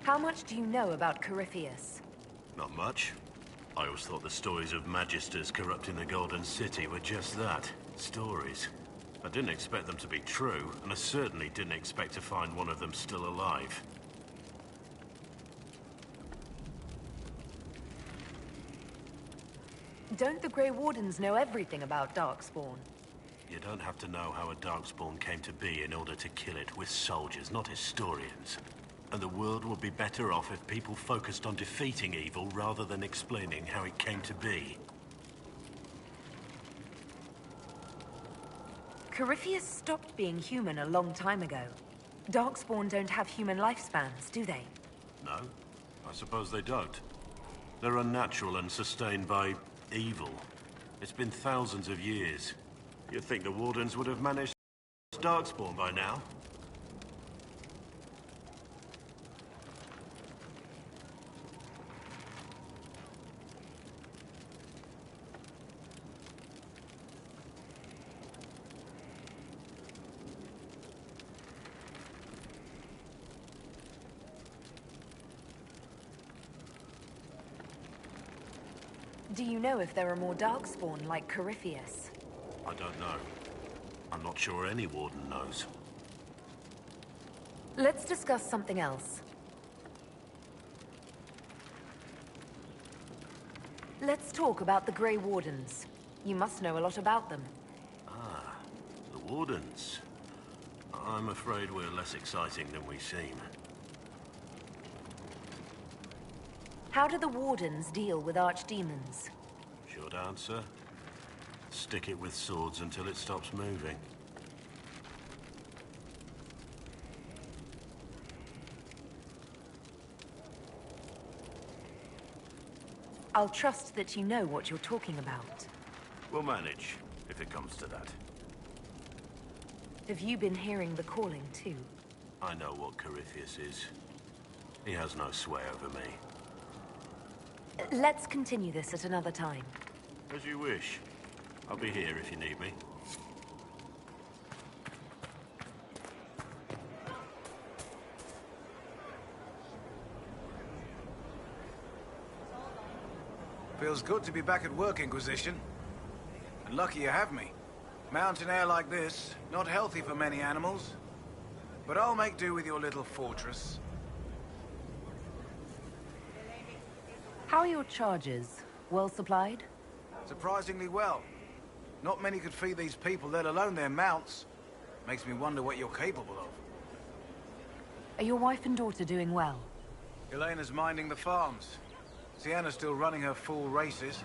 B: How much do you know about Corypheus?
A: Not much. I always thought the stories of Magisters corrupting the Golden City were just that. Stories. I didn't expect them to be true, and I certainly didn't expect to find one of them still alive.
B: Don't the Grey Wardens know everything about Darkspawn?
A: You don't have to know how a Darkspawn came to be in order to kill it. We're soldiers, not historians. And the world would be better off if people focused on defeating evil rather than explaining how it came to be.
B: Corypheus stopped being human a long time ago. Darkspawn don't have human lifespans, do they?
A: No, I suppose they don't. They're unnatural and sustained by evil. It's been thousands of years. You'd think the Wardens would have managed Darkspawn by now.
B: Do you know if there are more Darkspawn like Corypheus?
A: I don't know. I'm not sure any Warden knows.
B: Let's discuss something else. Let's talk about the Grey Wardens. You must know a lot about them.
A: Ah, the Wardens. I'm afraid we're less exciting than we seem.
B: How do the Wardens deal with archdemons?
A: Short answer. Stick it with swords until it stops moving.
B: I'll trust that you know what you're talking about.
A: We'll manage, if it comes to that.
B: Have you been hearing the calling too?
A: I know what Corypheus is. He has no sway over me.
B: Let's continue this at another time.
A: As you wish. I'll be here if you need me.
C: Feels good to be back at work, Inquisition. And lucky you have me. Mountain air like this, not healthy for many animals. But I'll make do with your little fortress.
B: How are your charges? Well supplied?
C: Surprisingly well. Not many could feed these people, let alone their mounts. Makes me wonder what you're capable of.
B: Are your wife and daughter doing well?
C: Elena's minding the farms. Sienna's still running her full races.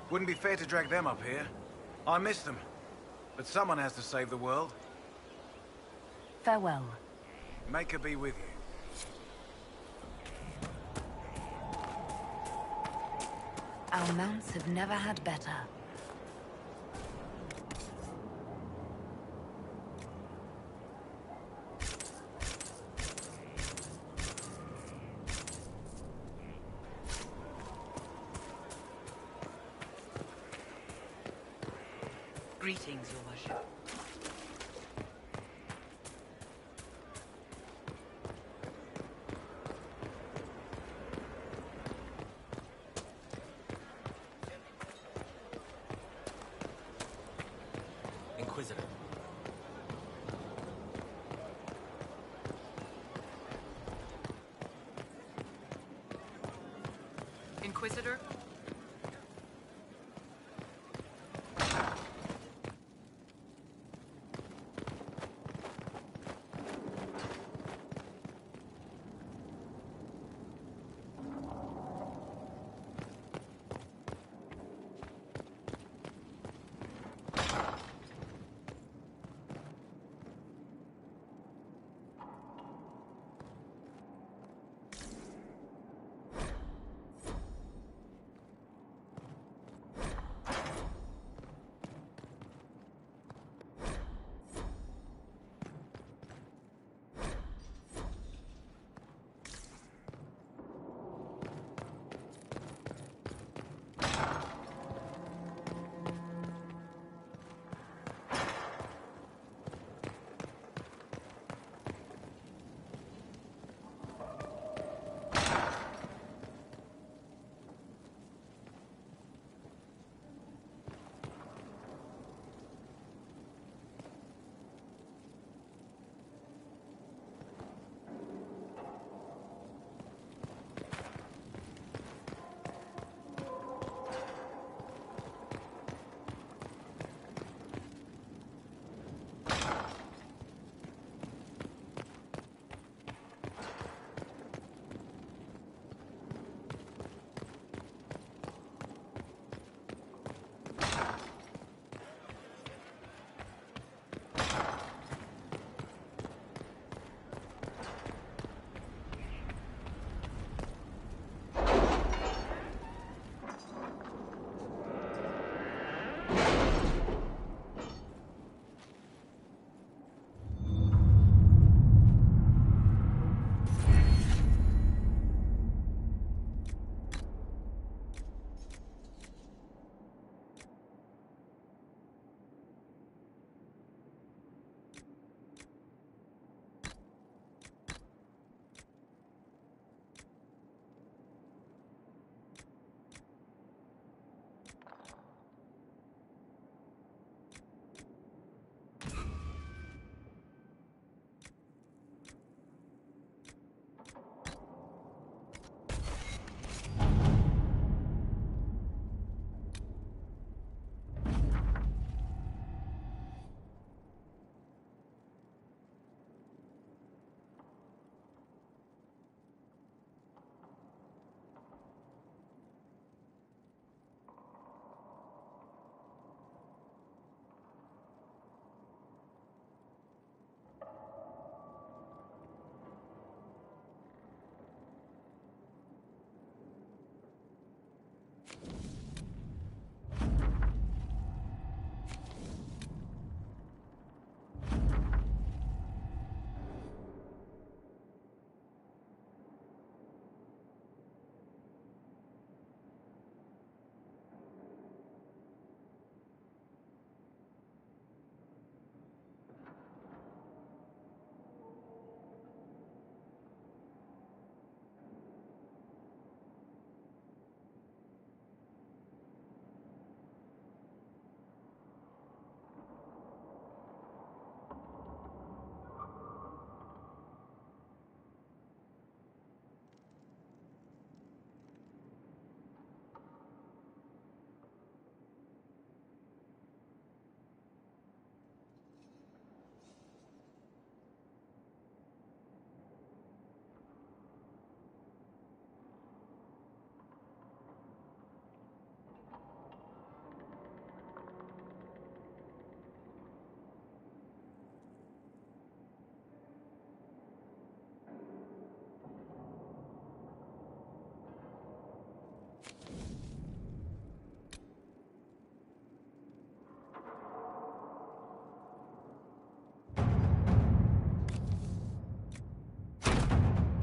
C: Wouldn't be fair to drag them up here. I miss them. But someone has to save the world.
B: Farewell.
C: Make her be with you.
B: Our mounts have never had better.
G: Greetings, Your Worship.
S: Inquisitor.
G: Inquisitor?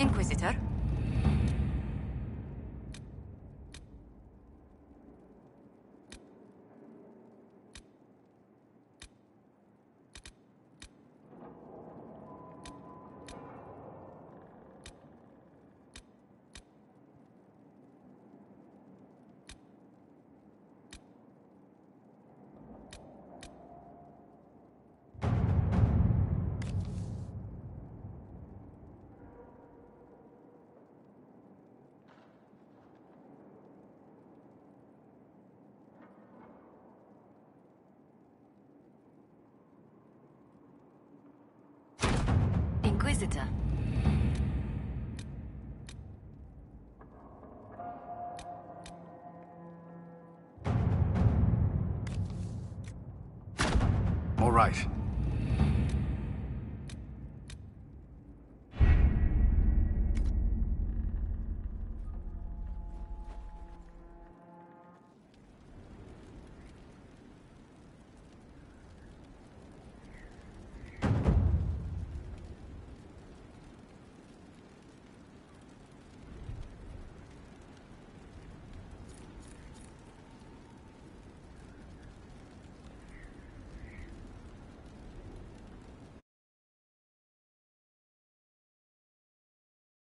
G: Inquisitor?
B: Inquisitor.
C: All right.